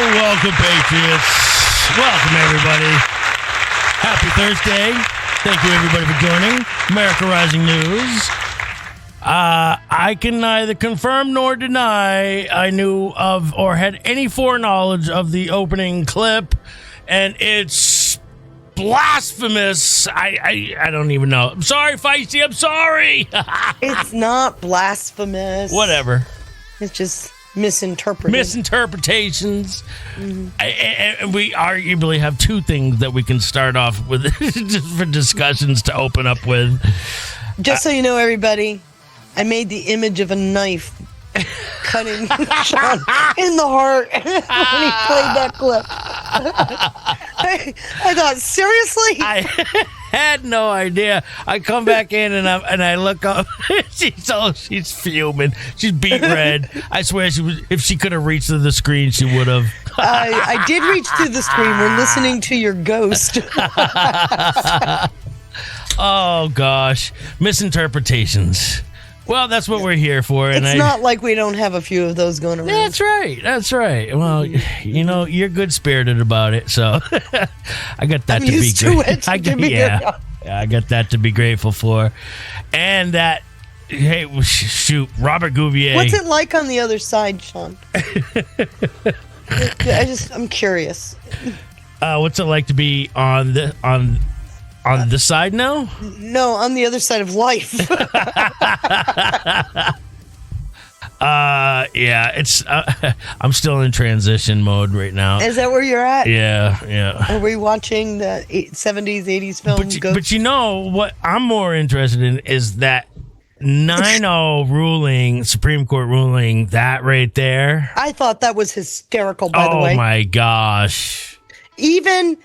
Welcome, Patriots. Welcome, everybody. Happy Thursday. Thank you, everybody, for joining America Rising News. I can neither confirm nor deny I knew of or had any foreknowledge of the opening clip, and it's blasphemous. I don't even know. I'm sorry, Feisty. I'm sorry. It's not blasphemous. Whatever. It's just misinterpreted. Misinterpretations. And we arguably have two things that we can start off with just for discussions to open up with. Just so you know, everybody, I made the image of a knife cutting Sean in the heart when he played that clip. I thought, seriously? I had no idea. I come back in and I look up. She's fuming. She's beet red. I swear, if she could have reached through the screen, she would have. I did reach through the screen. We're listening to your ghost. Oh gosh, misinterpretations. Well, that's what we're here for. And it's not like we don't have a few of those going around. That's right. Well, you know, you're good-spirited about it, so I got that I'm to be used great. to it. I got that to be grateful for. And that, hey, shoot, Robert Gouvier. What's it like on the other side, Sean? I'm curious. What's it like to be on the side now? No, on the other side of life. Yeah, it's. I'm still in transition mode right now. Is that where you're at? Yeah. Are we watching the 70s, 80s films? But you know what I'm more interested in is that 9-0 ruling, Supreme Court ruling, that right there. I thought that was hysterical, by the way. Oh, my gosh. Even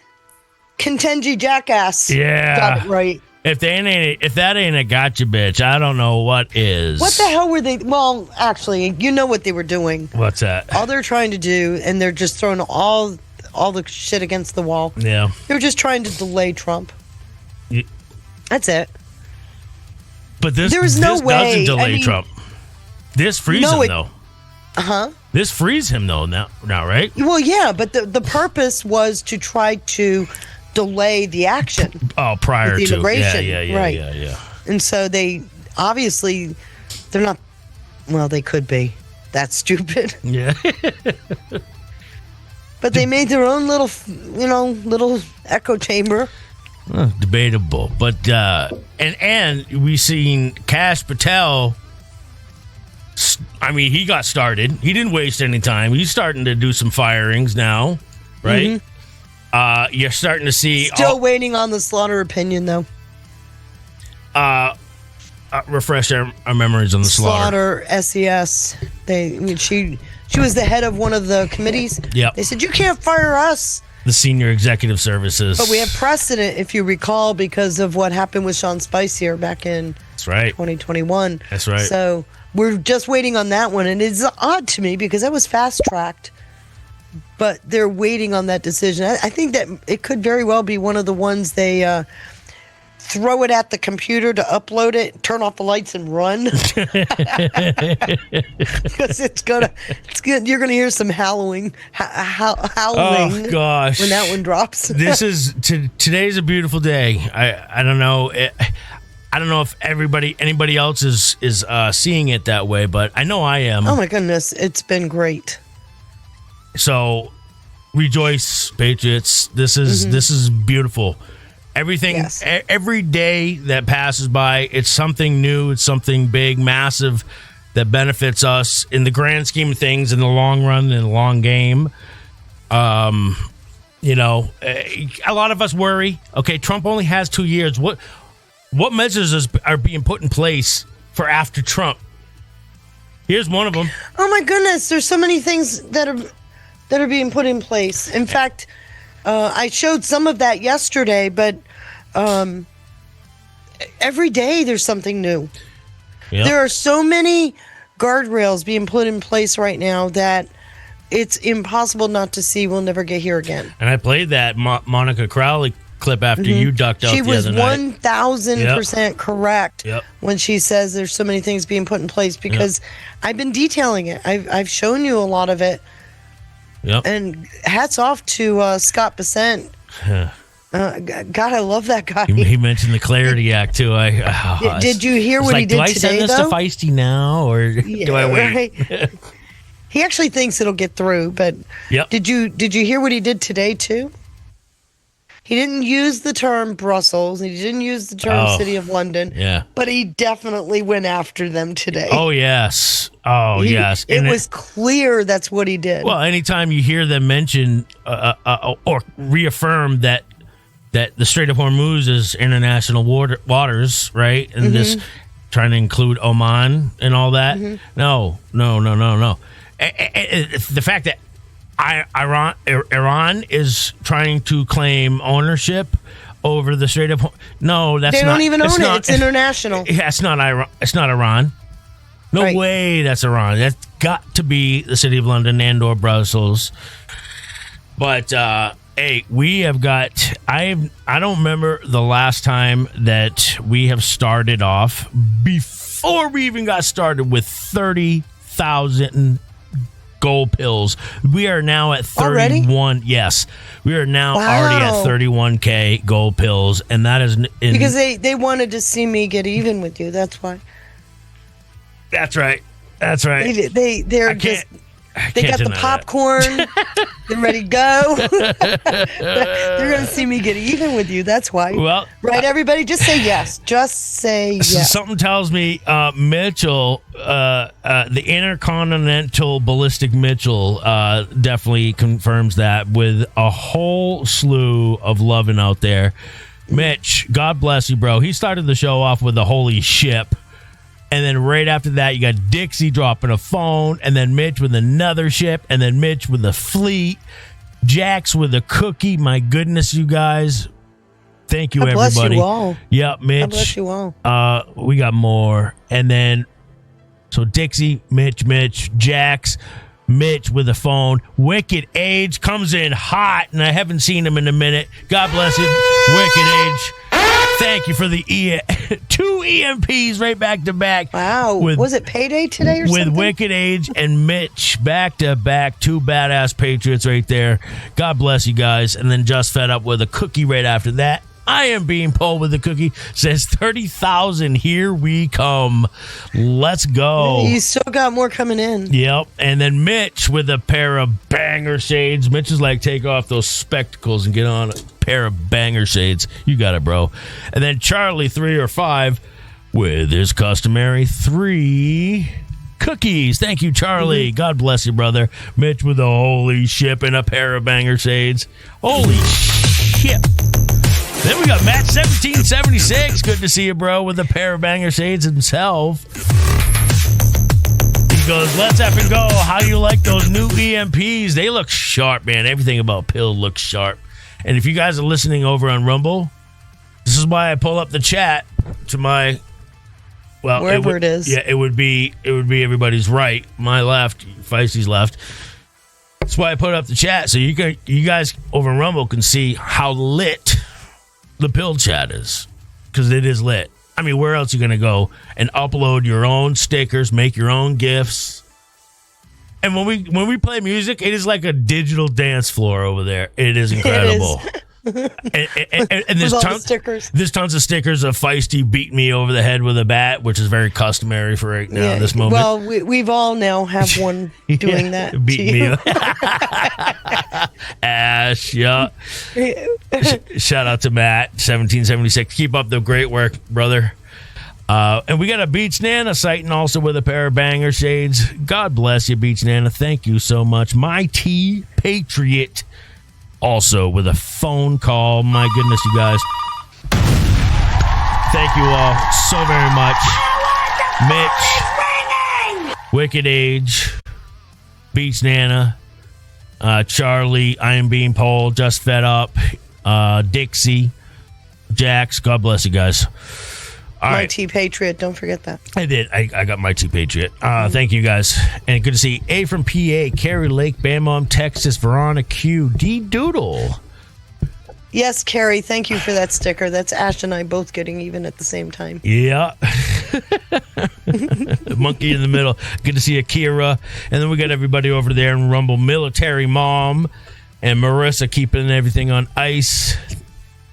Contenji Jackass got it right. If that ain't a gotcha, bitch, I don't know what is. What the hell were they? Well, actually, you know what they were doing. What's that? All they're trying to do, and they're just throwing all the shit against the wall. Yeah. They're just trying to delay Trump. That's it. But this no way. doesn't delay Trump. This frees him, though. Uh-huh. This frees him, though, now, right? Well, yeah, but the purpose was to try to delay the action. Oh, prior the to immigration. Yeah. Right. Yeah. And so they're not, well, they could be. That's stupid. Yeah. But they made their own little echo chamber. Debatable. But, and we seen Kash Patel. I mean, he got started. He didn't waste any time. He's starting to do some firings now, right? Mm-hmm. You're starting to see... Still waiting on the Slaughter opinion, though. Refresh our memories on the Slaughter. SES. She was the head of one of the committees. Yep. They said, you can't fire us. The Senior Executive Services. But we have precedent, if you recall, because of what happened with Sean Spicer back in That's right. 2021. That's right. So we're just waiting on that one. And it's odd to me because that was fast-tracked. But they're waiting on that decision. I think that it could very well be one of the ones they throw it at the computer to upload it, turn off the lights, and run. Because you're gonna hear some howling. Oh gosh! When that one drops. Today's a beautiful day. I don't know. I don't know if anybody else is seeing it that way, but I know I am. Oh my goodness, it's been great. So, rejoice, Patriots. This is beautiful. Everything, yes. Every day that passes by, it's something new. It's something big, massive that benefits us in the grand scheme of things, in the long run, in the long game. You know, a lot of us worry. Okay, Trump only has 2 years. What measures are being put in place for after Trump? Here's one of them. Oh my goodness, there's so many things that are being put in place. In fact, I showed some of that yesterday, but every day there's something new. Yep. There are so many guardrails being put in place right now that it's impossible not to see. We'll never get here again. And I played that Monica Crowley clip after you ducked out the other night. She was 1,000% correct when she says there's so many things being put in place because I've been detailing it. I've shown you a lot of it. Yep. And hats off to Scott Bessent. God, I love that guy. He mentioned the Clarity Act too. Did you hear what he did do I today? send this though? to Feisty now, or do I wait? Right? He actually thinks it'll get through, but yep. Did you hear what he did today too? He didn't use the term Brussels. He didn't use the term City of London. Yeah. But he definitely went after them today. Oh yes. Oh yes. It was clear that's what he did. Well, anytime you hear them mention or reaffirm that the Strait of Hormuz is international waters, right? And this trying to include Oman and all that. No. The fact that Iran is trying to claim ownership over the Strait of Hormuz. No, that's not. They don't even own it. It's international. Yeah, it's not Iran. It's not Iran. No way that's Iran. That's got to be the City of London and or Brussels. But hey, we have got. I don't remember the last time that we have started off before we even got started with 30,000 gold pills. We are now at 31. Already? Yes, we are now already at 31K gold pills, and that is because they wanted to see me get even with you. That's why. That's right. That's right. They got the popcorn. They're ready to go. They're going to see me get even with you. That's why. Well, right, everybody? Just say yes. Just say yes. Something tells me Mitchell, the intercontinental ballistic Mitchell, definitely confirms that with a whole slew of loving out there. Mitch, God bless you, bro. He started the show off with the holy ship. And then right after that, you got Dixie dropping a phone, and then Mitch with another ship, and then Mitch with a fleet, Jax with a cookie. My goodness, you guys. Thank you, God everybody. Bless you all. Yep, Mitch. God bless you all. We got more. And then, so Dixie, Mitch, Jax, Mitch with a phone. Wicked Age comes in hot, and I haven't seen him in a minute. God bless you, Wicked Age. Thank you for the two EMPs right back to back. Wow. Was it payday today or something? With Wicked Age and Mitch back to back. Two badass Patriots right there. God bless you guys. And then Just Fed Up with a cookie right after that. I am being pulled with a cookie. Says 30,000. Here we come. Let's go. You still got more coming in. Yep. And then Mitch with a pair of banger shades. Mitch is like, take off those spectacles and get on a pair of banger shades. You got it, bro. And then Charlie 3 or 5 with his customary 3 cookies. Thank you, Charlie. God bless you, brother. Mitch with a holy ship and a pair of banger shades. Holy shit. Then we got Matt 1776. Good to see you, bro, with a pair of banger shades himself. He goes, let's effing go. How do you like those new EMPs? They look sharp, man. Everything about Pill looks sharp. And if you guys are listening over on Rumble, this is why I pull up the chat to my, well, wherever it is. Yeah, it would be everybody's right, my left, Feisty's left. That's why I put up the chat so you guys over on Rumble can see how lit the Pill chat is, because it is lit. I mean, where else are you going to go and upload your own stickers, make your own GIFs? And when we play music, it is like a digital dance floor over there. It is incredible. And there's tons of stickers of Feisty beating me over the head with a bat, which is very customary for right now, this moment. Well, we've all now have one doing that. Beating me. Ash, yeah. Shout out to Matt, 1776. Keep up the great work, brother. And we got a Beach Nana sighting also with a pair of banger shades. God bless you, Beach Nana. Thank you so much. My T Patriot also with a phone call. My goodness, you guys. Thank you all so very much. Mitch, Wicked Age, Beach Nana, Charlie, I Am Being Polled, Just Fed Up, Dixie, Jax. God bless you guys. All my right. T Patriot, don't forget that. I did. I got my T Patriot. Thank you guys. And good to see A from PA, Carrie Lake, Bam Mom, Texas, Veronica Q, D Doodle. Yes, Carrie, thank you for that sticker. That's Ash and I both getting even at the same time. Yeah. Monkey in the middle. Good to see Akira. And then we got everybody over there in Rumble. Military Mom and Marissa keeping everything on ice.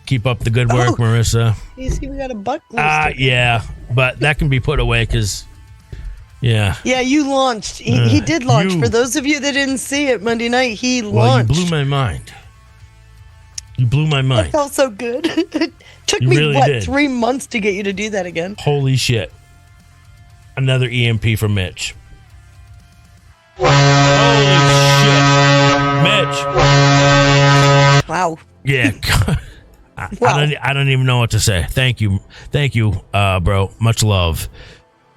Keep up the good work, Marissa. You see, we got a buck. Yeah. But that can be put away because, yeah. Yeah, you launched. He did launch. For those of you that didn't see it Monday night, he launched. Well, you blew my mind. You blew my mind. It felt so good. It took You me, really did. 3 months to get you to do that again? Holy shit. Another EMP for Mitch. Holy shit. Mitch. Wow. Yeah. I don't even know what to say. Thank you, bro. Much love.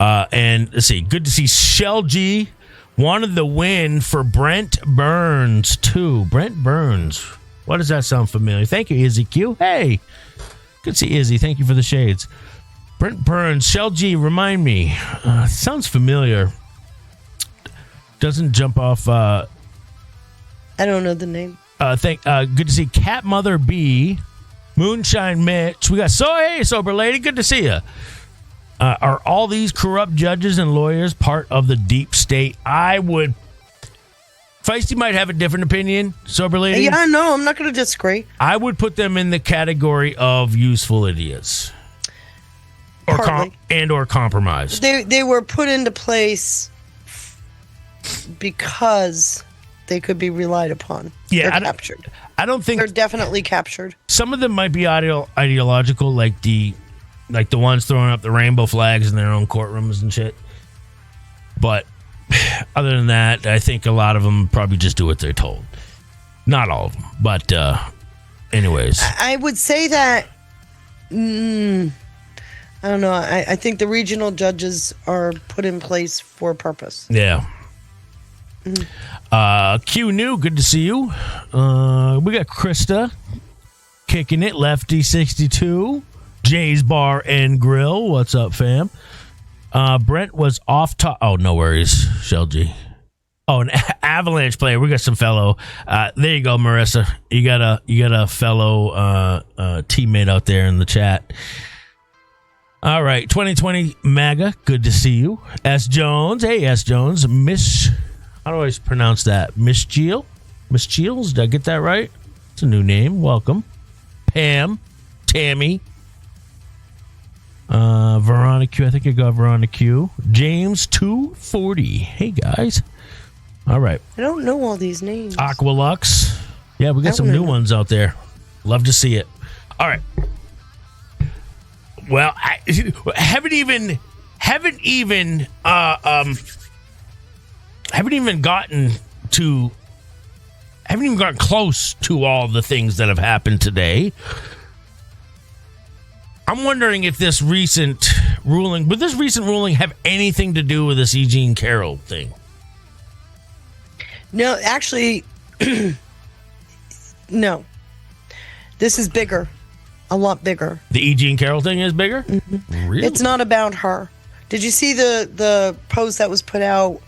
And let's see. Good to see Shell G wanted the win for Brent Burns too. Brent Burns. Why does that sound familiar? Thank you, Izzy Q. Hey, good to see Izzy. Thank you for the shades. Brent Burns. Shell G. Remind me. Sounds familiar. Doesn't jump off. I don't know the name. Good to see Cat Mother B. Moonshine Mitch. We got hey, Sober Lady. Good to see you. Are all these corrupt judges and lawyers part of the deep state? Feisty might have a different opinion, Sober Lady. Yeah, no, I'm not going to disagree. I would put them in the category of useful idiots. Or compromised. They were put into place because they could be relied upon. Yeah, they're captured. I don't think they're definitely captured. Some of them might be ideological, like the ones throwing up the rainbow flags in their own courtrooms and shit. But other than that, I think a lot of them probably just do what they're told. Not all of them, but anyways. I would say that. I don't know. I think the regional judges are put in place for a purpose. Yeah. Q New, good to see you. We got Krista kicking it, Lefty 62, Jay's Bar and Grill. What's up, fam? Brent was off top. Oh, no worries, Shell G. Oh, an Avalanche player. We got some fellow. There you go, Marissa. You got a fellow teammate out there in the chat. All right, 2020 MAGA. Good to see you, S Jones. Hey, S Jones. How do I pronounce that? Miss Gill? Miss Giles? Did I get that right? It's a new name. Welcome. Pam. Tammy. Veronica Q. I think I got Veronica Q. James 240. Hey, guys. All right. I don't know all these names. Aqualux. Yeah, we got some new ones out there. Love to see it. All right. Well, I haven't even gotten close to all the things that have happened today. I'm wondering if this recent ruling have anything to do with this E. Jean Carroll thing? No, actually, no. This is bigger. A lot bigger. The E. Jean Carroll thing is bigger? Mm-hmm. Really? It's not about her. Did you see the post that was put out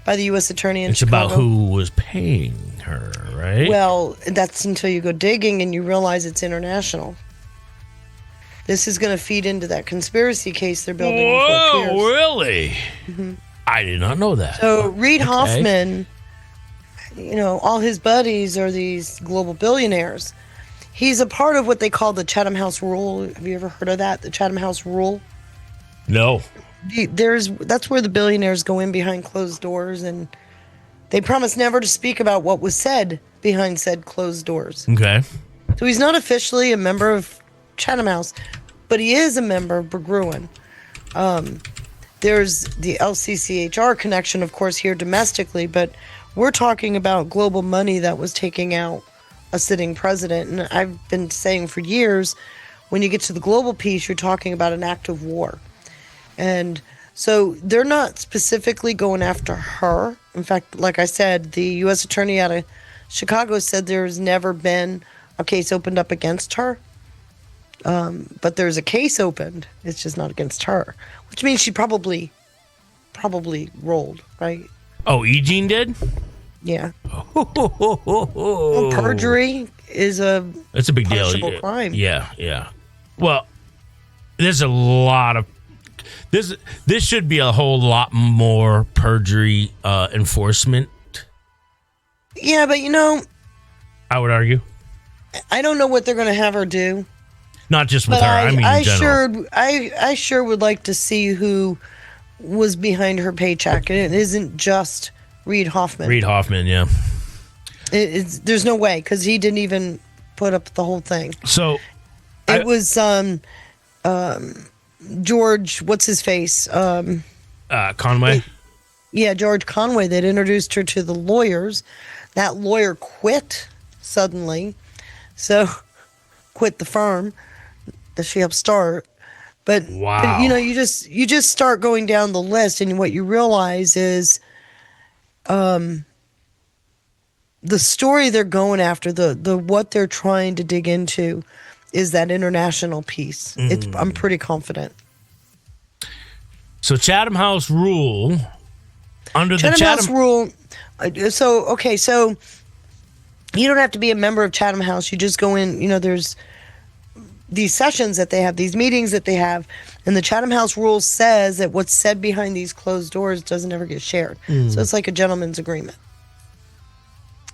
by the U.S. Attorney in Chicago? It's about who was paying her, right? Well, that's until you go digging and you realize it's international. This is going to feed into that conspiracy case they're building. Whoa, really? Mm-hmm. I did not know that. So Reid Hoffman, all his buddies are these global billionaires. He's a part of what they call the Chatham House Rule. Have you ever heard of that? The Chatham House Rule? No. That's where the billionaires go in behind closed doors, and they promise never to speak about what was said behind said closed doors. Okay. So he's not officially a member of Chatham House, but he is a member of Berggruen. There's the LCCHR connection, of course, here domestically, but we're talking about global money that was taking out a sitting president. And I've been saying for years, when you get to the global piece, you're talking about an act of war. And so they're not specifically going after her. In fact, like I said, the U.S. Attorney out of Chicago said there's never been a case opened up against her. But there's a case opened. It's just not against her, which means she probably rolled, right? Oh, E. Jean did? Yeah. Perjury. is a it's a big deal. punishable crime. Yeah. Well, there's a lot of this should be a whole lot more perjury enforcement. Yeah, but I would argue. I don't know what they're going to have her do. Not just with her. I mean, in general. I sure would like to see who was behind her paycheck. It isn't just Reid Hoffman. Reid Hoffman, yeah. There's no way, because he didn't even put up the whole thing. So it was George, what's his face? Conway. Yeah, George Conway that introduced her to the lawyers. That lawyer quit suddenly, so quit the firm that she helped start. But, wow. But, you just start going down the list, and what you realize is, the story they're going after, the what they're trying to dig into, is that international piece. I'm pretty confident. So Chatham House rule under the Chatham House rule. So you don't have to be a member of Chatham House. You just go in. There's these sessions that they have, these meetings that they have, and the Chatham House rule says that what's said behind these closed doors doesn't ever get shared. So it's like a gentleman's agreement.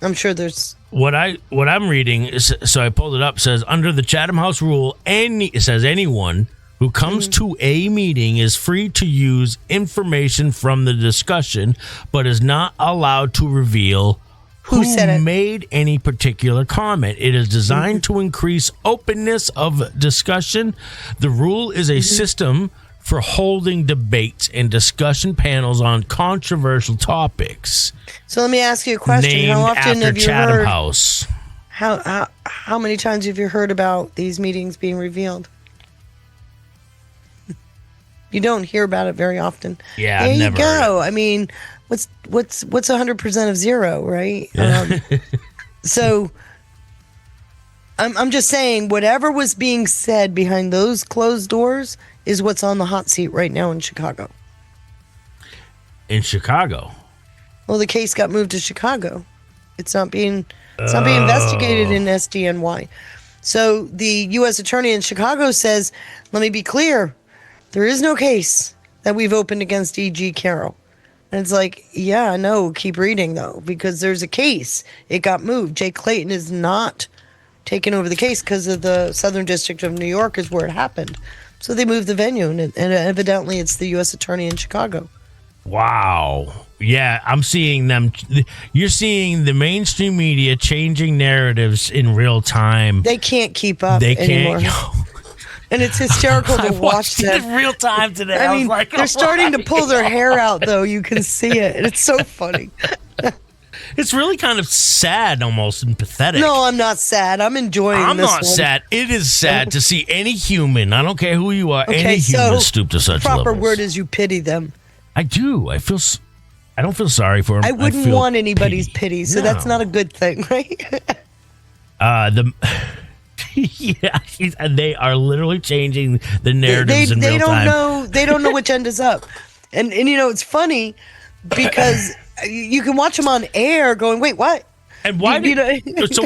I'm sure there's what I'm reading is, so I pulled it up, says under the Chatham House rule, it says anyone who comes to a meeting is free to use information from the discussion, but is not allowed to reveal who said it. made any particular comment. It is designed to increase openness of discussion. The rule is a system for holding debates and discussion panels on controversial topics. So let me ask you a question. Named How often after have you Chatham heard? House. How many times have you heard about these meetings being revealed? You don't hear about it very often. Yeah, there I've you never go. heard it. I mean, what's 100% of zero, right? Yeah. So I'm just saying, whatever was being said behind those closed doors is what's on the hot seat right now in Chicago. In Chicago. Well, the case got moved to Chicago. It's not being investigated in SDNY. So the U.S. attorney in Chicago says, let me be clear, there is no case that we've opened against E.G. Carroll. And it's like, yeah, no, keep reading, though, because there's a case. It got moved. Jay Clayton is not taking over the case because of the Southern District of New York is where it happened. So they moved the venue, and evidently it's the U.S. attorney in Chicago. Wow. Yeah, I'm seeing them. You're seeing the mainstream media changing narratives in real time. They can't keep up They anymore. can't. And it's hysterical to watch it them. in real time today. I mean, was like, they're starting to pull their hair out, though. You can see it. And it's so funny. It's really kind of sad almost and pathetic. No, I'm not sad. I'm enjoying I'm this not one. sad. It is sad to see any human, I don't care who you are, Okay, any so human stoop to such the proper levels. word is you pity them. I do. I don't feel sorry for them. I wouldn't feel want anybody's pity, so No. that's not a good thing, right? Yeah, and they are literally changing the narratives in real time. They don't know which end is up. And it's funny because you can watch them on air going, wait, what? And why You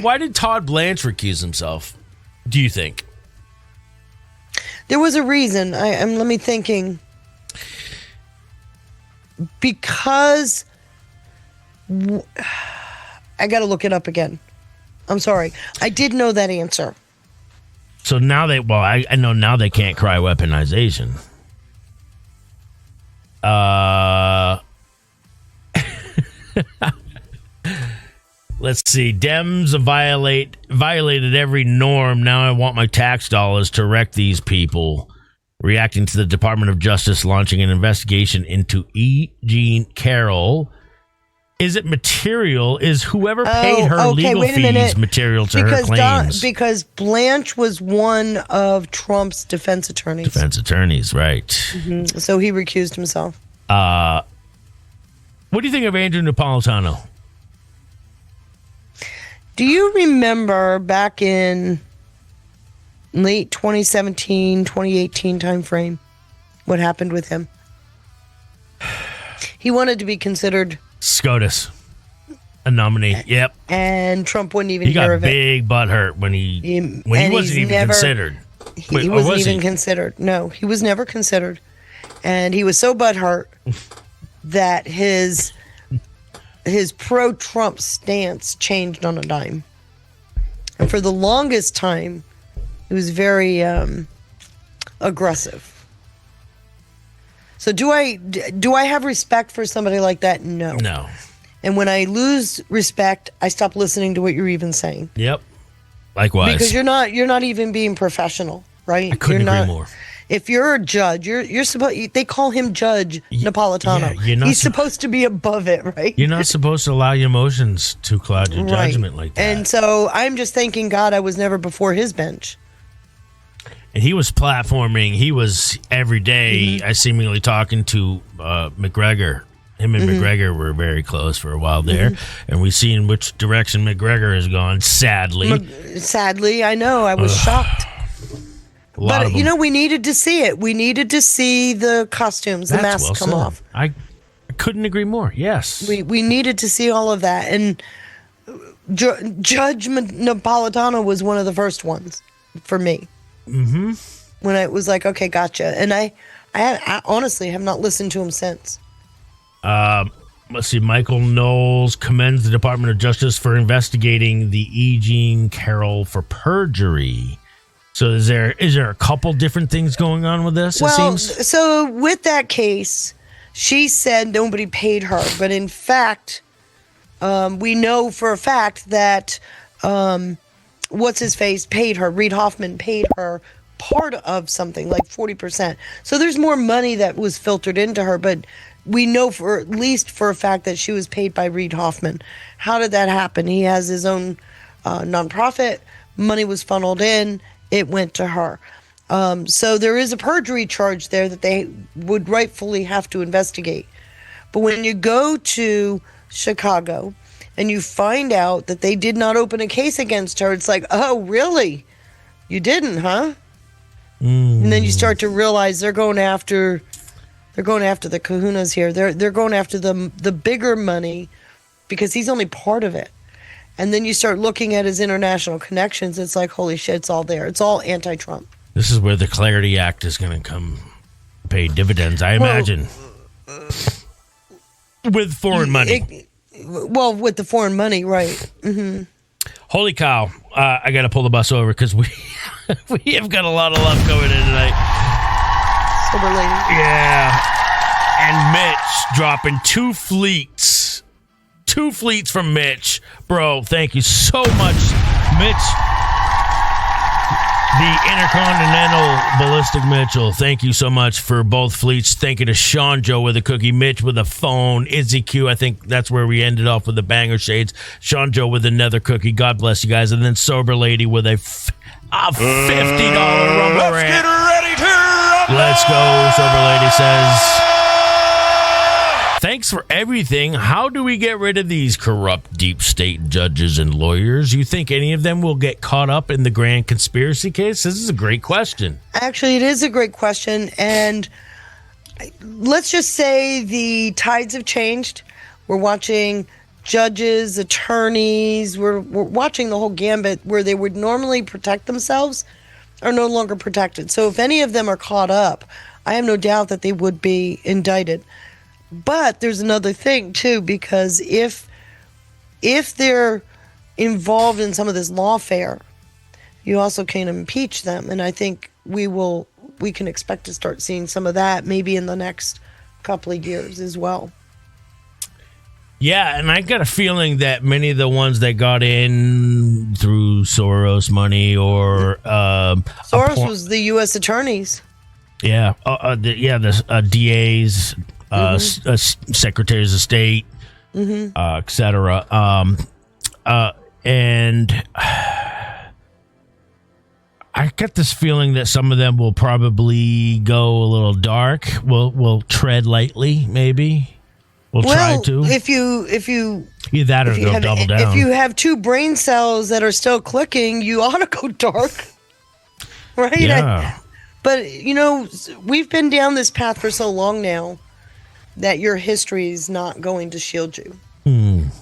why did Todd Blanche recuse himself, do you think? There was a reason. I'm let me thinking. Because I got to look it up again. I'm sorry. I did know that answer. So now I know now they can't cry weaponization. Let's see. Dems violated every norm. Now I want my tax dollars to wreck these people. Reacting to the Department of Justice launching an investigation into E. Jean Carroll. Is it material? Is whoever paid her legal fees material to her claims? Because Blanche was one of Trump's defense attorneys. Defense attorneys, right. Mm-hmm. So he recused himself. What do you think of Andrew Napolitano? Do you remember back in late 2017, 2018 timeframe what happened with him? He wanted to be considered SCOTUS. A nominee. Yep. And Trump wouldn't even He hear got of it. big butt hurt when he wasn't even considered. He wasn't even considered. No, he was never considered. And he was so butthurt that his pro-Trump stance changed on a dime. And for the longest time, it was very aggressive. So do I have respect for somebody like that? No. No. And when I lose respect, I stop listening to what you're even saying. Yep. Likewise. Because you're not even being professional, right? I couldn't agree more. If you're a judge, you're supposed. They call him Judge Napolitano. Yeah, he's supposed to be above it, right? You're not supposed to allow your emotions to cloud your judgment like that. And so I'm just thanking God I was never before his bench. And he was platforming. He was every day, I seemingly talking to McGregor. Him and McGregor were very close for a while there. And we've seen which direction McGregor has gone, sadly. Sadly, I know. I was shocked. But, we needed to see it. We needed to see the costumes, the masks come off. I couldn't agree more. Yes. We needed to see all of that. And Judge Napolitano was one of the first ones for me. Mm-hmm. When I was like, okay, gotcha. And I honestly have not listened to him since. Let's see. Michael Knowles commends the Department of Justice for investigating the E. Jean Carroll for perjury. So is there a couple different things going on with this? Well, it seems? So with that case, she said nobody paid her, but in fact, we know for a fact that what's his face paid her. Reid Hoffman paid her part of something like 40%. So there's more money that was filtered into her, but we know for at least for a fact that she was paid by Reid Hoffman. How did that happen? He has his own nonprofit. Money was funneled in. It went to her. So there is a perjury charge there that they would rightfully have to investigate. But when you go to Chicago and you find out that they did not open a case against her, it's like, oh, really? You didn't, huh? And then you start to realize they're going after the kahunas here. They're going after the bigger money because he's only part of it. And then you start looking at his international connections. It's like, holy shit, it's all there. It's all anti-Trump. This is where the Clarity Act is going to come pay dividends, I imagine. With foreign money. With the foreign money, right. Mm-hmm. Holy cow. I got to pull the bus over because we have got a lot of love going in tonight. Sober lady. Yeah. And Mitch dropping 2 fleets. 2 fleets from Mitch. Bro, thank you so much, Mitch. The Intercontinental Ballistic Mitchell. Thank you so much for both fleets. Thank you to Sean Joe with a cookie, Mitch with a phone, Izzy Q. I think that's where we ended off with the banger shades. Sean Joe with another cookie. God bless you guys. And then Sober Lady with a $50 rumble rant. Let's get ready to rumble. Let's go, Sober Lady says. Thanks for everything. How do we get rid of these corrupt deep state judges and lawyers? You think any of them will get caught up in the grand conspiracy case? This is a great question. Actually, it is a great question. And let's just say the tides have changed. We're watching judges, attorneys. We're watching the whole gambit where they would normally protect themselves are no longer protected. So if any of them are caught up, I have no doubt that they would be indicted. But there's another thing, too, because if they're involved in some of this lawfare, you also can impeach them. And I think we can expect to start seeing some of that maybe in the next couple of years as well. Yeah, and I got a feeling that many of the ones that got in through Soros money or... Soros was the U.S. attorneys. Yeah, the DAs... secretaries of state, etc. And I get this feeling that some of them will probably go a little dark. We'll tread lightly, maybe. We'll try to. If you either that or go double down. If you have 2 brain cells that are still clicking, you ought to go dark, right? Yeah. But we've been down this path for so long now that your history is not going to shield you.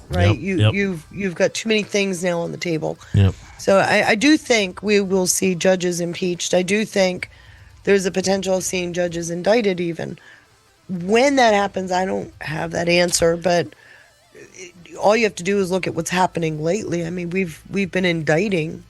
right? Yep. You've got too many things now on the table. Yep. So I do think we will see judges impeached. I do think there's a potential of seeing judges indicted even. When that happens, I don't have that answer, but all you have to do is look at what's happening lately. I mean, we've been indicting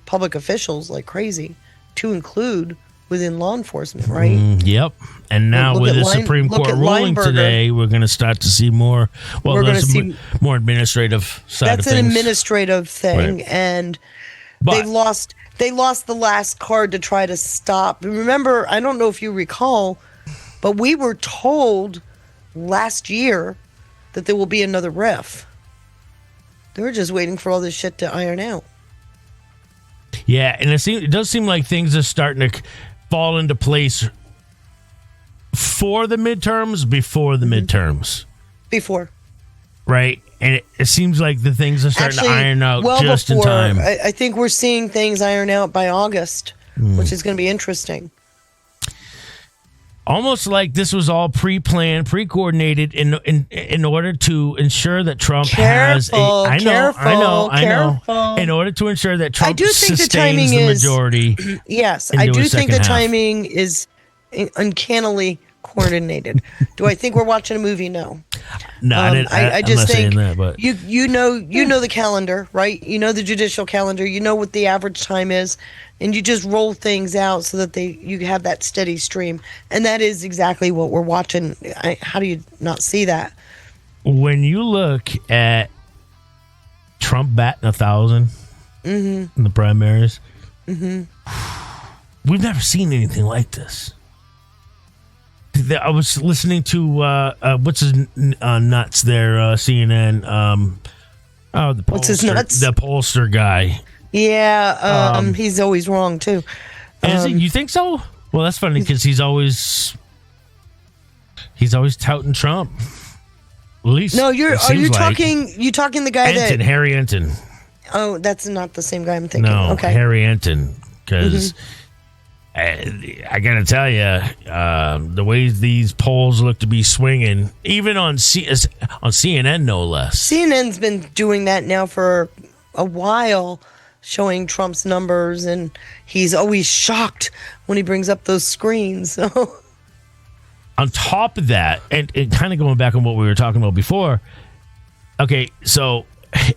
public officials like crazy, to include within law enforcement, right? Yep. And now Look with at the Supreme Court ruling Lineberger. Today, we're going to start to see more. Well, We're there's gonna see- more administrative side of That's things. an administrative thing, Right. and But- they lost the last card to try to stop. Remember, I don't know if you recall, but we were told last year that there will be another riff. They were just waiting for all this shit to iron out. Yeah, and it does seem like things are starting to fall into place for the midterms, before the midterms, Before. right? And it seems like the things are starting to iron out just before, in time. I think we're seeing things iron out by August, which is going to be interesting. Almost like this was all pre-planned, pre-coordinated in order to ensure that Trump has a. I know. In order to ensure that Trump I do think the sustains timing the is majority. Yes, into I a do think second the half. timing is uncannily coordinated. Do I think we're watching a movie? No. No, I I'm just not saying think that, but you know the calendar, right? You know the judicial calendar. You know what the average time is, and you just roll things out so that you have that steady stream, and that is exactly what we're watching. How do you not see that? when you look at Trump batting 1,000 in the primaries, we've never seen anything like this. I was listening to what's his nuts there, CNN. The What's his nuts? The pollster guy. Yeah, he's always wrong too. You think so? Well, that's funny because he's always touting Trump. At least No, are you like. talking the guy Enton, that? Harry Enton. Oh, that's not the same guy I'm thinking. No, Okay. Harry Enton. Because I got to tell you, the way these polls look to be swinging, even on CNN, no less. CNN's been doing that now for a while, showing Trump's numbers, and he's always shocked when he brings up those screens. So, On top of that, and kind of going back on what we were talking about before, okay, so,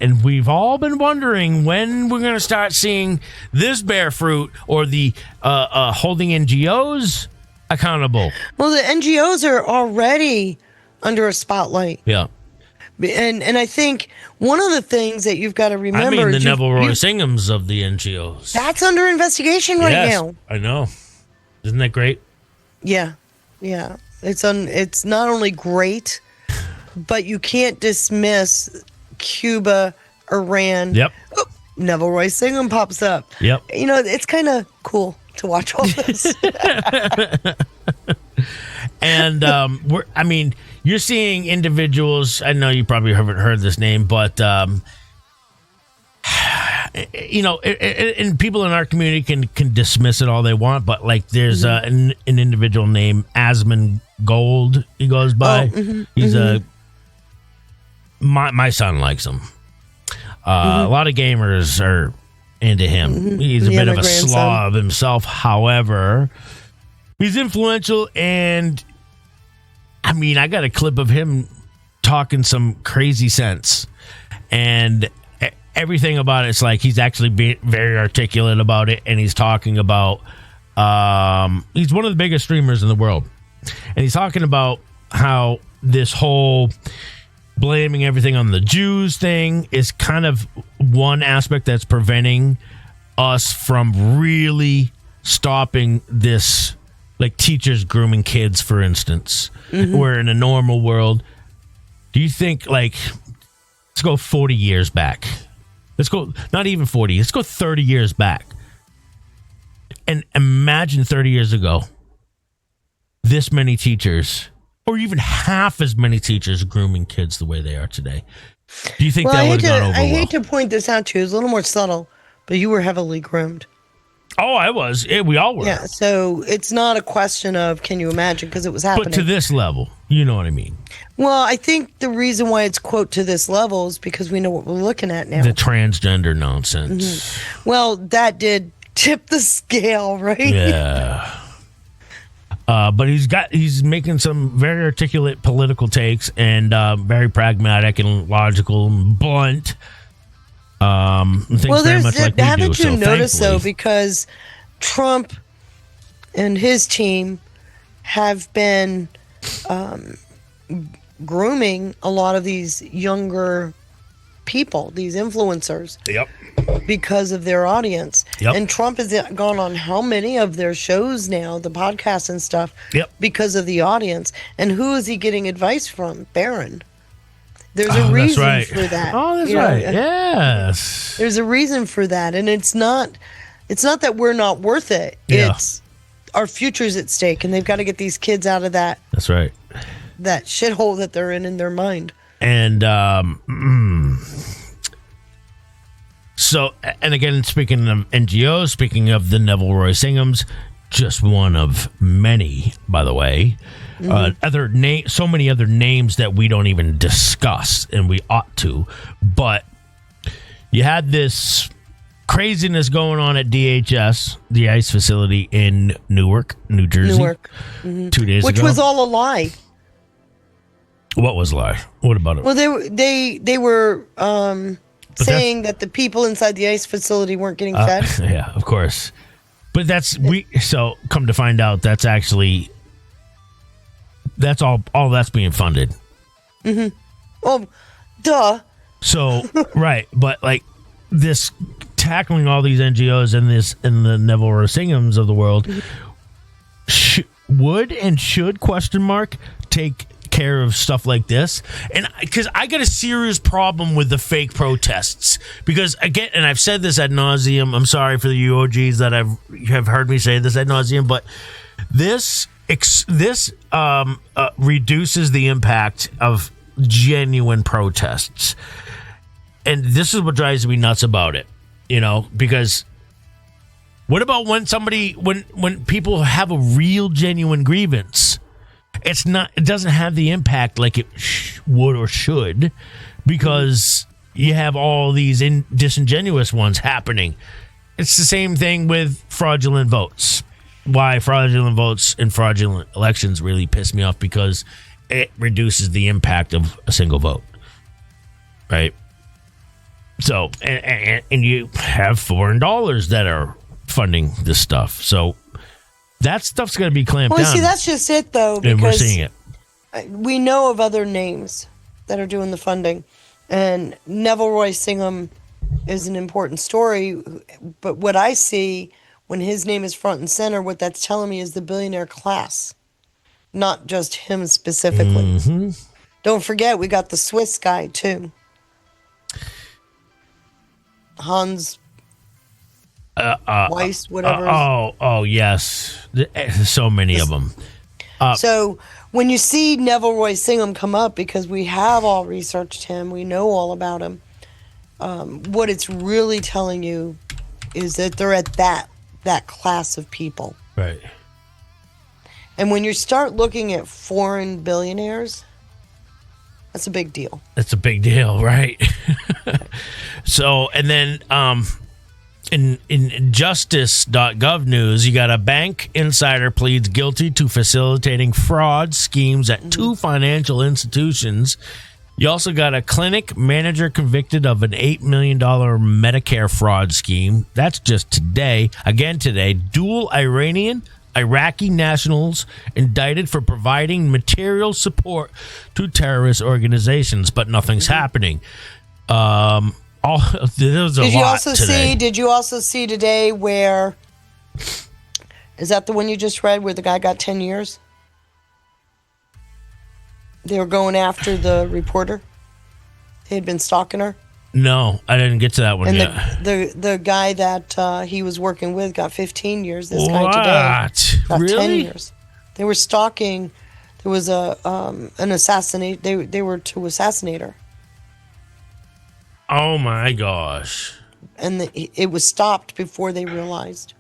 and we've all been wondering when we're going to start seeing this bear fruit or the holding NGOs accountable. well, the NGOs are already under a spotlight. Yeah. And I think one of the things that you've got to remember I mean, the is Neville Roy Singhams of the NGOs. that's under investigation right Yes, now. I know. Isn't that great? Yeah. It's not only great, but you can't dismiss Cuba, Iran. Yep. Oh, Neville Roy Singham pops up. Yep. You know, it's kind of cool to watch all this. And you're seeing individuals. I know you probably haven't heard this name, but and people in our community can dismiss it all they want. But like, there's an individual named Asmund Gold. He goes by. He's my son likes him. A lot of gamers are into him. He's a bit of a slob himself. However, he's influential, and I mean, I got a clip of him talking some crazy sense, and everything about it's like he's actually being very articulate about it, and he's talking about he's one of the biggest streamers in the world, and he's talking about how this whole blaming everything on the Jews thing is kind of one aspect that's preventing us from really stopping this, like teachers grooming kids, for instance. Where in a normal world, do you think, like, let's go 40 years back. Let's go, not even 40, let's go 30 years back. And imagine 30 years ago, this many teachers, or even half as many teachers grooming kids the way they are today. Do you think that would have gone over well? I hate to point this out to you. It's a little more subtle, but you were heavily groomed. Oh, I was. We all were. Yeah, so it's not a question of can you imagine, because it was happening. But to this level, you know what I mean. Well, I think the reason why it's, quote, to this level is because we know what we're looking at now. The transgender nonsense. Mm-hmm. Well, that did tip the scale, right? Yeah. But he's making some very articulate political takes and very pragmatic and logical and blunt. Well, there's very much like we haven't do, you noticed thankfully. though, because Trump and his team have been grooming a lot of these younger people, these influencers. Yep. Because of their audience. Yep. And Trump has gone on how many of their shows now, the podcasts and stuff, Yep. because of the audience. And who is he getting advice from? Barron. There's a reason for that. Oh, that's right. Yes. There's a reason for that. And it's not that we're not worth it. Yeah. It's our future's at stake, and they've got to get these kids out of that. That's right. That shithole that they're in their mind. And so, and again, speaking of NGOs, speaking of the Neville Roy Singhams, just one of many, by the way. So many other names that we don't even discuss, and we ought to. But you had this craziness going on at DHS, the ICE facility in Newark, New Jersey, 2 days ago. Which was all a lie. What was a lie? What about it? Well, they were saying that the people inside the ICE facility weren't getting fed. Yeah, of course. But so come to find out, that's all that's being funded. Mm-hmm. Well, duh. So, right. But like this tackling all these NGOs and the Neville Roy Singhams of the world would and should take care of stuff like this. And because I got a serious problem with the fake protests, because again, and I've said this ad nauseum, I'm sorry for the UOGs that have heard me say this ad nauseum, but this reduces the impact of genuine protests. And this is what drives me nuts about it, because what about when people have a real genuine grievance? It doesn't have the impact like it would or should, because you have all these disingenuous ones happening. It's the same thing with fraudulent votes. Why fraudulent votes and fraudulent elections really piss me off, because it reduces the impact of a single vote. Right? So, and you have foreign dollars that are funding this stuff. So, that stuff's going to be clamped down. Well, see, that's just it, though, because and we're seeing it. We know of other names that are doing the funding, and Neville Roy Singham is an important story. But what I see when his name is front and center, what that's telling me is the billionaire class, not just him specifically. Mm-hmm. Don't forget, we got the Swiss guy, too. Hans Weiss, whatever. Oh, yes. So many of them. So when you see Neville Roy Singham come up, because we have all researched him, we know all about him, what it's really telling you is that they're at that class of people. Right. And when you start looking at foreign billionaires, that's a big deal. It's a big deal, right? So, and then in justice.gov news, you got a bank insider pleads guilty to facilitating fraud schemes at two financial institutions. You also got a clinic manager convicted of an $8 million Medicare fraud scheme. That's just today. Again today, dual Iraqi nationals indicted for providing material support to terrorist organizations, but nothing's happening. Did you also see today where, is that the one you just read where the guy got 10 years? They were going after the reporter. They had been stalking her. No, I didn't get to that one yet. The guy that he was working with got 15 years. This guy today got really? 10 years. They were stalking. There was an assassinate. They were to assassinate her. Oh my gosh! And it was stopped before they realized.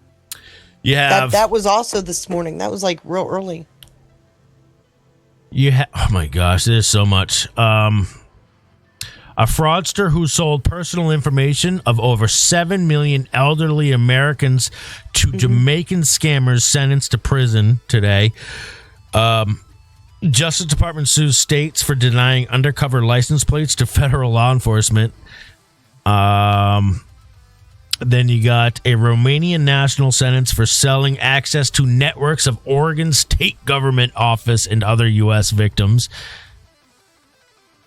You have That was also this morning. That was like real early. oh my gosh, there's so much. A fraudster who sold personal information of over 7 million elderly Americans to Jamaican scammers sentenced to prison today. Justice Department sues states for denying undercover license plates to federal law enforcement. Then you got a Romanian national sentence for selling access to networks of Oregon state government office and other U.S. victims.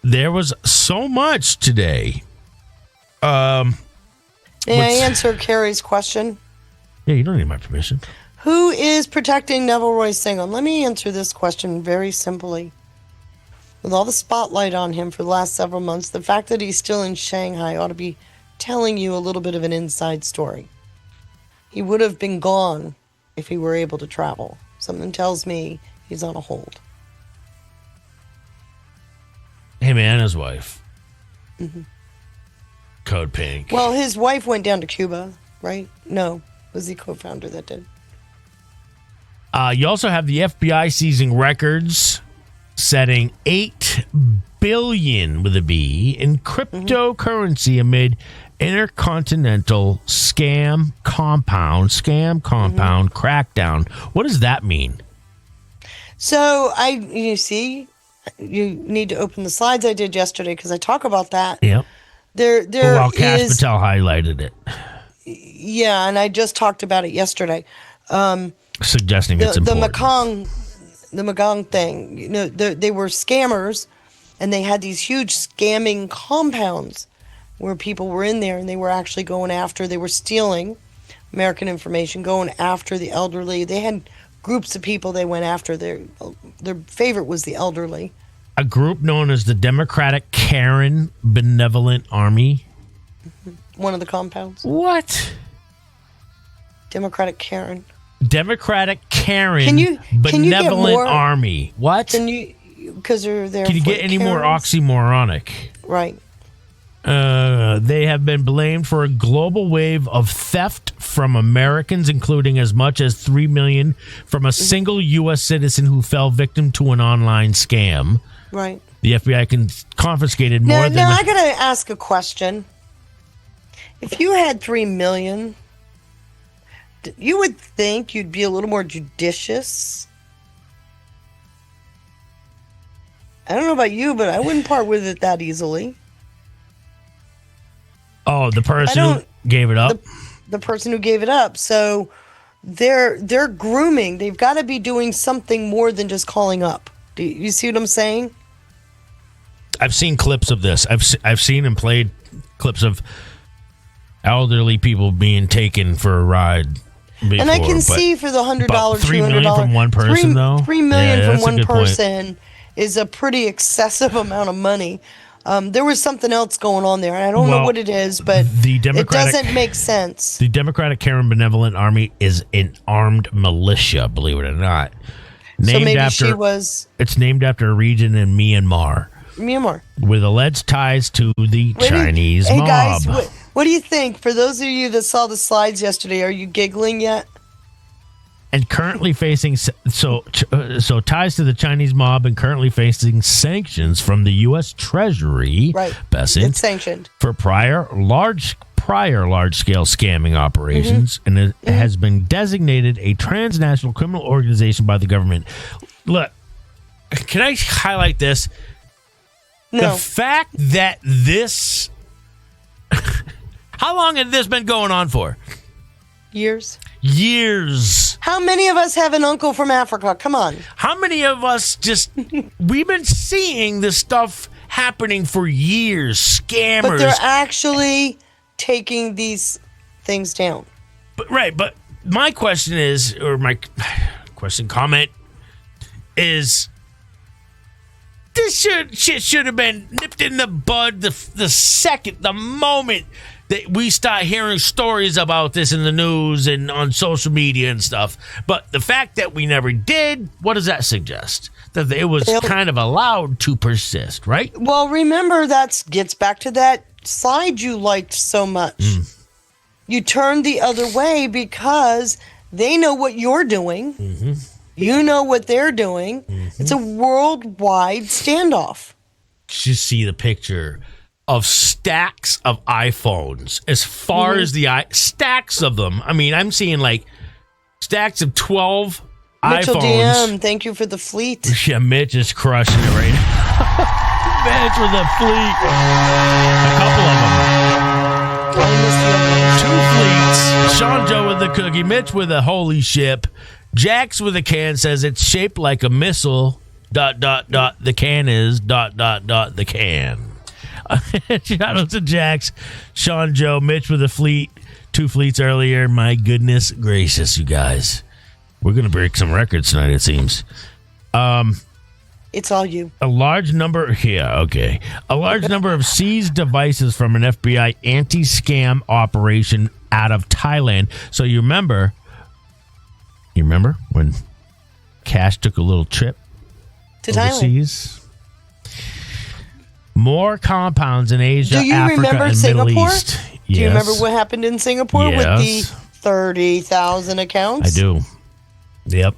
There was so much today. May I answer Carrie's question? Yeah, you don't need my permission. Who is protecting Neville Roy Singham? Let me answer this question very simply. With all the spotlight on him for the last several months, the fact that he's still in Shanghai ought to be telling you a little bit of an inside story. He would have been gone if he were able to travel. Something tells me he's on a hold. Him and his wife. Code Pink. Well, his wife went down to Cuba, right? No, it was the co-founder that did. You also have the FBI seizing records, setting $8 billion with a B in cryptocurrency amid intercontinental scam compound crackdown. What does that mean? So you see, you need to open the slides I did yesterday because I talk about that. Yep. There Well, Cash is, Patel highlighted it, yeah, and I just talked about it yesterday. suggesting it's important. The Magong thing. You know, they were scammers, and they had these huge scamming compounds where people were in there, and they were actually going after. They were stealing American information, going after the elderly. They had groups of people they went after. Their favorite was the elderly. A group known as the Democratic Karen Benevolent Army. One of the compounds. What? Democratic Karen. Democratic Karen Can you get Benevolent more- Army. What? Can you? Because they're there. Can you for get any more Karens. oxymoronic? Right. They have been blamed for a global wave of theft from Americans, including as much as $3 million from a single U.S. citizen who fell victim to an online scam. Right. The FBI confiscated more than... Now, I got to ask a question. If you had $3 million, you would think you'd be a little more judicious. I don't know about you, but I wouldn't part with it that easily. Oh, the person who gave it up? The person who gave it up. So they're grooming. They've got to be doing something more than just calling up. Do you see what I'm saying? I've seen clips of this. I've seen and played clips of elderly people being taken for a ride before, and I can see for the $100, $3 million $200 from one person, though? $3 million Yeah, from that's a one good point. person is a pretty excessive amount of money. There was something else going on there, and I don't know what it is, but it doesn't make sense. The Democratic Karen Benevolent Army is an armed militia, believe it or not. So maybe she was... It's named after a region in Myanmar. With alleged ties to the Chinese mob. Hey, guys, what do you think? For those of you that saw the slides yesterday, are you giggling yet? And currently facing so ties to the Chinese mob and currently facing sanctions from the U.S. Treasury. Right, it's sanctioned for prior large-scale scamming operations, and it has been designated a transnational criminal organization by the government. Look, can I highlight this? No. The fact that this... How long had this been going on for? Years. How many of us have an uncle from Africa? Come on. How many of us we've been seeing this stuff happening for years, scammers. But they're actually taking these things down. But my question is, or my comment is, this shit should have been nipped in the bud the moment that we start hearing stories about this in the news and on social media and stuff. But the fact that we never did, what does that suggest? That it was kind of allowed to persist, right? Well, remember, that gets back to that slide you liked so much. You turned the other way because They know what you're doing. Mm-hmm. You know what they're doing. Mm-hmm. It's a worldwide standoff. Just see the picture of stacks of iPhones as far as stacks of them. I mean, I'm seeing like stacks of 12 Mitchell iPhones. DM, thank you for the fleet. Yeah, Mitch is crushing it right now. Mitch with a fleet. A couple of them. I missed 2 fleets. Sean Joe with the cookie. Mitch with a holy ship. Jax with a can says it's shaped like a missile. ... The can is ... The can. Shout out to Jax, Sean Joe, Mitch with a fleet. 2 fleets earlier. My goodness gracious, you guys. We're going to break some records tonight, it seems. It's all you. A large number of seized devices from an FBI anti-scam operation out of Thailand. So you remember when Cash took a little trip To overseas? Thailand. More compounds in Asia, Do you Africa, remember and Singapore? Middle East. Do you remember what happened in Singapore with the 30,000 accounts? I do. Yep.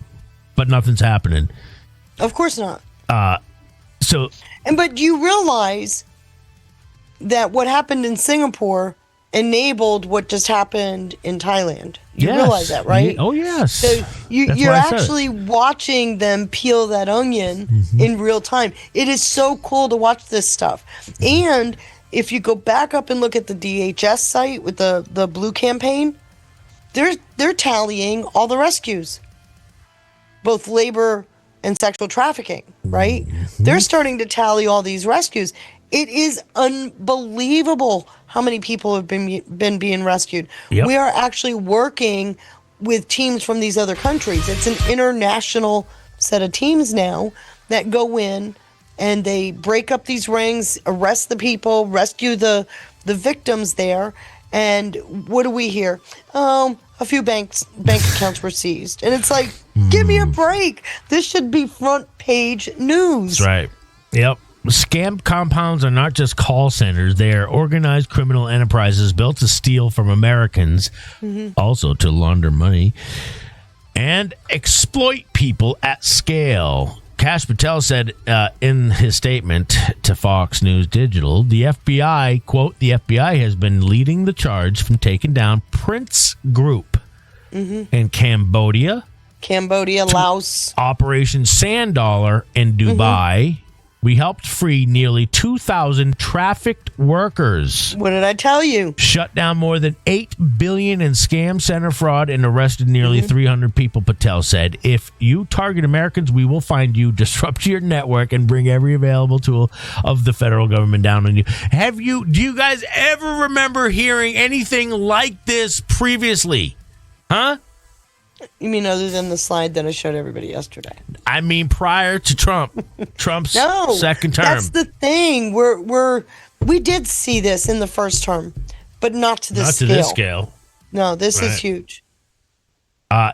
But nothing's happening. Of course not. But you realize that what happened in Singapore enabled what just happened in Thailand. You realize that, right? Oh, yes. So you're actually watching them peel that onion in real time. It is so cool to watch this stuff. And if you go back up and look at the DHS site with the Blue campaign, they're tallying all the rescues, both labor and sexual trafficking, right? They're starting to tally all these rescues. It is unbelievable how many people have been being rescued. Yep. We are actually working with teams from these other countries. It's an international set of teams now that go in and they break up these rings, arrest the people, rescue the victims there. And what do we hear? A few bank accounts were seized. And it's like, give me a break. This should be front page news. That's right. Yep. Scam compounds are not just call centers. They are organized criminal enterprises built to steal from Americans, also to launder money, and exploit people at scale. Kash Patel said in his statement to Fox News Digital, the FBI, quote, the FBI has been leading the charge from taking down Prince Group in Cambodia, Laos, Operation Sand Dollar in Dubai. We helped free nearly 2,000 trafficked workers. What did I tell you? Shut down more than $8 billion in scam center fraud and arrested nearly 300 people, Patel said. If you target Americans, we will find you, disrupt your network, and bring every available tool of the federal government down on you. Do you guys ever remember hearing anything like this previously? Huh? You mean other than the slide that I showed everybody yesterday? I mean, prior to Trump's second term. That's the thing. We did see this in the first term, but not to this scale. Not to this scale. No, this is huge.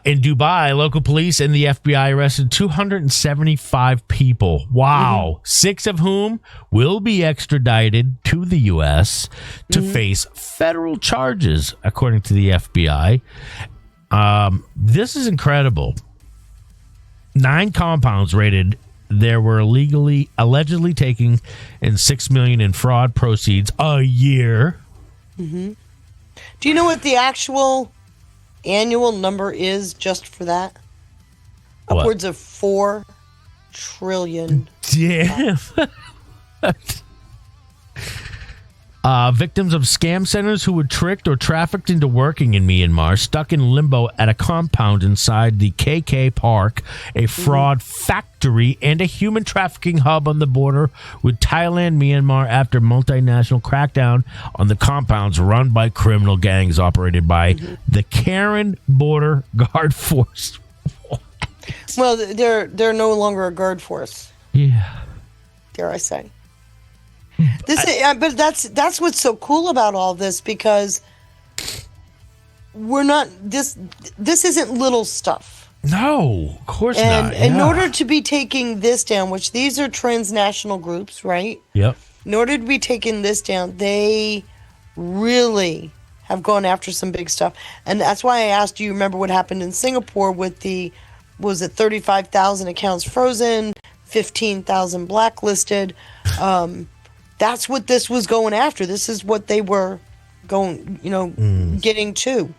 In Dubai, local police and the FBI arrested 275 people. Wow. 6 of whom will be extradited to the U.S. to face federal charges, according to the FBI. This is incredible. 9 compounds raided. There were allegedly taking in $6 million in fraud proceeds a year. Do you know what the actual annual number is just for that? What? Upwards of $4 trillion. Damn. Victims of scam centers who were tricked or trafficked into working in Myanmar stuck in limbo at a compound inside the KK Park, a fraud factory, and a human trafficking hub on the border with Thailand, Myanmar, after multinational crackdown on the compounds run by criminal gangs operated by the Karen Border Guard Force. Well, they're no longer a guard force. Yeah. Dare I say. But that's what's so cool about all this, because we're not this isn't little stuff. No, of course and not. In order to be taking this down, which these are transnational groups, right? Yep. In order to be taking this down, they really have gone after some big stuff. And that's why I asked, do you remember what happened in Singapore with was it 35,000 accounts frozen, 15,000 blacklisted? That's what this was going after. This is what they were getting to.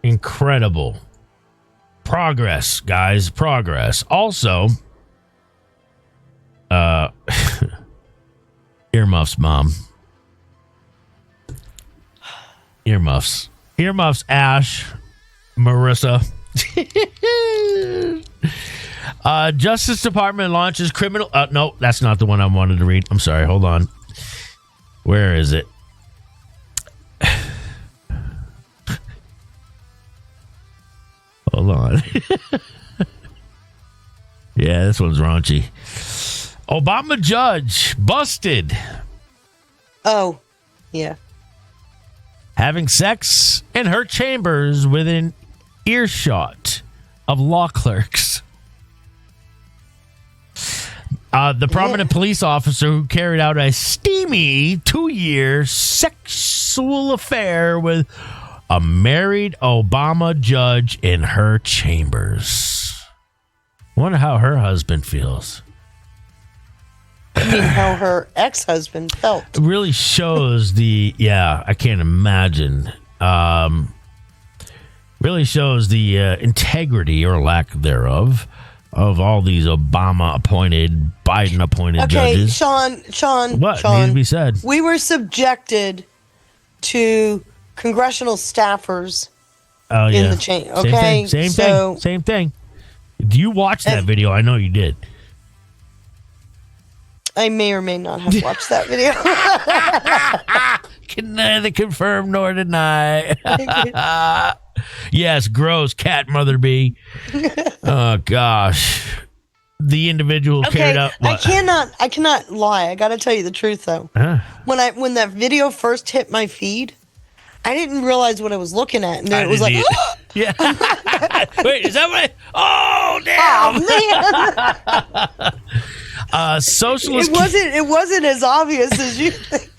Incredible. Progress, guys. Progress. Also, earmuffs, Mom. Earmuffs. Earmuffs, Ash. Marissa. Justice Department launches criminal... no, that's not the one I wanted to read. I'm sorry. Hold on. Where is it? Hold on. Yeah, this one's raunchy. Obama judge busted. Oh, yeah. Having sex in her chambers within earshot of law clerks. The prominent police officer who carried out a steamy 2-year sexual affair with a married Obama judge in her chambers. Wonder how her husband feels. I mean, how her ex-husband felt. It really shows I can't imagine. Really shows the integrity or lack thereof of all these Obama-appointed, Biden-appointed judges. Okay, Sean. What Sean, needs to be said? We were subjected to congressional staffers in the chain. Okay, Same thing. Do you watch that video? I know you did. I may or may not have watched that video. Can neither confirm nor deny. Yes, gross cat mother bee. Oh gosh, the individual carried out. What? I cannot lie. I got to tell you the truth though. When that video first hit my feed, I didn't realize what I was looking at, and then it was like, yeah. Wait, is that what? Oh damn! Oh man! Socialist. It wasn't as obvious as you think.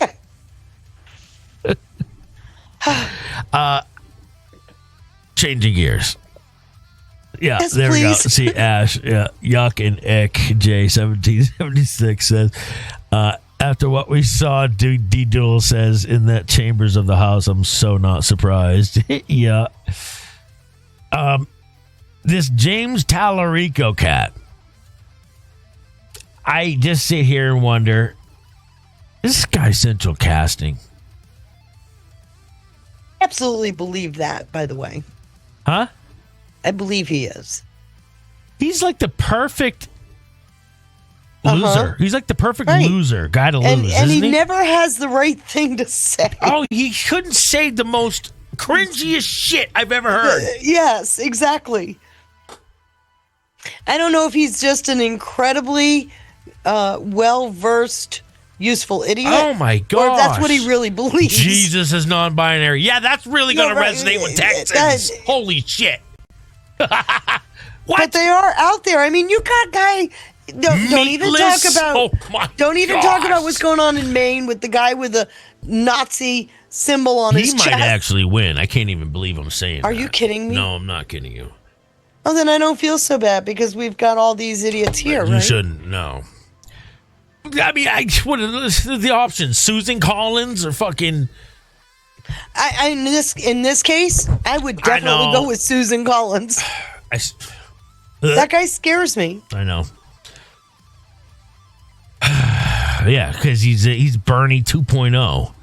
Changing gears. Yeah, yes, there please. we go. See, Ash, yuck and ick. J1776 says, after what we saw, D-Dool says in that chambers of the House, I'm so not surprised. Yeah. This James Tallarico cat. I just sit here and wonder, this guy central casting. Absolutely believe that, by the way. Huh? I believe he is. He's like the perfect loser. He's like the perfect loser guy to lose, and isn't he never has the right thing to say. Oh, he couldn't say the most cringiest shit I've ever heard. Yes, exactly. I don't know if he's just an incredibly well-versed, useful idiot. Oh my god! Or if that's what he really believes. Jesus is non-binary. Yeah, that's really going to resonate with Texans. Holy shit! What? But they are out there. I mean, you got guy. Don't even talk about. Oh my! Don't even talk about what's going on in Maine with the guy with the Nazi symbol on his chest. He might actually win. I can't even believe I'm saying. Are you kidding me? No, I'm not kidding you. Oh, then I don't feel so bad because we've got all these idiots here, right? You shouldn't. No. I mean, what are the options? Susan Collins or fucking? In this case, I would definitely go with Susan Collins. That guy scares me. I know. Yeah, because he's Bernie 2.0.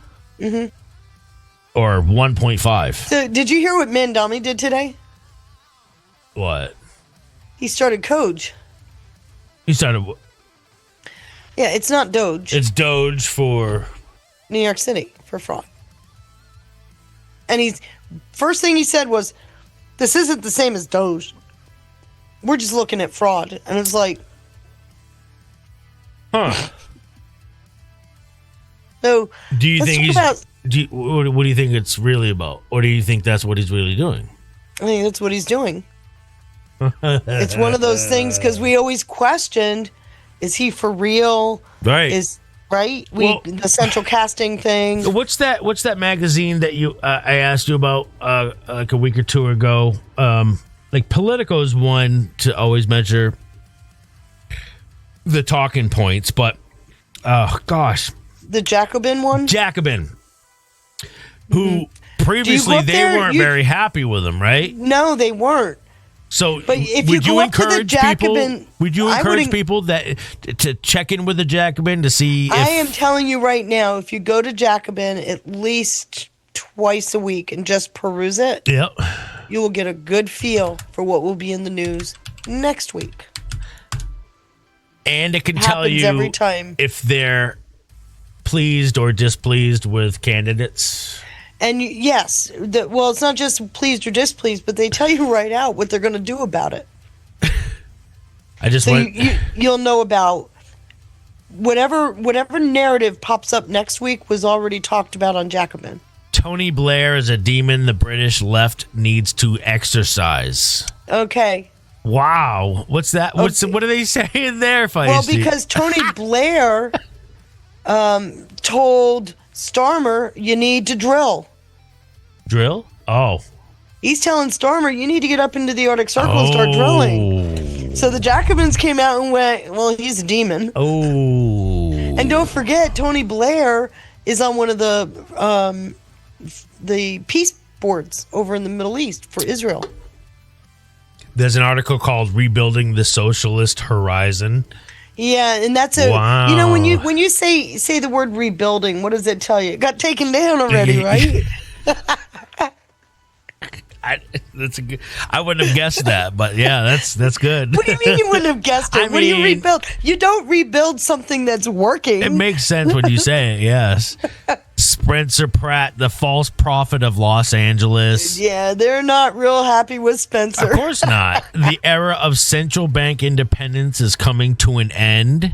Mm-hmm. Or 1.5. So, did you hear what Mandami did today? What? He started Doge. He started. Yeah, it's not Doge. It's Doge for New York City for fraud. And first thing he said was, "This isn't the same as Doge. We're just looking at fraud." And it's like, huh? So, do you think what do you think it's really about? Or do you think that's what he's really doing? I think that's what he's doing. It's one of those things because we always questioned, is he for real? Right. right? The central casting thing. What's that magazine that I asked you about like a week or two ago? Like Politico is one to always measure the talking points, but the Jacobin one? Jacobin, who previously they weren't very happy with him, right? No, they weren't. So, but if you go up to the Jacobin, would you encourage people to check in with the Jacobin to see? I am telling you right now, if you go to Jacobin at least twice a week and just peruse it, you will get a good feel for what will be in the news next week. And it can tell you every time if they're pleased or displeased with candidates. And yes, it's not just pleased or displeased, but they tell you right out what they're going to do about it. You'll know about whatever narrative pops up next week was already talked about on Jacobin. Tony Blair is a demon the British left needs to exorcise. Okay. Wow. What's that? What are they saying there, Feisty? Well, because Tony Blair told Starmer, you need to drill. Drill? Oh. He's telling Starmer, you need to get up into the Arctic Circle and start drilling. So the Jacobins came out and went, well, he's a demon. Oh. And don't forget, Tony Blair is on one of the peace boards over in the Middle East for Israel. There's an article called Rebuilding the Socialist Horizon. Yeah, and that's wow. You know, when you say the word rebuilding, what does it tell you? It got taken down already, right? I wouldn't have guessed that, but yeah, that's good. What do you mean you wouldn't have guessed it? What do you rebuild? You don't rebuild something that's working. It makes sense when you say it, yes. Spencer Pratt, the false prophet of Los Angeles. Yeah, they're not real happy with Spencer. Of course not. The era of central bank independence is coming to an end.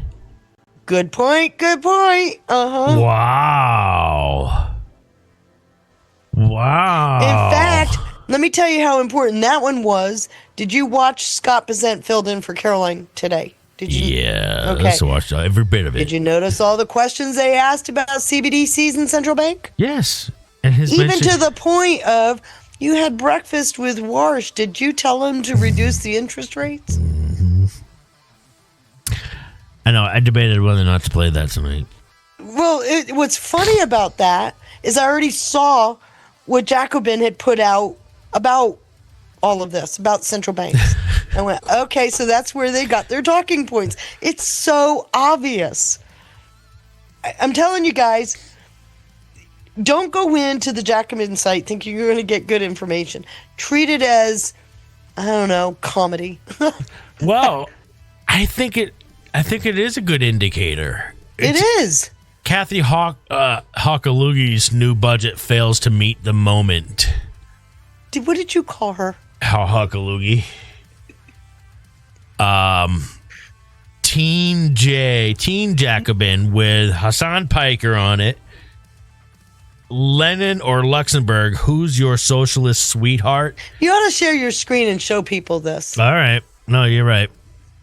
Good point. Uh-huh. Wow. In fact, let me tell you how important that one was. Did you watch Scott Bezant filled in for Caroline today? Did you? Yeah, okay. Let's watch every bit of it. Did you notice all the questions they asked about CBDCs and central bank? Yes. And even to the point of, you had breakfast with Warsh. Did you tell him to reduce the interest rates? Mm-hmm. I know. I debated whether or not to play that tonight. Well, what's funny about that is I already saw what Jacobin had put out about all of this, about central banks. I went, okay, so that's where they got their talking points. It's so obvious. I'm telling you guys, don't go into the Jacobin site thinking you're going to get good information. Treat it as, I don't know, comedy. Well, I think it is a good indicator. It is. Kathy Hockalugi's new budget fails to meet the moment. What did you call her? Hockalugi. Teen Jacobin with Hassan Piker on it. Lenin or Luxembourg, who's your socialist sweetheart? You ought to share your screen and show people this. All right. No, you're right.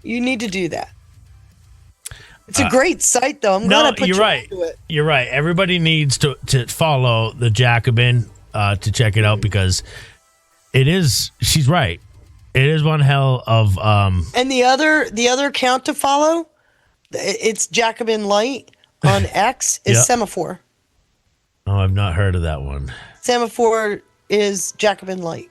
You need to do that. It's a great site, though. I'm glad I put you into it. You're right. Everybody needs to follow the Jacobin to check it out because it is. She's right. It is one hell of. And the other account to follow, it's Jacobin Light on X is Semaphore. Oh, I've not heard of that one. Semaphore is Jacobin Light.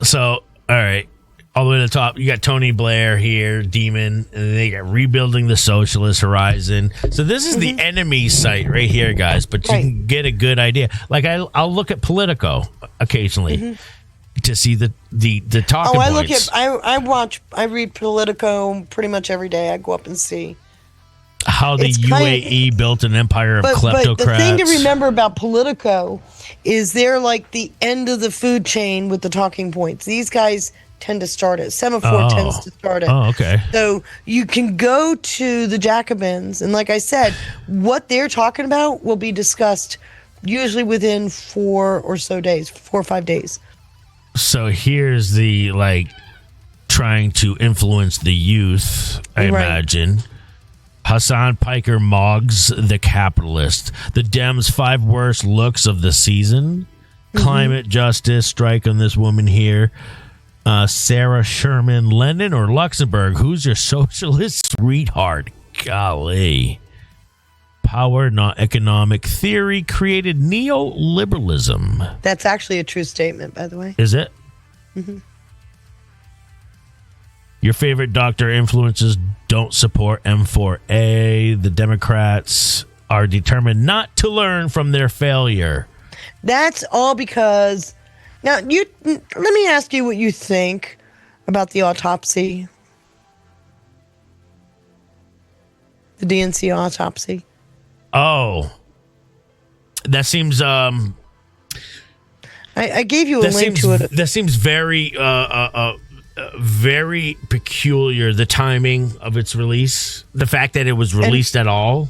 So, all right. All the way to the top, you got Tony Blair here, Demon, and they got Rebuilding the Socialist Horizon. So this is the enemy site right here, guys, but you can get a good idea. Like I'll look at Politico occasionally to see the talking points. I read Politico pretty much every day. I go up and see how the UAE built an empire of kleptocrats. But the thing to remember about Politico is they're like the end of the food chain with the talking points. These guys tend to start it. Semaphore tends to start it. Oh, okay. So you can go to the Jacobins, and like I said, what they're talking about will be discussed usually within 4 or 5 days. So here's the trying to influence the youth, I imagine. Hassan Piker Moggs, the capitalist. The Dems' 5 worst looks of the season. Climate justice, strike on this woman here. Sarah Sherman Lenin or Luxembourg. Who's your socialist sweetheart? Golly. Power, not economic theory, created neoliberalism. That's actually a true statement, by the way. Is it? Your favorite doctor influences don't support M4A. The Democrats are determined not to learn from their failure. That's all because... Now, let me ask you what you think about the autopsy. The DNC autopsy. Oh. That seems... I gave you a link to it. That seems very... very peculiar, the timing of its release. The fact that it was released at all.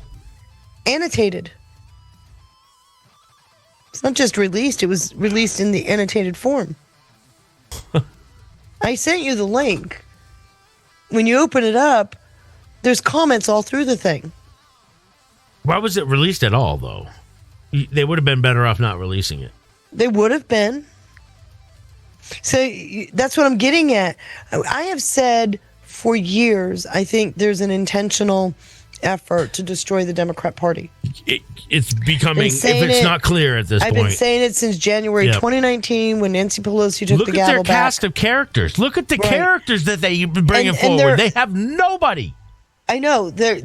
Annotated. It's not just released, it was released in the annotated form. I sent you the link. When you open it up, there's comments all through the thing. Why was it released at all, though? They would have been better off not releasing it. They would have been. So that's what I'm getting at. I have said for years, I think there's an intentional effort to destroy the Democrat Party. It's becoming, if it's not clear at this point. I've been saying it since January 2019 when Nancy Pelosi took the gavel back. Look at their cast of characters. Look at the characters that they've been bringing forward. They have nobody. I know. They're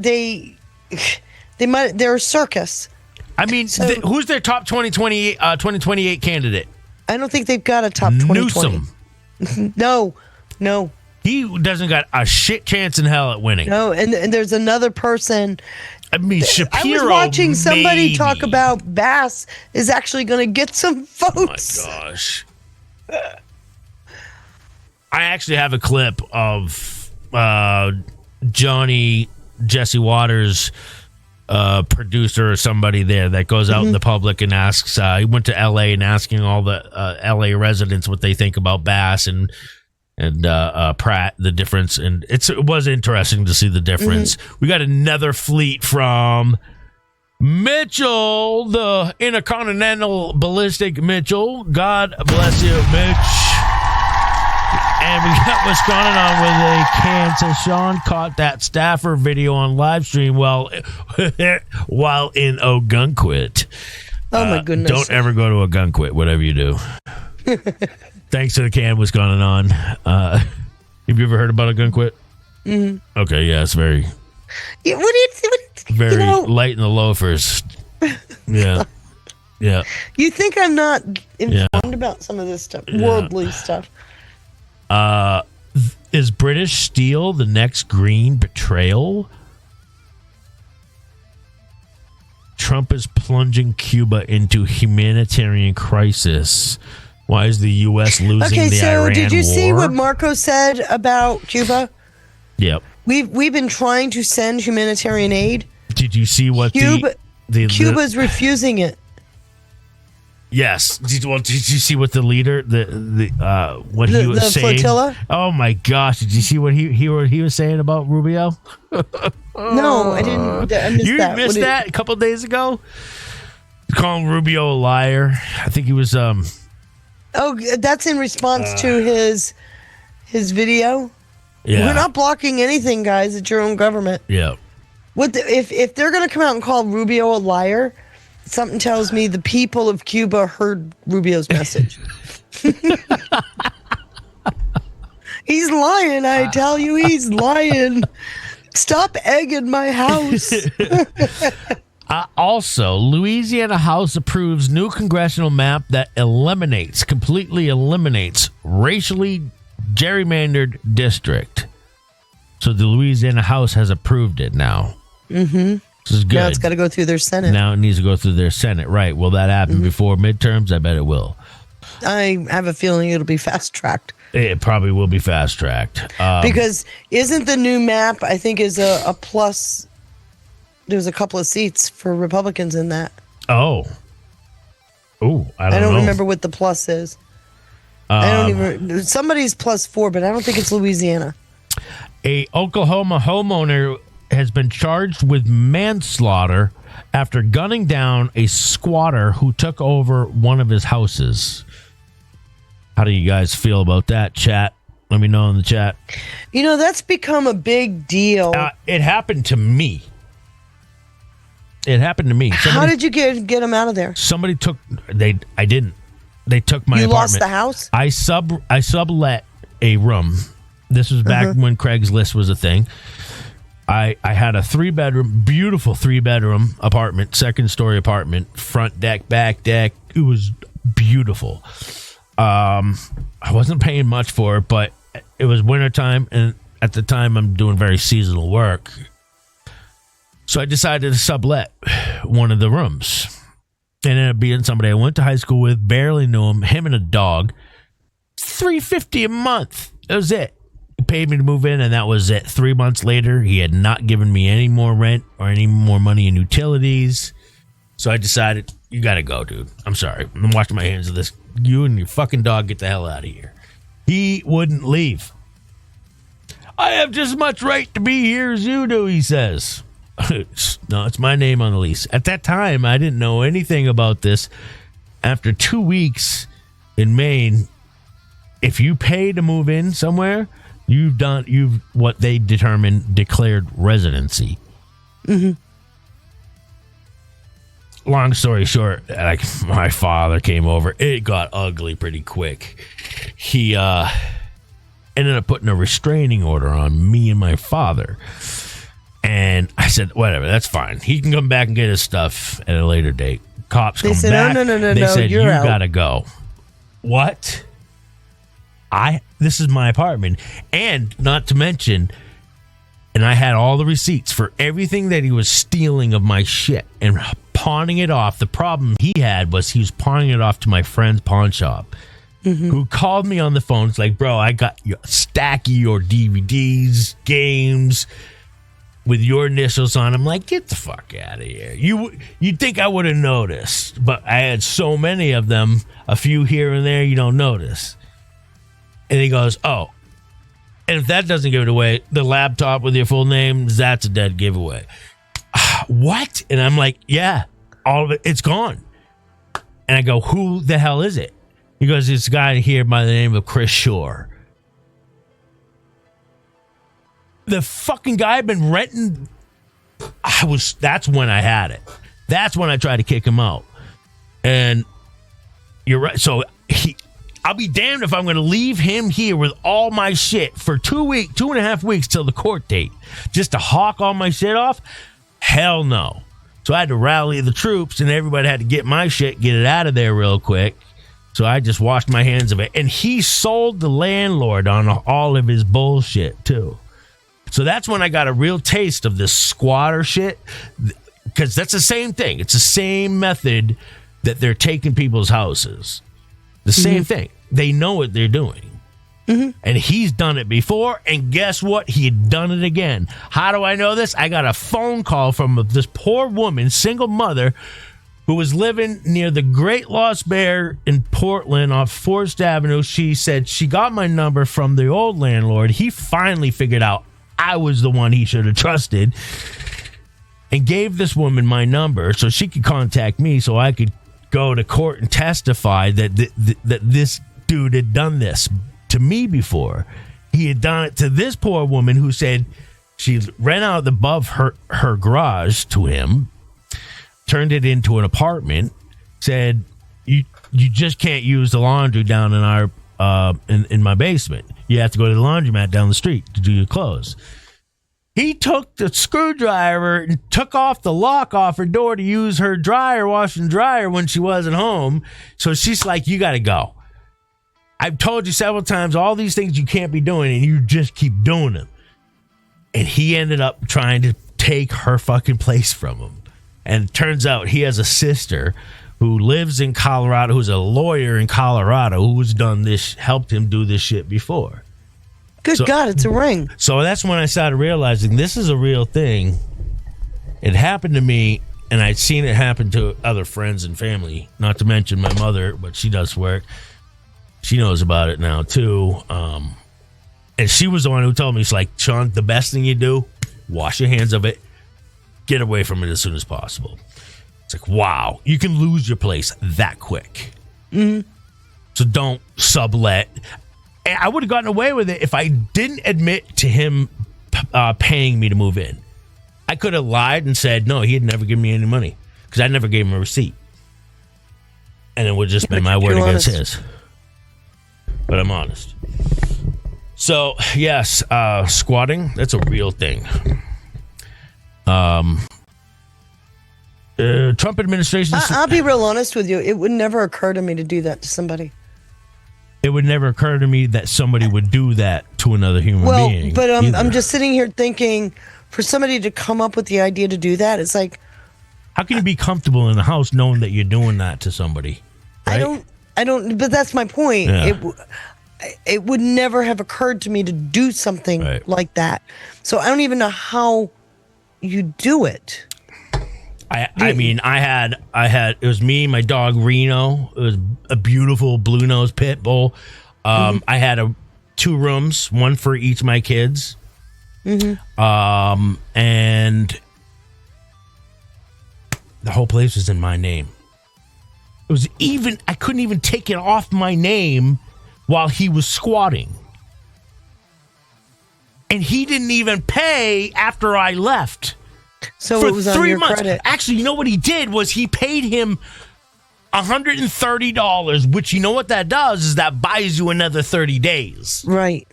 a circus. I mean, who's their top 2028 candidate? I don't think they've got a top 2020. Newsom. No. He doesn't got a shit chance in hell at winning. No, and there's another person. I mean, Shapiro. I was watching somebody talk about Bass is actually going to get some votes. Oh my gosh. I actually have a clip of Jesse Waters, producer or somebody there that goes out in the public and asks, he went to LA and asking all the LA residents what they think about Bass and Pratt, the difference. And it was interesting to see the difference. We got another fleet from Mitchell, the Intercontinental Ballistic Mitchell. God bless you, Mitch. And we got what's going on with a cancel. Sean caught that staffer video on live stream while in Ogunquit. Oh, my goodness. Don't ever go to Ogunquit, whatever you do. Thanks to the can, what's going on. Have you ever heard about Ogunquit? Okay, yeah, it's very... Yeah, very light in the loafers. Yeah. Yeah. You think I'm not informed about some of this stuff, worldly stuff? Is British steel the next green betrayal? Trump is plunging Cuba into humanitarian crisis. Why is the U.S. losing the Iran war? Okay, so did you see what Marco said about Cuba? Yep. We've been trying to send humanitarian aid. Did you see what Cuba's refusing it? Yes. Did you see what the leader, what he was saying? Flotilla? Oh my gosh! Did you see what he was saying about Rubio? No, I didn't. I missed you that. missed that a couple of days ago. Calling Rubio a liar. I think he was. Oh, that's in response to his video. Yeah. We're not blocking anything, guys. It's your own government. Yeah. If they're going to come out and call Rubio a liar? Something tells me the people of Cuba heard Rubio's message. He's lying, I tell you, he's lying. Stop egging my house. Also, Louisiana House approves new congressional map that completely eliminates racially gerrymandered district. So the Louisiana House has approved it now. Mm-hmm. This is good. Now it's got to go through their Senate. Now it needs to go through their Senate. Right. Will that happen before midterms? I bet it will. I have a feeling it'll be fast-tracked. It probably will be fast-tracked. Because isn't the new map, I think, is a plus... There's a couple of seats for Republicans in that. Oh. Oh, I don't know. I don't remember what the plus is. I don't even... Somebody's +4, but I don't think it's Louisiana. A Oklahoma homeowner has been charged with manslaughter after gunning down a squatter who took over one of his houses. How do you guys feel about that, chat? Let me know in the chat. You know, that's become a big deal. It happened to me. How did you get him out of there? Somebody took. I didn't. They took my apartment. You lost the house? I sublet a room. This was back when Craigslist was a thing. I had a beautiful 3-bedroom apartment, 2nd-story apartment, front deck, back deck. It was beautiful. I wasn't paying much for it, but it was wintertime, and at the time I'm doing very seasonal work. So I decided to sublet one of the rooms. It ended up being somebody I went to high school with, barely knew him and a dog. $350 a month. That was it. He paid me to move in, and that was it. 3 months later, he had not given me any more rent or any more money in utilities. So I decided, you got to go, dude. I'm sorry. I'm washing my hands of this. You and your fucking dog, get the hell out of here. He wouldn't leave. I have just as much right to be here as you do, he says. No, it's my name on the lease. At that time, I didn't know anything about this. After 2 weeks in Maine, if you pay to move in somewhere, you've what they declared residency. Mm-hmm. Long story short, like, my father came over. It got ugly pretty quick. He ended up putting a restraining order on me and my father. And I said, whatever, that's fine. He can come back and get his stuff at a later date. Cops come back. No. They said, you gotta go. What? This is my apartment. And not to mention, and I had all the receipts for everything that he was stealing of my shit and pawning it off. The problem he had was he was pawning it off to my friend's pawn shop, who called me on the phone. It's like, bro, I got a stack of your DVDs, games with your initials on. I'm like, get the fuck out of here. You'd think I would have noticed, but I had so many of them, a few here and there, you don't notice. And he goes, oh, and if that doesn't give it away, the laptop with your full name, that's a dead giveaway. What? And I'm like, yeah, all of it, it's gone. And I go, who the hell is it? He goes, it's a guy here by the name of Chris Shore. The fucking guy I've been renting. That's when I had it. That's when I tried to kick him out. And you're right. So I'll be damned if I'm going to leave him here with all my shit for 2.5 weeks till the court date, just to hawk all my shit off. Hell no. So I had to rally the troops, and everybody had to get my shit, get it out of there real quick. So I just washed my hands of it. And he sold the landlord on all of his bullshit too. So that's when I got a real taste of this squatter shit, because that's the same thing. It's the same method that they're taking people's houses. The same thing. They know what they're doing. And he's done it before, and guess what? He had done it again. How do I know this? I got a phone call from this poor woman, single mother, who was living near the Great Lost Bear in Portland off Forest Avenue. She said she got my number from the old landlord. He finally figured out I was the one he should have trusted, and gave this woman my number so she could contact me so I could go to court and testify that that this dude had done this to me before. He had done it to this poor woman who said she rent out above her garage to him, turned it into an apartment, said you just can't use the laundry down in our in my basement. You have to go to the laundromat down the street to do your clothes. He took the screwdriver and took off the lock off her door to use her wash and dryer when she wasn't home. So she's like, you got to go. I've told you several times all these things you can't be doing, and you just keep doing them. And he ended up trying to take her fucking place from him. And it turns out he has a sister who lives in Colorado, who's a lawyer in Colorado, who's done this, helped him do this shit before. Good God, it's a ring. So that's when I started realizing this is a real thing. It happened to me, and I'd seen it happen to other friends and family, not to mention my mother, but she does work. She knows about it now, too. And she was the one who told me, she's like, Sean, the best thing you do, wash your hands of it, get away from it as soon as possible. It's like, wow, you can lose your place that quick. Mm-hmm. So don't sublet. And I would have gotten away with it if I didn't admit to him paying me to move in. I could have lied and said, no, he had never given me any money because I never gave him a receipt. And it would just been my word against his. But I'm honest. So, yes, squatting, that's a real thing. Trump administration... I'll be real honest with you. It would never occur to me to do that to somebody. It would never occur to me that somebody would do that to another human being. But I'm just sitting here thinking, for somebody to come up with the idea to do that, it's like... How can you be comfortable in the house knowing that you're doing that to somebody? Right? I don't, but that's my point. Yeah. It would never have occurred to me to do something like that. So I don't even know how you do it. I mean, I had, it was me, my dog Reno. It was a beautiful blue nose pit bull. I had 2 rooms, one for each of my kids. And the whole place was in my name. It was even, I couldn't even take it off my name while he was squatting. And he didn't even pay after I left. So for it was 3 on your months. credit. Actually, you know what he did was he paid him $130, which you know what that does is that buys you another 30 days. Right.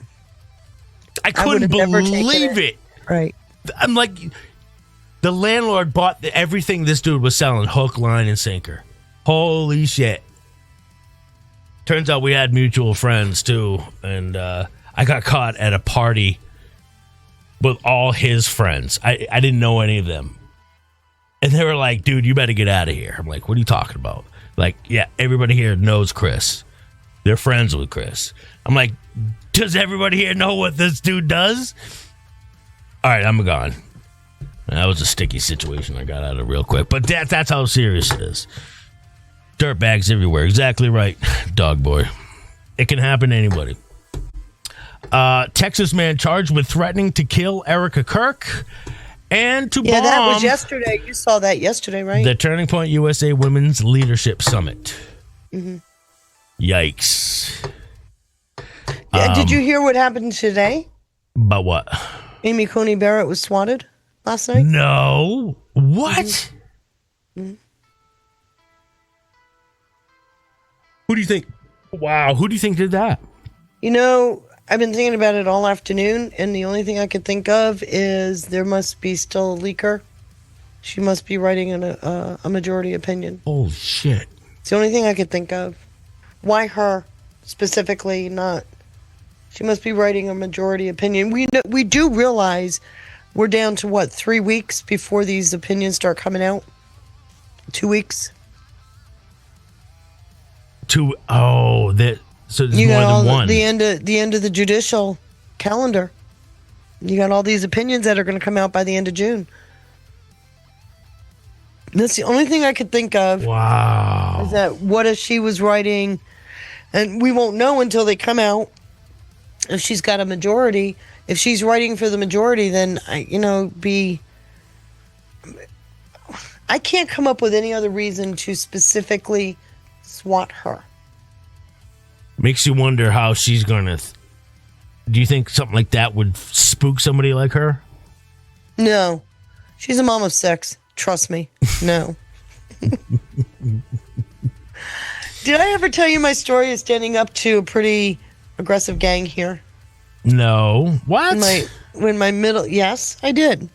I couldn't believe it. Right. I'm like, the landlord bought everything this dude was selling, hook, line, and sinker. Holy shit. Turns out we had mutual friends too. And I got caught at a party with all his friends. I didn't know any of them. And they were like, dude, you better get out of here. I'm like, what are you talking about? Like, yeah, everybody here knows Chris. They're friends with Chris. I'm like, does everybody here know what this dude does? All right, I'm gone. That was a sticky situation I got out of real quick. But that's how serious it is. Dirtbags everywhere. Exactly right, dog boy. It can happen to anybody. Texas man charged with threatening to kill Erica Kirk and to bomb. Yeah, that was yesterday. You saw that yesterday, right? The Turning Point USA Women's Leadership Summit. Yikes. Did you hear what happened today? About what? Amy Coney Barrett was swatted last night. No. What? Who do you think? Wow. Who do you think did that? You know, I've been thinking about it all afternoon, and the only thing I could think of is there must be still a leaker. She must be writing a majority opinion. Oh, shit. It's the only thing I could think of. Why her specifically, not... She must be writing a majority opinion. We do realize we're down to, 3 weeks before these opinions start coming out? 2 weeks? So there's You more got than one. the end of the judicial calendar. You got all these opinions that are going to come out by the end of June. That's the only thing I could think of. Wow. Is that what if she was writing, and we won't know until they come out if she's got a majority. If she's writing for the majority, then I can't come up with any other reason to specifically swat her. Makes you wonder how she's going to... Do you think something like that would spook somebody like her? No. She's a mom of 6. Trust me. No. Did I ever tell you my story of standing up to a pretty aggressive gang here? No. What? Yes, I did.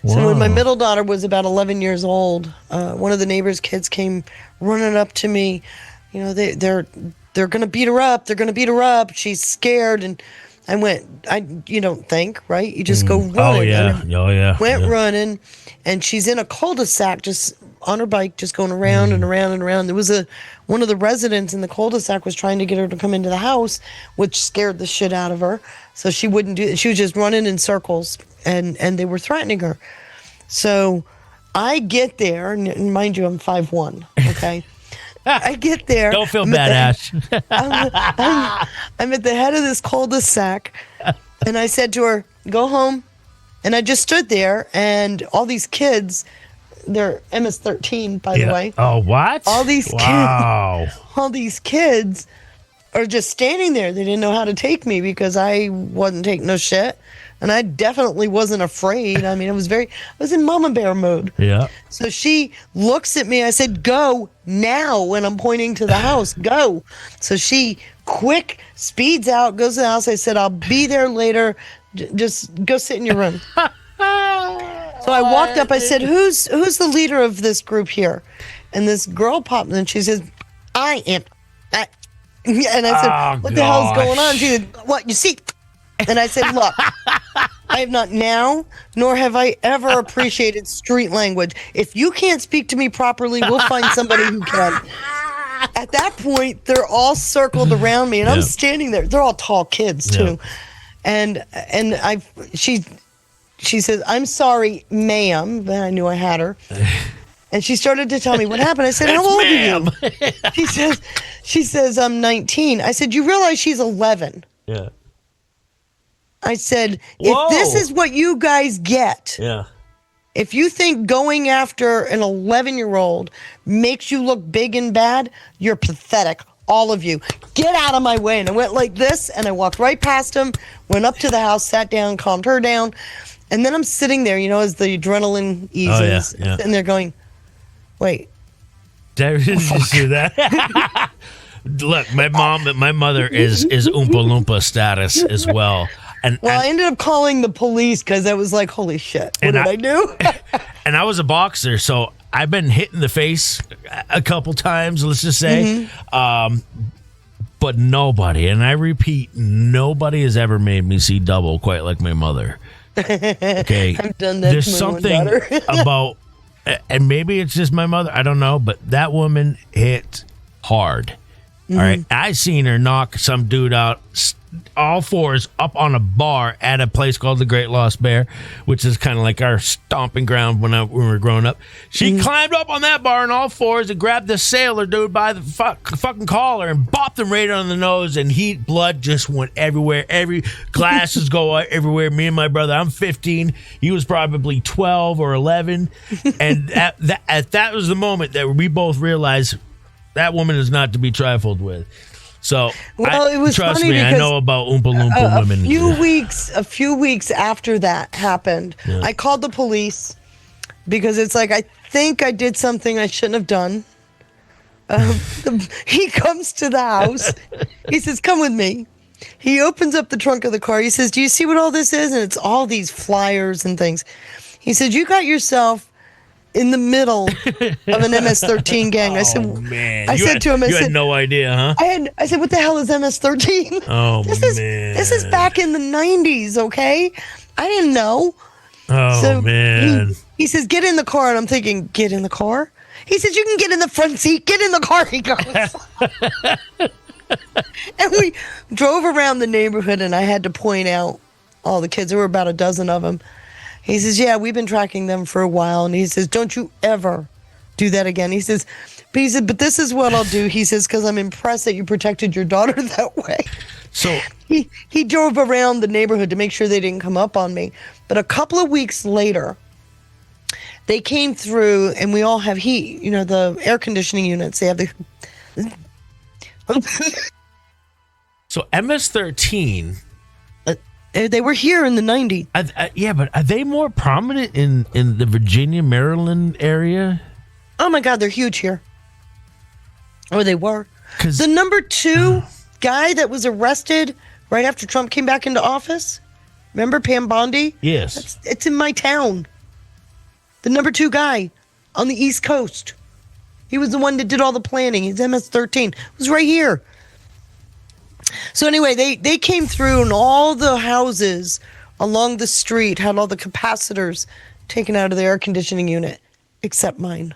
Whoa. So when my middle daughter was about 11 years old, one of the neighbor's kids came running up to me. You know, they're going to beat her up. They're going to beat her up. She's scared. And I went, you don't think, right? You just go running. Oh, yeah. Running. And she's in a cul-de-sac just on her bike, just going around and around and around. There was one of the residents in the cul-de-sac was trying to get her to come into the house, which scared the shit out of her. So she wouldn't do it. She was just running in circles, and they were threatening her. So I get there, and mind you, I'm 5'1", okay? I get there. Don't feel bad, Ash. I'm at the head of this cul-de-sac, and I said to her, go home And I just stood there, and all these kids, they're MS-13, by the way. Oh, what? All these wow. kids, all these kids are just standing there. They didn't know how to take me because I wasn't taking no shit. And I definitely wasn't afraid. I mean, I was in mama bear mode. Yeah. So she looks at me. I said, go now, when I'm pointing to the house. Go. So she quick speeds out, goes to the house. I said, I'll be there later. Just go sit in your room. So I walked up. I said, who's the leader of this group here? And this girl popped in and she says, I am. And I said, what the hell's going on? She said, what, you see? And I said, look, I have not now, nor have I ever appreciated street language. If you can't speak to me properly, we'll find somebody who can. At that point, they're all circled around me, and I'm standing there. They're all tall kids, too. And she says, I'm sorry, ma'am. Then I knew I had her. And she started to tell me what happened. I said, how old are you? She says, I'm 19. I said, you realize she's 11. Yeah. I said, if this is what you guys get, if you think going after an 11-year-old makes you look big and bad, you're pathetic. All of you. Get out of my way. And I went like this, and I walked right past him, went up to the house, sat down, calmed her down. And then I'm sitting there, as the adrenaline eases. And they're going, wait. Did you see that? Look, my mother is Oompa Loompa status as well. I ended up calling the police because I was like, holy shit, what did I do? And I was a boxer, so I've been hit in the face a couple times, let's just say. But nobody, and I repeat, nobody has ever made me see double quite like my mother. Okay. I've done that. There's something about, and maybe it's just my mother, I don't know, but that woman hit hard. All right. I seen her knock some dude out all fours up on a bar at a place called the Great Lost Bear, which is kind of like our stomping ground when we were growing up. She climbed up on that bar on all fours and grabbed the sailor dude by the fucking collar and bopped him right on the nose, and blood just went everywhere. Every glasses go everywhere. Me and my brother, I'm 15. He was probably 12 or 11. And that was the moment that we both realized that woman is not to be trifled with. So, it was trust funny me, I know about Oompa Loompa women. A few weeks after that happened, I called the police because it's like, I think I did something I shouldn't have done. He comes to the house. He says, come with me. He opens up the trunk of the car. He says, do you see what all this is? And it's all these flyers and things. He said, you got yourself in the middle of an MS-13 gang. I said, man. I said to him, I said, had no idea, huh? I said, what the hell is MS-13? Oh, This is back in the 90s, okay? I didn't know. Oh, so man. He says, get in the car. And I'm thinking, get in the car? He says, you can get in the front seat. Get in the car, he goes. And we drove around the neighborhood, and I had to point out all the kids. There were about a dozen of them. He says, yeah, we've been tracking them for a while. And he says, don't you ever do that again. He says, but this is what I'll do. He says, because I'm impressed that you protected your daughter that way. So he drove around the neighborhood to make sure they didn't come up on me. But a couple of weeks later, they came through, and we all have heat. The air conditioning units, they have the... So MS-13... They were here in the 90s. But are they more prominent in the Virginia, Maryland area? Oh, my God, they're huge here. Or they were. The number 2 guy that was arrested right after Trump came back into office, remember Pam Bondi? Yes. It's in my town. The number 2 guy on the East Coast. He was the one that did all the planning. He's MS-13. It was right here. So anyway, they came through, and all the houses along the street had all the capacitors taken out of the air conditioning unit, except mine.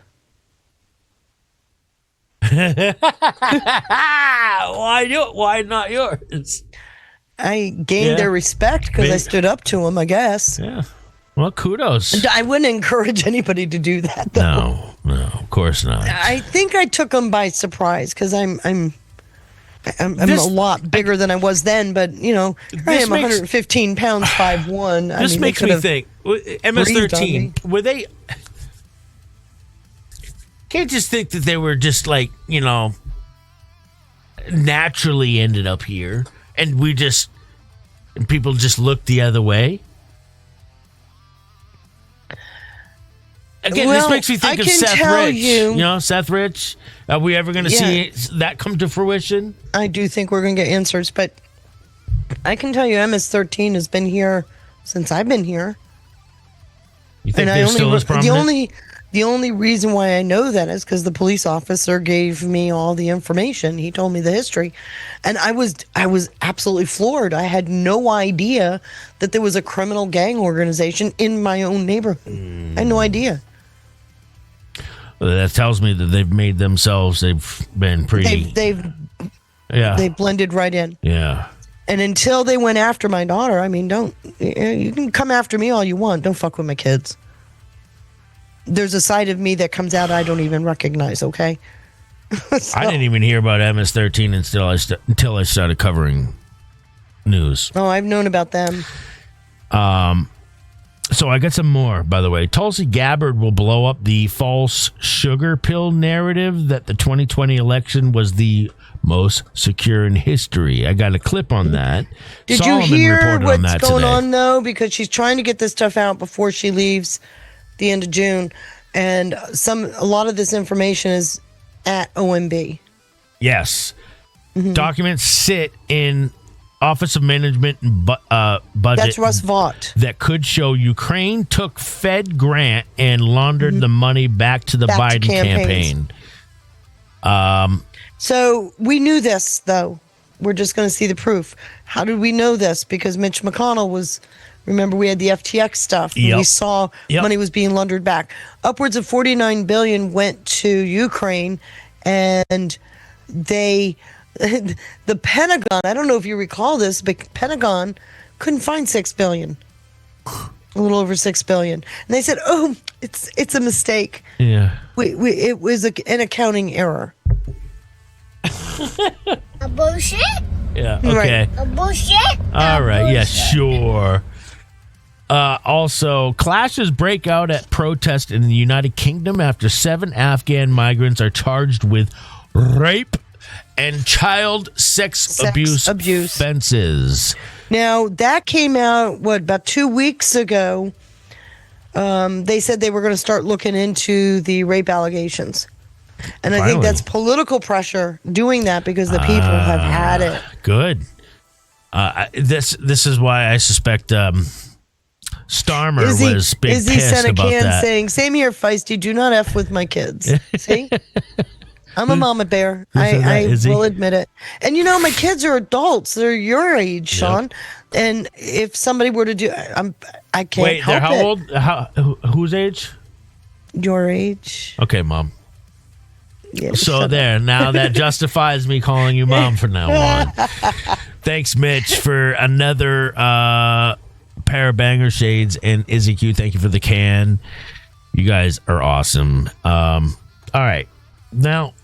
Why not yours? I gained their respect because I stood up to them, I guess. Yeah. Well, kudos. And I wouldn't encourage anybody to do that, though. No, of course not. I think I took them by surprise because I'm I'm a lot bigger than I was then, but I am 115 pounds, 5'1". This makes me think. MS-13, were they? Can't just think that they were just like naturally ended up here, and people just looked the other way. Again, this makes me think of Seth Rich. Seth Rich. Are we ever going to see that come to fruition? I do think we're going to get answers, but I can tell you MS-13 has been here since I've been here. You think they're still as prominent? The only reason why I know that is because the police officer gave me all the information. He told me the history, and I was absolutely floored. I had no idea that there was a criminal gang organization in my own neighborhood. I had no idea. Well, that tells me that they've made themselves. They've been pretty. They blended right in. Yeah. And until they went after my daughter, you can come after me all you want. Don't fuck with my kids. There's a side of me that comes out I don't even recognize, okay? I didn't even hear about MS-13 until I started covering news. Oh, I've known about them. So I got some more, by the way. Tulsi Gabbard will blow up the false sugar pill narrative that the 2020 election was the most secure in history. I got a clip on that. Did you hear what's going on, though? Because she's trying to get this stuff out before she leaves the end of June, and a lot of this information is at OMB. Yes. Mm-hmm. Documents sit in Office of Management and Budget. That's Russ Vought. That could show Ukraine took Fed grant and laundered the money back to the Biden campaign. So we knew this, though. We're just going to see the proof. How did we know this? Because Mitch McConnell was... Remember, we had the FTX stuff. Yep. We saw money was being laundered back. Upwards of $49 billion went to Ukraine, and the Pentagon, I don't know if you recall this, but Pentagon couldn't find $6 billion. A little over $6 billion. And they said, oh, it's a mistake. Yeah. It was an accounting error. A bullshit? Yeah, okay. Right. A bullshit? All right, yeah, sure. Also, clashes break out at protests in the United Kingdom after 7 Afghan migrants are charged with rape and child sex abuse offenses. Now, that came out, about 2 weeks ago. They said they were going to start looking into the rape allegations. And I think that's political pressure doing that because the people have had it. Good. This is why I suspect Starmer was big Izzy pissed sent a about can that. saying, "Same here, Feisty. Do not F with my kids." See? I'm a mama bear. I will admit it. And my kids are adults. They're your age, Sean. And if somebody were to do, I can't Wait, help they're how old? Whose age? Your age. Okay, Mom. Yeah, so there, now that justifies me calling you Mom from now on. Thanks, Mitch, for another pair of banger shades. And Izzy Q, thank you for the can. You guys are awesome. All right. Now,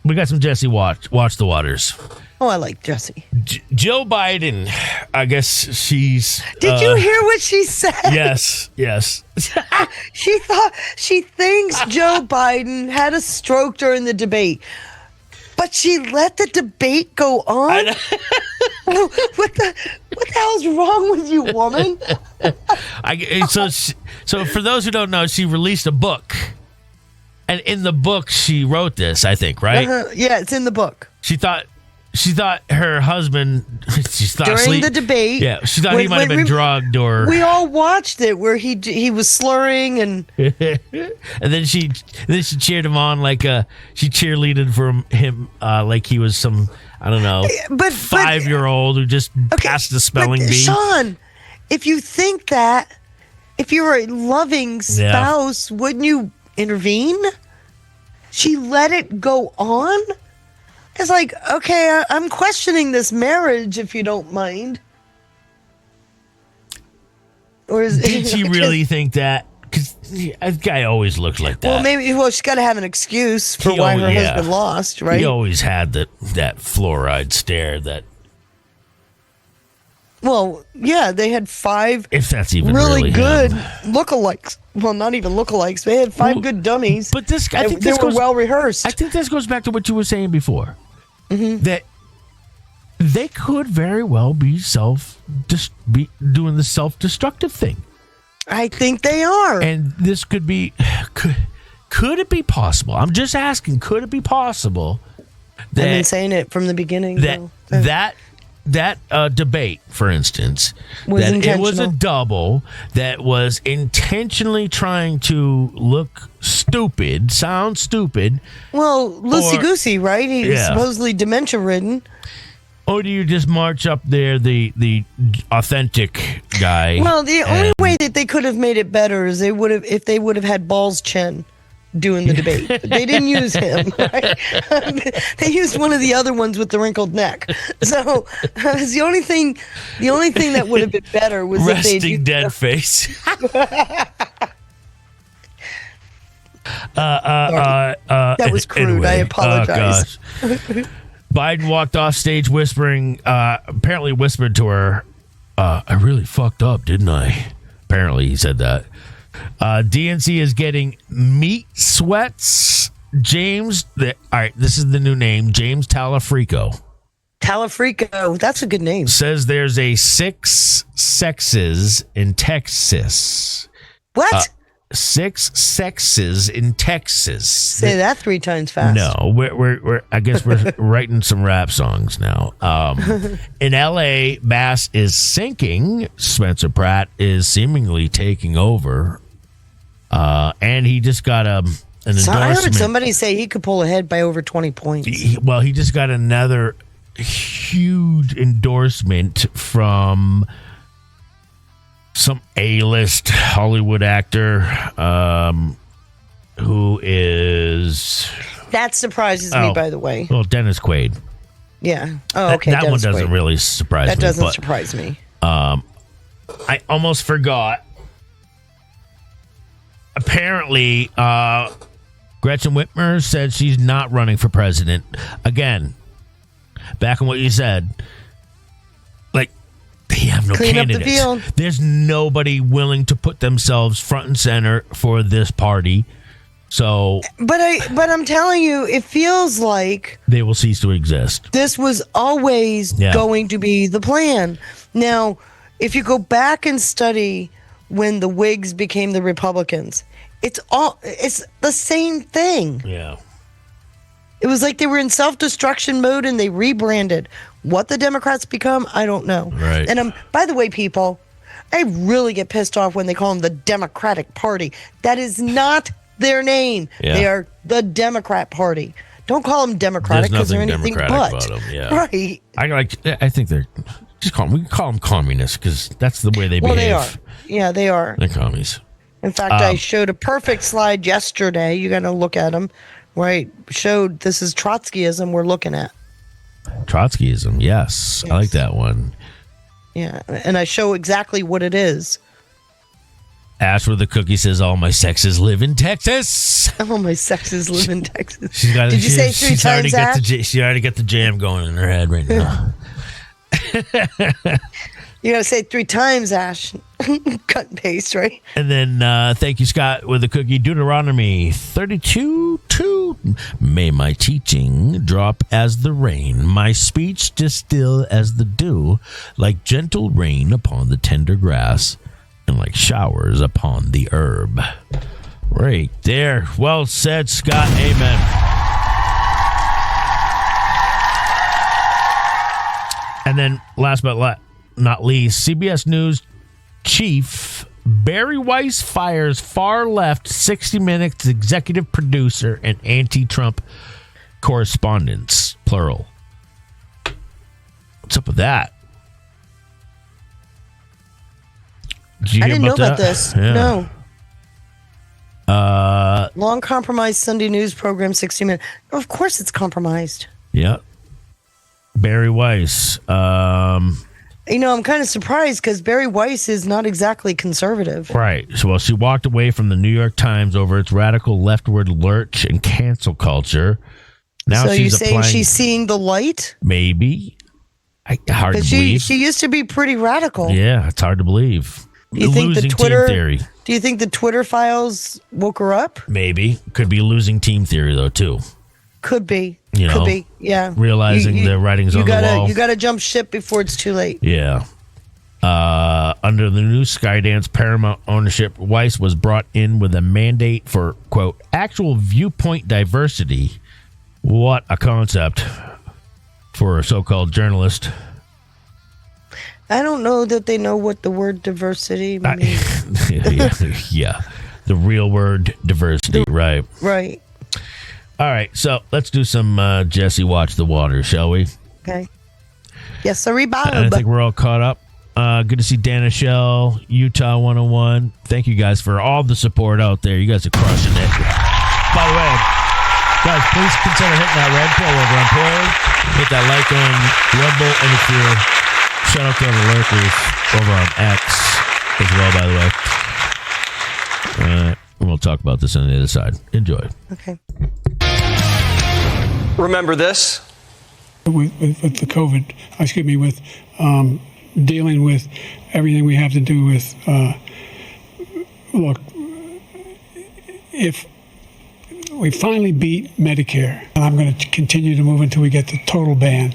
we got some Jesse Watch the Waters. Oh, I like Jesse. Jill Biden, I guess she's... Did you hear what she said? Yes. She thinks Joe Biden had a stroke during the debate, but she let the debate go on? What the hell's wrong with you, woman? So for those who don't know, she released a book. And in the book, she wrote this, I think, right? Yeah, it's in the book. She thought her husband. During the debate. Yeah, she thought he might have been drugged or. We all watched it where he was slurring and. And then she cheered him on she cheerleaded for him like he was some, I don't know, 5-year-old who just passed the spelling bee. Sean, if you think that, if you're a loving spouse, wouldn't you intervene? She let it go on. It's like, okay, I'm questioning this marriage, if you don't mind. Or did she really think that? Because that guy always looked like that. Well, she's got to have an excuse for why her husband lost, right? He always had that fluoride stare. That. Well, yeah, they had 5. If that's even really good him. lookalikes. Well, not even lookalikes. They had 5 good dummies. But I think they were well rehearsed. I think this goes back to what you were saying before. Mm-hmm. That they could very well be doing the self-destructive thing. I think they are. And this could be. Could it be possible? I'm just asking. Could it be possible? I've been saying it from the beginning. That debate, for instance, was that intentional. It was a double that was intentionally trying to look stupid, sound stupid. Well, loosey-goosey, right? He's supposedly dementia-ridden. Or do you just march up there, the authentic guy? Well, the only way that they could have made it better is if they would have had Balls Chen doing the debate. But they didn't use him, right? They used one of the other ones with the wrinkled neck. So the only thing that would have been better was resting if they dead face. That was crude. Anyway, I apologize. Biden walked off stage whispering, apparently whispered to her, I really fucked up, didn't I? Apparently he said that. DNC is getting meat sweats. All right, this is the new name, James Talafrico. Talafrico, that's a good name. Says there's a 6 sexes in Texas. What? 6 sexes in Texas. Say that 3 times fast. No, we're I guess we're writing some rap songs now. In L.A., Bass is sinking. Spencer Pratt is seemingly taking over. And he just got an endorsement. I heard somebody say he could pull ahead by over 20 points. He just got another huge endorsement from some A-list Hollywood actor who is... That surprises me, by the way. Well, Dennis Quaid. Yeah. Oh, okay. That one doesn't really surprise me. That doesn't surprise me. I almost forgot. Apparently, Gretchen Whitmer said she's not running for president. Again, back on what you said, like, they have no Clean candidates. Up the field. There's nobody willing to put themselves front and center for this party. So, but I'm telling you, it feels like they will cease to exist. This was always going to be the plan. Now, if you go back and study when the Whigs became the Republicans, it's the same thing. Yeah. It was like they were in self-destruction mode and they rebranded. What the Democrats become, I don't know. Right. And by the way, people, I really get pissed off when they call them the Democratic Party. That is not their name. Yeah. They are the Democrat Party. Don't call them Democratic because they're anything but. About them, yeah. Right. I think they're just we can call them communists because that's the way they behave. They are. Yeah, they are. They're commies. In fact, I showed a perfect slide yesterday. You got to look at them. Where I showed this is Trotskyism we're looking at. Trotskyism, yes. I like that one. Yeah, and I show exactly what it is. Ash with the cookie says, all my sexes live in Texas. All my sexes live in Texas. Did you say 3 times, Ash? She already got the jam going in her head right now. You got to say 3 times, Ash. Cut and paste, right? And then thank you, Scott, with the cookie. Deuteronomy 32:2. May my teaching drop as the rain, my speech distill as the dew, like gentle rain upon the tender grass, and like showers upon the herb. Right there. Well said, Scott. Amen. And then last but not least, CBS News chief Barry Weiss fires far-left 60 Minutes executive producer and anti-Trump correspondents, plural. What's up with that? I didn't know about this. Yeah. No. Long compromised Sunday news program, 60 Minutes. Of course it's compromised. Yeah. Barry Weiss. I'm kind of surprised because Barry Weiss is not exactly conservative. Right. So, well, she walked away from the New York Times over its radical leftward lurch and cancel culture. Now So she's you're saying she's seeing the light? Maybe. Hard to believe. She used to be pretty radical. Yeah, it's hard to believe. Do you think losing team theory. Do you think the Twitter files woke her up? Maybe. Could be losing team theory, though, too. Could be. You Could know, be. Yeah. Realizing the writing's on the wall. You got to jump ship before it's too late. Yeah. Under the new Skydance Paramount ownership, Weiss was brought in with a mandate for, quote, actual viewpoint diversity. What a concept for a so-called journalist. I don't know that they know what the word diversity means. Yeah. The real word diversity, right. Right. All right, so let's do some Jesse Watch the Water, shall we? Okay. Yes, sir, Bob. I think we're all caught up. Good to see Dana Shell, Utah 101. Thank you guys for all the support out there. You guys are crushing it. By the way, guys, please consider hitting that red pill over on Twitter. Hit that like on Rumble, and if you're shout out to all the lurkers over on X as well, by the way. We'll talk about this on the other side. Enjoy. Okay. Remember this? With the COVID, with dealing with everything we have to do with, look, if we finally beat Medicare, and I'm going to continue to move until we get the total ban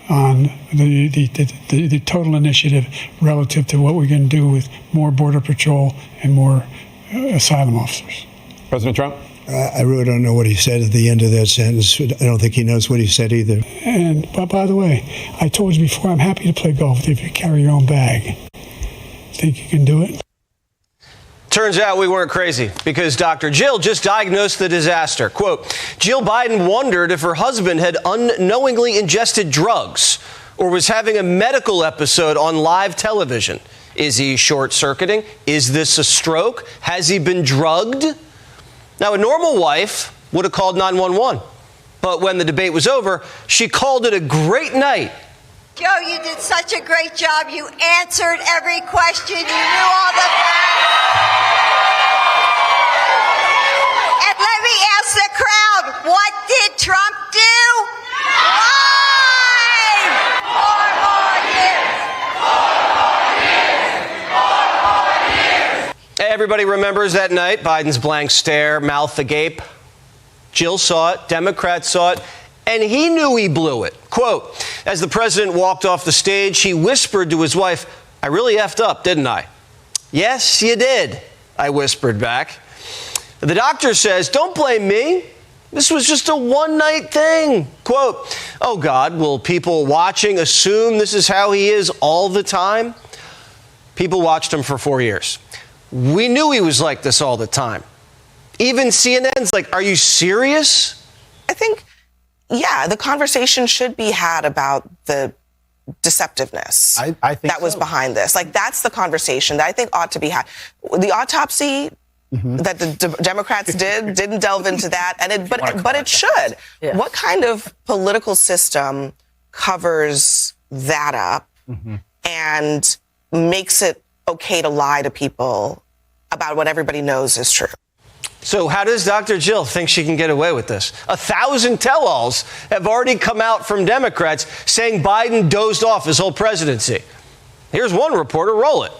on the total initiative relative to what we're going to do with more Border Patrol and more asylum officers. President Trump? I really don't know what he said at the end of that sentence. I don't think he knows what he said either. And by the way, I told you before, I'm happy to play golf with you if you carry your own bag. Think you can do it? Turns out we weren't crazy because Dr. Jill just diagnosed the disaster. Quote, Jill Biden wondered if her husband had unknowingly ingested drugs or was having a medical episode on live television. Is he short-circuiting? Is this a stroke? Has he been drugged? Now, a normal wife would have called 911. But when the debate was over, she called it a great night. Joe, you did such a great job. You answered every question. You knew all the facts. And let me ask the crowd, what did Trump do? Lie! 4 more years! 4 more years! 4 more years! Everybody remembers that night, Biden's blank stare, mouth agape. Jill saw it, Democrats saw it, and he knew he blew it. Quote, as the president walked off the stage, he whispered to his wife, I really effed up, didn't I? Yes, you did, I whispered back. The doctor says, don't blame me. This was just a one-night thing. Quote, oh, God, will people watching assume this is how he is all the time? People watched him for 4 years. We knew he was like this all the time. Even CNN's like, are you serious? I think, yeah, the conversation should be had about the deceptiveness I think that was behind this. Like, that's the conversation that I think ought to be had. The autopsy that the Democrats didn't delve into that, and but it should. Yeah. What kind of political system covers that up and makes it okay to lie to people about what everybody knows is true? So how does Dr. Jill think she can get away with this? 1,000 tell-alls have already come out from Democrats saying Biden dozed off his whole presidency. Here's one reporter, roll it.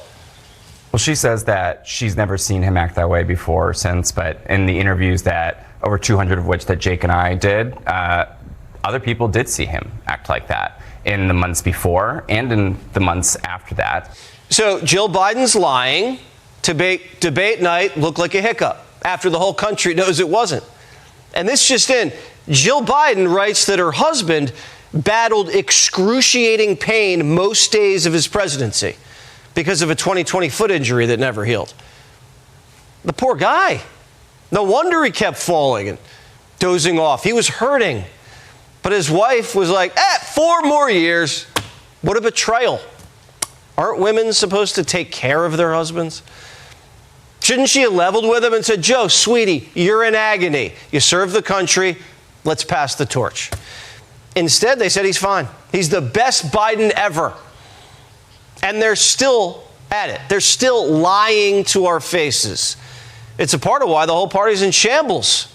Well, she says that she's never seen him act that way before or since, but in the interviews that over 200 of which that Jake and I did, other people did see him act like that in the months before and in the months after that. So Jill Biden's lying. Debate night looked like a hiccup after the whole country knows it wasn't. And this just in, Jill Biden writes that her husband battled excruciating pain most days of his presidency because of a 2020 foot injury that never healed. The poor guy. No wonder he kept falling and dozing off. He was hurting. But his wife was like, 4 more years. What a betrayal. Aren't women supposed to take care of their husbands? Shouldn't she have leveled with him and said, Joe, sweetie, you're in agony. You serve the country. Let's pass the torch. Instead, they said he's fine. He's the best Biden ever. And they're still at it. They're still lying to our faces. It's a part of why the whole party's in shambles.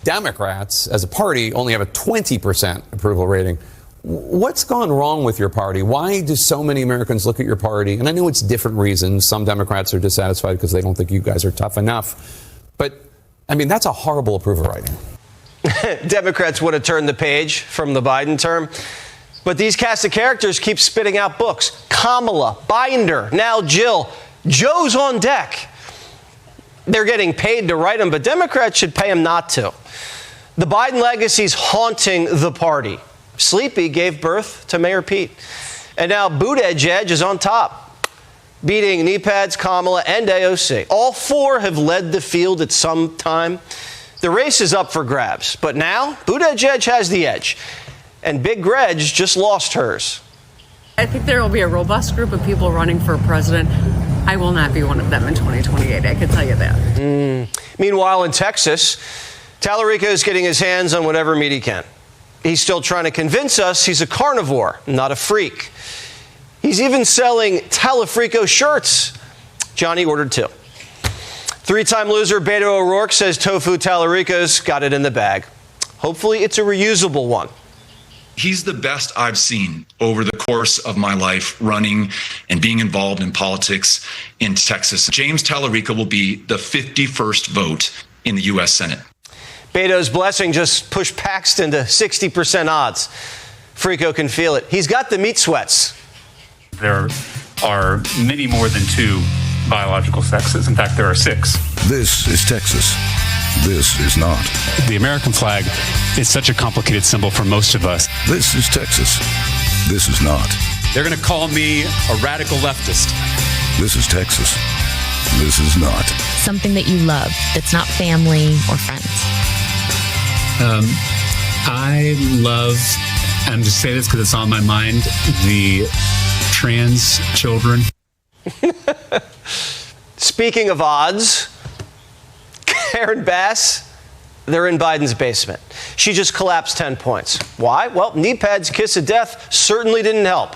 Democrats, as a party, only have a 20% approval rating. What's gone wrong with your party? Why do so many Americans look at your party? And I know it's different reasons. Some Democrats are dissatisfied because they don't think you guys are tough enough. But, I mean, that's a horrible approval rating. Democrats would have turned the page from the Biden term. But these cast of characters keep spitting out books. Kamala, Binder, now Jill. Joe's on deck. They're getting paid to write them, but Democrats should pay them not to. The Biden legacy's haunting the party. Sleepy gave birth to Mayor Pete. And now Buttigieg is on top, beating Kneepads, Kamala, and AOC. All four have led the field at some time. The race is up for grabs, but now Buttigieg has the edge. And Big Greg just lost hers. I think there will be a robust group of people running for president. I will not be one of them in 2028. I can tell you that. Meanwhile, in Texas, Tallarico is getting his hands on whatever meat he can. He's still trying to convince us he's a carnivore, not a freak. He's even selling Tallarico shirts. Johnny ordered 2. Three-time loser Beto O'Rourke says tofu Tallarico's got it in the bag. Hopefully it's a reusable one. He's the best I've seen over the course of my life running and being involved in politics in Texas. James Tallarico will be the 51st vote in the U.S. Senate. Beto's blessing just pushed Paxton to 60% odds. Frico can feel it. He's got the meat sweats. There are many more than 2 biological sexes. In fact, there are 6. This is Texas. This is not. The American flag is such a complicated symbol for most of us. This is Texas. This is not. They're going to call me a radical leftist. This is Texas. This is not. Something that you love that's not family or friends. I love, I'm just say this because it's on my mind, the trans children. Speaking of odds, Karen Bass, they're in Biden's basement. She just collapsed 10 points. Why? Well, Kneepad's kiss of death certainly didn't help.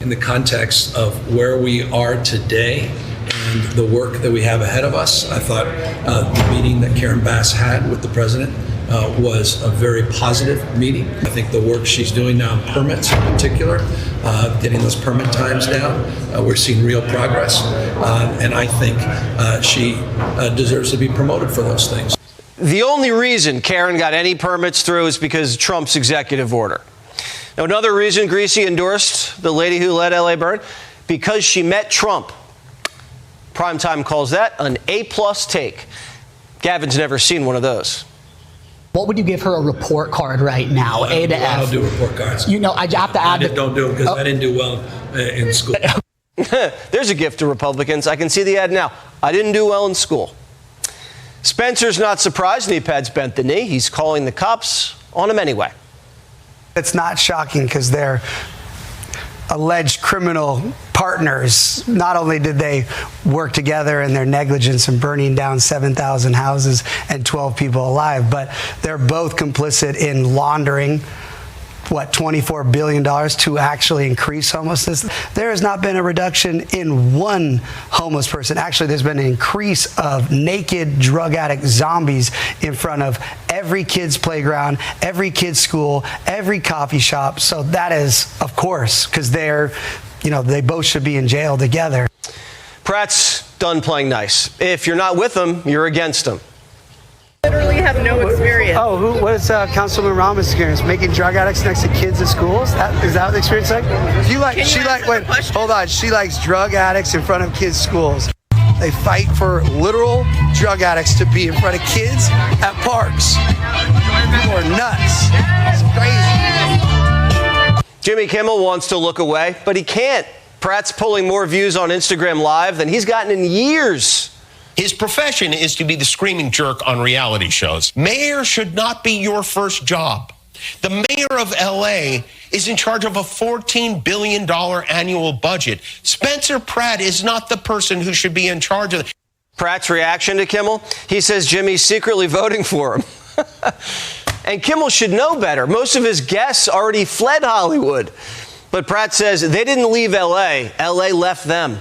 In the context of where we are today and the work that we have ahead of us, I thought the meeting that Karen Bass had with the president was a very positive meeting. I think the work she's doing now on permits in particular, getting those permit times down, we're seeing real progress. And I think she deserves to be promoted for those things. The only reason Karen got any permits through is because of Trump's executive order. Now, another reason Greasy endorsed the lady who led LA Burn, because she met Trump. Primetime calls that an A-plus take. Gavin's never seen one of those. What would you give her a report card right now? A to F. I don't do report cards. You know, I have to add. Don't do them because I didn't do well in school. There's a gift to Republicans. I can see the ad now. I didn't do well in school. Spencer's not surprised Kneepad's bent the knee. He's calling the cops on him anyway. It's not shocking because they're alleged criminal partners. Not only did they work together in their negligence in burning down 7,000 houses and 12 people alive, but they're both complicit in laundering $24 billion to actually increase homelessness. There has not been a reduction in one homeless person. Actually, there's been an increase of naked drug addict zombies in front of every kid's playground, every kid's school, every coffee shop. So that is, of course, because they both should be in jail together. Pratt's done playing nice. If you're not with them, you're against them. Literally have no experience. Oh, what is Councilman Rama's experience? Making drug addicts next to kids at schools? Is that the experience like? She likes drug addicts in front of kids' schools. They fight for literal drug addicts to be in front of kids at parks. People are nuts. It's crazy. Jimmy Kimmel wants to look away, but he can't. Pratt's pulling more views on Instagram Live than he's gotten in years. His profession is to be the screaming jerk on reality shows. Mayor should not be your first job. The mayor of LA is in charge of a $14 billion annual budget. Spencer Pratt is not the person who should be in charge of it. Pratt's reaction to Kimmel? He says Jimmy's secretly voting for him. And Kimmel should know better. Most of his guests already fled Hollywood. But Pratt says they didn't leave L.A. L.A. left them.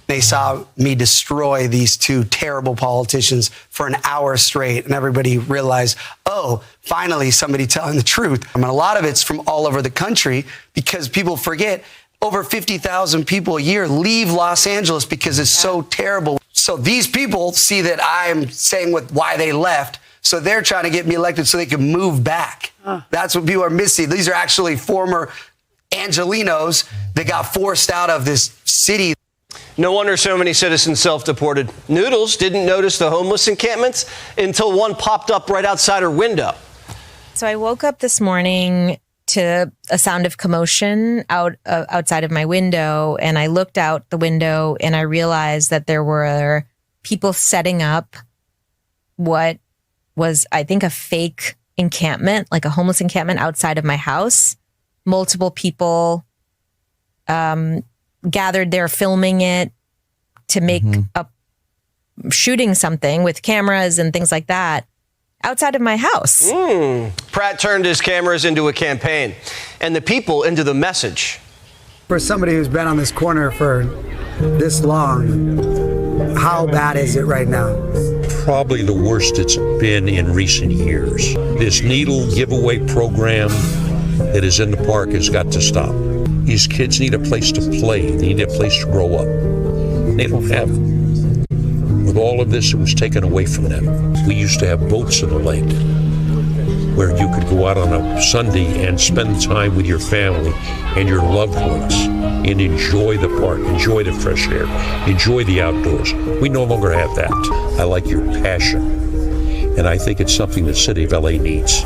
They saw me destroy these two terrible politicians for an hour straight, and everybody realized, oh, finally somebody telling the truth. I mean, a lot of it's from all over the country because people forget over 50,000 people a year leave Los Angeles because it's so terrible. So these people see that I'm saying why they left, so they're trying to get me elected so they can move back. That's what people are missing. These are actually former Angelenos that got forced out of this city. No wonder so many citizens self-deported. Noodles didn't notice the homeless encampments until one popped up right outside her window. So I woke up this morning to a sound of commotion outside of my window, and I looked out the window and I realized that there were people setting up what was, I think, a fake encampment, like a homeless encampment outside of my house. Multiple people gathered there filming it to make up, shooting something with cameras and things like that outside of my house. Pratt turned his cameras into a campaign and the people into the message. For somebody who's been on this corner for this long, how bad is it right now? Probably the worst it's been in recent years. This needle giveaway program that is in the park has got to stop. These kids need a place to play. They need a place to grow up. They don't have it. With all of this, it was taken away from them. We used to have boats in the lake where you could go out on a Sunday and spend time with your family and your loved ones and enjoy the park, enjoy the fresh air, enjoy the outdoors. We no longer have that. I like your passion, and I think it's something the city of LA needs.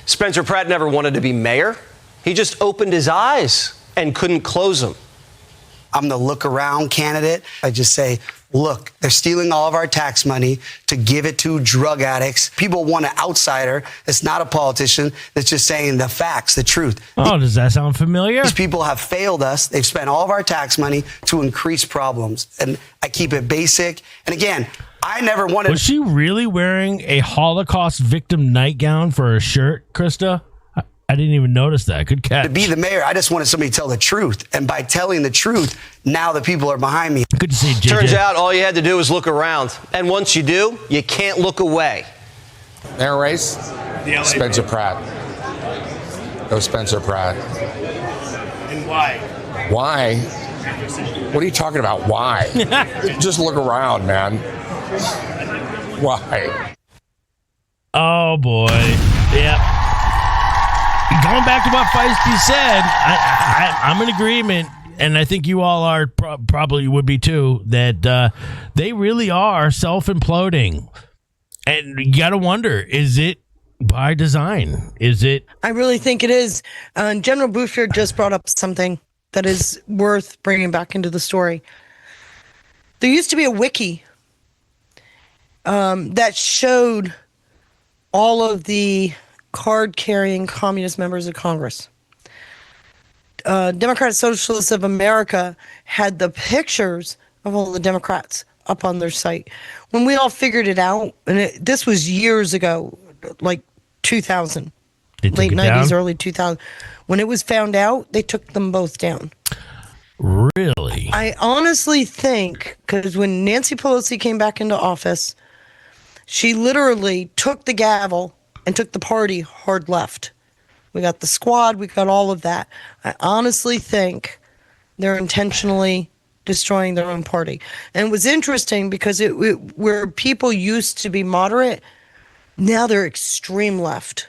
Spencer Pratt never wanted to be mayor. He just opened his eyes and couldn't close them. I'm the look around candidate. I just say, look, they're stealing all of our tax money to give it to drug addicts. People want an outsider that's not a politician, that's just saying the facts, the truth. Oh, does that sound familiar? These people have failed us. They've spent all of our tax money to increase problems. And I keep it basic. And again, I never wanted... Was she really wearing a Holocaust victim nightgown for her shirt, Krista? I didn't even notice that. Good catch. To be the mayor, I just wanted somebody to tell the truth. And by telling the truth, now the people are behind me. Good to see JJ. Turns out all you had to do was look around. And once you do, you can't look away. Mayor race? Spencer Pratt. Go Spencer Pratt. And why? Why? What are you talking about? Why? Just look around, man. Why? Oh, boy. Yep. Going back to what Feisty said, I'm in agreement, and I think you all are probably would be too, that they really are self-imploding. And you got to wonder, is it by design? Is it? I really think it is. General Boucher just brought up something that is worth bringing back into the story. There used to be a wiki that showed all of the card-carrying communist members of Congress. Democratic Socialists of America had the pictures of all the Democrats up on their site. When we all figured it out, and this was years ago, like 2000, late 90s, early 2000. When it was found out, they took them both down. Really? I honestly think, because when Nancy Pelosi came back into office, she literally took the gavel and took the party hard left. We got the squad, we got all of that. I honestly think they're intentionally destroying their own party. And it was interesting because where people used to be moderate, now they're extreme left.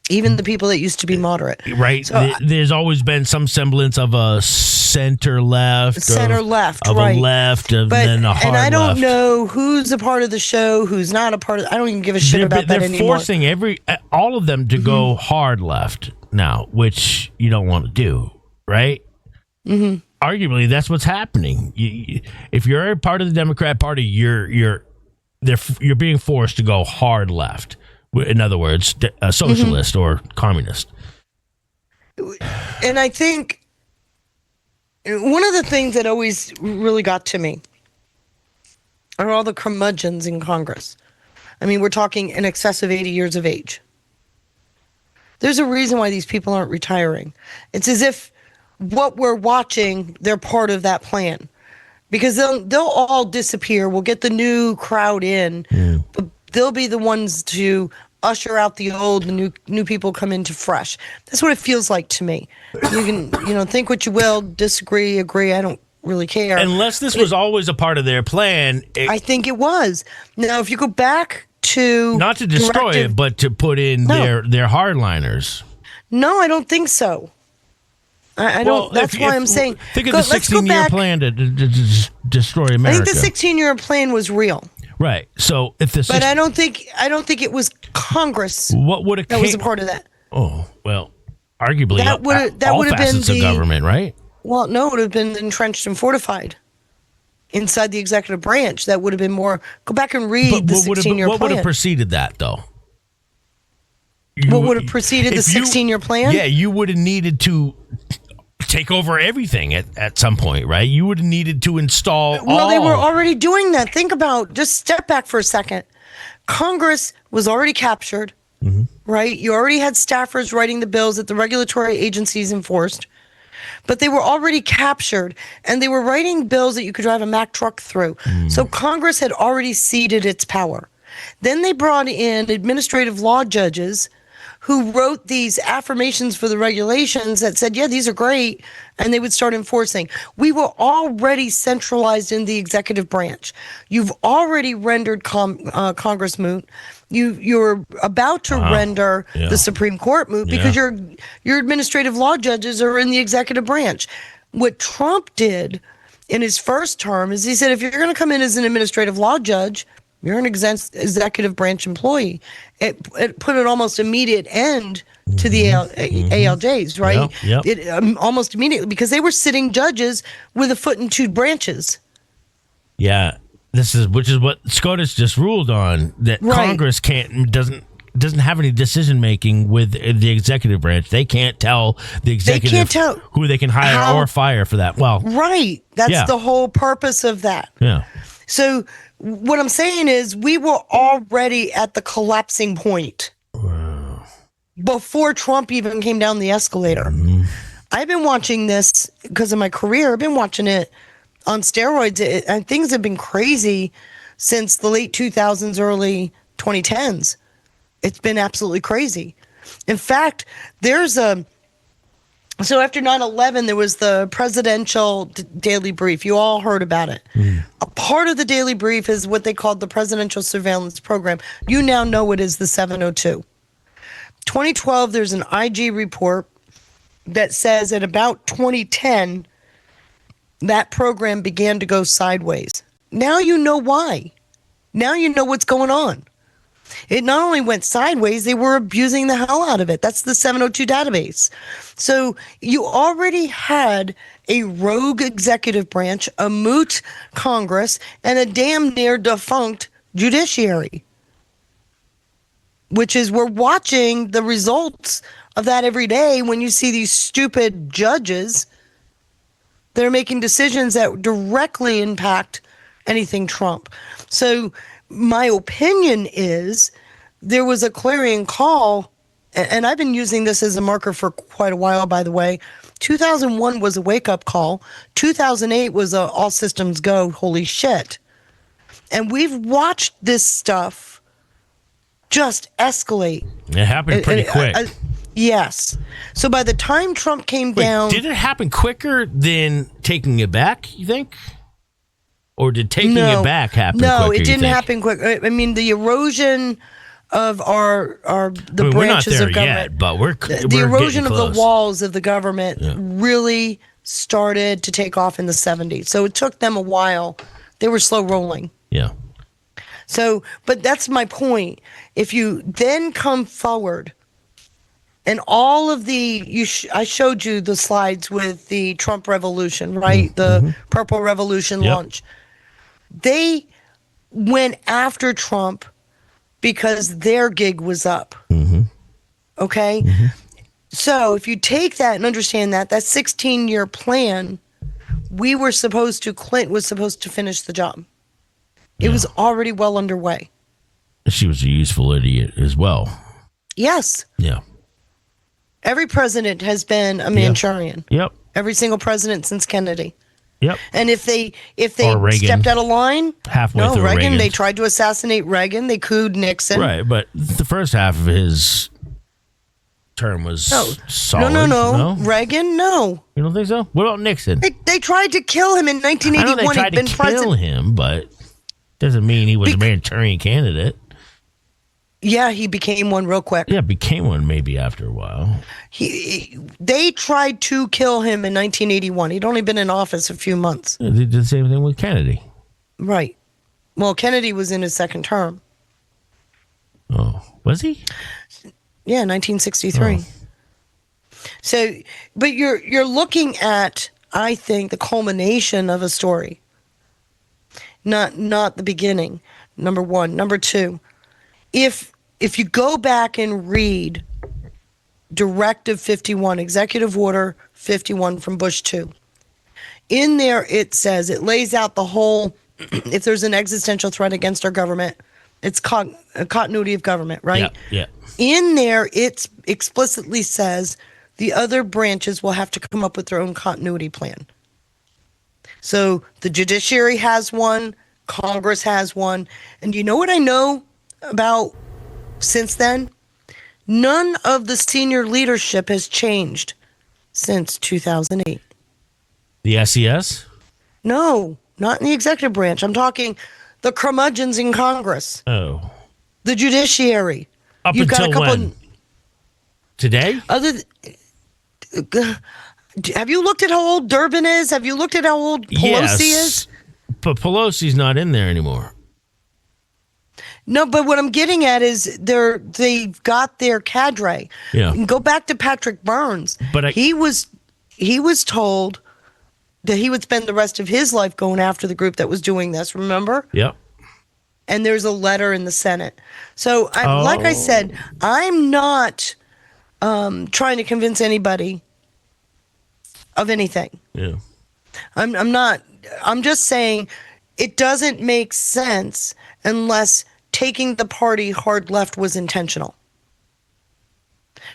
Even the people that used to be moderate. Right. So, there's always been some semblance of a center left. Of right. a left, and then a hard left. And I don't know who's a part of the show, who's not a part of I don't even give a shit about that anymore. They're forcing all of them to go hard left now, which you don't want to do, right? Mm-hmm. Arguably, that's what's happening. If you're a part of the Democrat Party, you're being forced to go hard left. In other words, a socialist or communist. And I think one of the things that always really got to me are all the curmudgeons in Congress. I mean, we're talking in excess of 80 years of age. There's a reason why these people aren't retiring. It's as if what we're watching, they're part of that plan. Because they'll all disappear. We'll get the new crowd in. But they'll be the ones to usher out the old, the new people come into fresh. That's what it feels like to me. You can, think what you will, disagree, agree. I don't really care. Unless this was always a part of their plan. I think it was. Now, if you go back to not to destroy it, but to put in their hardliners. No, I don't think so. I don't. That's why I'm saying. Think of the 16-year plan to destroy America. I think the 16-year plan was real. Right. So if the but I don't think it was Congress. What would that was a part of that? Oh well, arguably that would have been the government, right? Well, no, it would have been entrenched and fortified inside the executive branch. That would have been more. Go back and read the 16-year plan. What would have preceded that, though? What would have preceded the 16-year plan? Yeah, you would have needed to take over everything at some point, right? You would have needed to install they were already doing that. Think about, just step back for a second. Congress was already captured, right? You already had staffers writing the bills that the regulatory agencies enforced, but they were already captured, and they were writing bills that you could drive a Mack truck through. So Congress had already ceded its power. Then they brought in administrative law judges who wrote these affirmations for the regulations that said, yeah, these are great, and they would start enforcing. We were already centralized in the executive branch. You've already rendered Congress moot. You're about to render the Supreme Court moot because your administrative law judges are in the executive branch. What Trump did in his first term is he said, if you're going to come in as an administrative law judge, you're an executive branch employee. It put an almost immediate end to the ALJs, right? Yep. It almost immediately, because they were sitting judges with a foot and two branches. Yeah, which is what SCOTUS just ruled on, that Congress doesn't have any decision making with the executive branch. They can't tell the executive who they can hire or fire for that. Well, right. That's the whole purpose of that. Yeah. So what I'm saying is we were already at the collapsing point before Trump even came down the escalator. I've been watching this because of my career. I've been watching it on steroids, and things have been crazy since the late 2000s, early 2010s. It's been absolutely crazy. In fact, so after 9/11, there was the presidential daily brief. You all heard about it. A part of the daily brief is what they called the Presidential Surveillance Program. You now know it is the 702. 2012, there's an IG report that says at about 2010, that program began to go sideways. Now you know why. Now you know what's going on. It not only went sideways, they were abusing the hell out of it. That's the 702 database. So you already had a rogue executive branch, a moot Congress, and a damn near defunct judiciary. Which is, we're watching the results of that every day when you see these stupid judges that are making decisions that directly impact anything Trump. So my opinion is there was a clarion call, and I've been using this as a marker for quite a while, by the way. 2001 was a wake-up call. 2008 was a all systems go, holy shit. And we've watched this stuff just escalate. It happened pretty quick. Yes. So by the time Trump came down... Did it happen quicker than taking it back, you think? Or did taking it back happen quicker? No, it didn't happen quick. I mean, the erosion of the branches of government, yet, but we're the erosion of the walls of the government really started to take off in the 70s. So it took them a while. They were slow rolling. Yeah. So, but that's my point. If you then come forward, and all of I showed you the slides with the Trump Revolution, right? The Purple Revolution launch. They went after Trump because their gig was up. Okay? So if you take that and understand that 16-year plan, Clinton was supposed to finish the job. It was already well underway. She was a useful idiot as well. Yes. Yeah. Every president has been a Manchurian. Yep. Every single president since Kennedy. Yep. And if they Or Reagan. stepped out of line, Halfway through Reagan, Reagan. they tried to assassinate Reagan. They cooed Nixon. Right, but the first half of his term was solid. No. Reagan, no. You don't think so? What about Nixon? They tried to kill him in I know 1981. they tried He'd been to kill president. him, but doesn't mean he was a Manchurian candidate. Yeah, he became one real quick. Yeah, became one maybe after a while. They tried to kill him in 1981. He'd only been in office a few months. Yeah, they did the same thing with Kennedy. Right. Well, Kennedy was in his second term. Oh, was he? Yeah, 1963. Oh. So, but you're looking at, I think, the culmination of a story, not the beginning. Number one. Number two, if you go back and read Directive 51, Executive Order 51 from Bush 2, in there it says, it lays out the whole, if there's an existential threat against our government, it's continuity of government, right? Yeah. In there, it explicitly says the other branches will have to come up with their own continuity plan. So the judiciary has one, Congress has one, and you know what I know about since then? None of the senior leadership has changed since 2008. The SES? No, not in the executive branch. I'm talking the curmudgeons in Congress. Oh. The judiciary. Up You've got until a couple when? Today? Have you looked at how old Durbin is? Have you looked at how old Pelosi is? But Pelosi's not in there anymore. No, but what I'm getting at is they've got their cadre. Yeah. Go back to Patrick Burns. But he was told that he would spend the rest of his life going after the group that was doing this. Remember? Yep. And there's a letter in the Senate. So, like I said, I'm not trying to convince anybody of anything. Yeah. I'm not. I'm just saying it doesn't make sense unless taking the party hard left was intentional.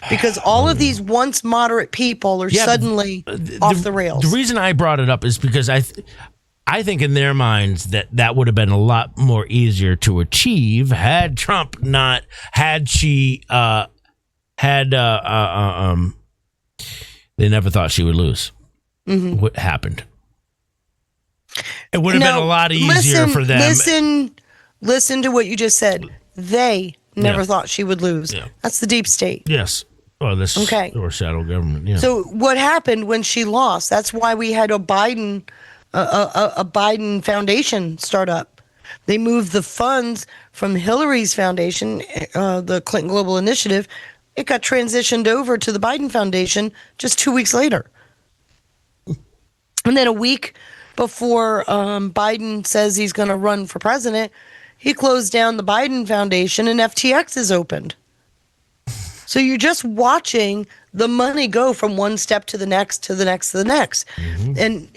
Because all of these once moderate people are suddenly off the rails. The reason I brought it up is because I think in their minds that would have been a lot more easier to achieve had Trump not they never thought she would lose. Mm-hmm. What happened? It would have been a lot easier for them. Listen to what you just said. They never thought she would lose. Yeah. That's the deep state. Yes. Oh, this Okay. or shadow government. Yeah. So what happened when she lost? That's why we had a Biden foundation start up. They moved the funds from Hillary's foundation, the Clinton Global Initiative. It got transitioned over to the Biden Foundation just 2 weeks later. And then a week before Biden says he's going to run for president, he closed down the Biden Foundation and FTX is opened. So you're just watching the money go from one step to the next, to the next, to the next. Mm-hmm. And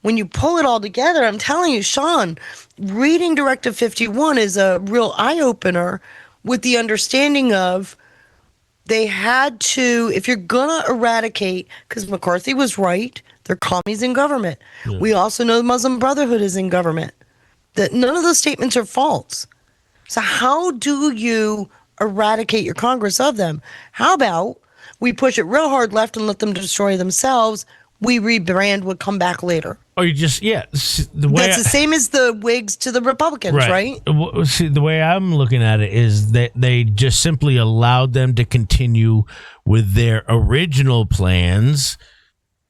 when you pull it all together, I'm telling you, Sean, reading Directive 51 is a real eye-opener with the understanding of they had to, if you're going to eradicate, because McCarthy was right, they're commies in government. Yeah. We also know the Muslim Brotherhood is in government. That none of those statements are false. So how do you eradicate your Congress of them? How about we push it real hard left and let them destroy themselves? We rebrand, would come back later. Or you just, That's the same as the Whigs to the Republicans, right? See, the way I'm looking at it is that they just simply allowed them to continue with their original plans,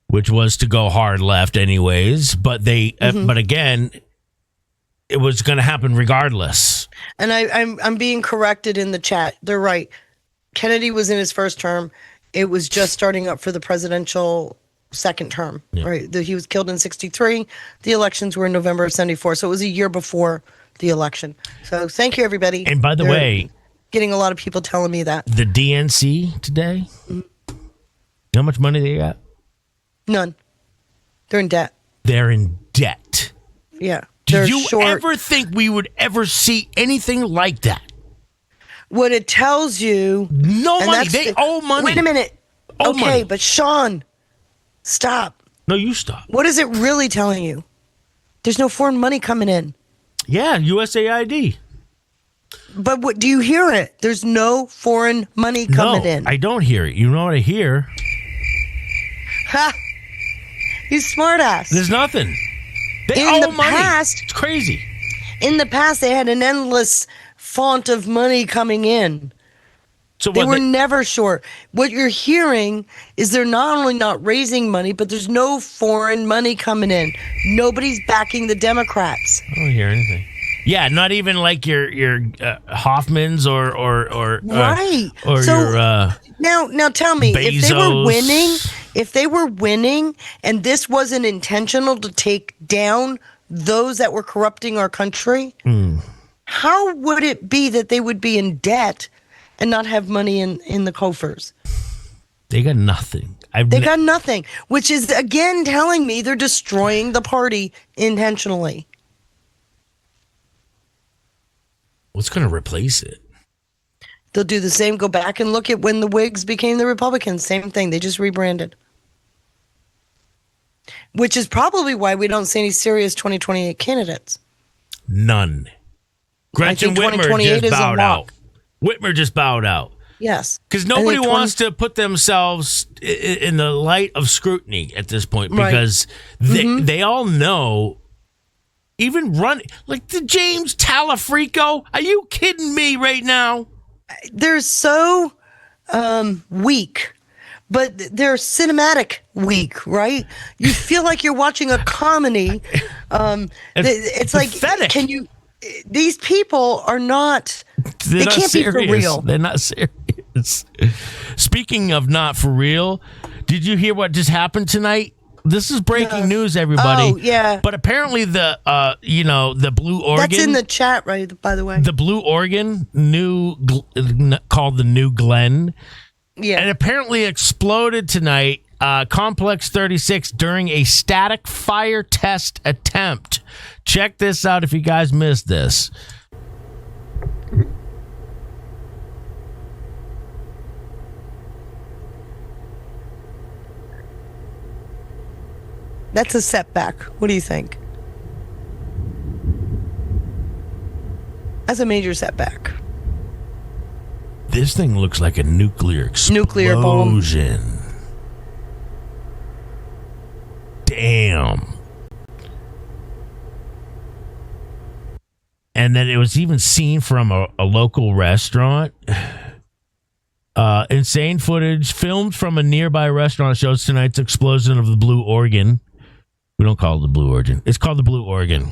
which was to go hard left anyways. But but again, it was going to happen regardless. And I'm being corrected in the chat. They're right. Kennedy was in his first term. It was just starting up for the presidential second term. Yeah. Right. He was killed in 1963. The elections were in November of 1974. So it was a year before the election. So thank you, everybody. And by the way, getting a lot of people telling me that. The DNC today, how much money they got? None. They're in debt. They're in debt. Yeah. Do you ever think we would ever see anything like that? What it tells you... No money. They owe money. Wait a minute. Owe Okay, money. but Sean, stop. No, you stop. What is it really telling you? There's no foreign money coming in. Yeah, USAID. But what do you hear it? There's no foreign money coming in. I don't hear it. You know what I hear? Ha! You smartass. There's nothing. They In owe the money. past, It's crazy. In the past, they had an endless font of money coming in. So they were never short. What you're hearing is they're not only not raising money, but there's no foreign money coming in. Nobody's backing the Democrats. I don't hear anything. Yeah, not even like your Hoffmans or Right. or So, your Now tell me, if Bezos. they were winning, and this wasn't intentional to take down those that were corrupting our country, how would it be that they would be in debt and not have money in the coffers? They got nothing. They got nothing, which is again telling me they're destroying the party intentionally. What's going to replace it? They'll do the same. Go back and look at when the Whigs became the Republicans. Same thing. They just rebranded. Which is probably why we don't see any serious 2028 candidates. None. Gretchen I think Whitmer 2028 just is a bowed lock. out. Whitmer just bowed out. Yes. Because nobody wants to put themselves in the light of scrutiny at this point, Right. because they all know, even like the James Talafrico. Are you kidding me right now? They're so weak, but they're cinematic weak, right? You feel like you're watching a comedy. It's like, can you... These people are not... They not can't serious. be for real. They're not serious. Speaking of not for real, did you hear what just happened tonight? This is breaking news, everybody. Oh, yeah. But apparently the Blue Organ. That's in the chat, right, by the way. The Blue Organ, called the New Glen. Yeah. And apparently exploded tonight, Complex 36, during a static fire test attempt. Check this out if you guys missed this. That's a setback. What do you think? That's a major setback. This thing looks like a nuclear explosion. Nuclear bomb. Damn. And then it was even seen from a local restaurant. Insane footage filmed from a nearby restaurant shows tonight's explosion of the Blue Organ. We don't call it the Blue Organ. It's called the Blue Organ.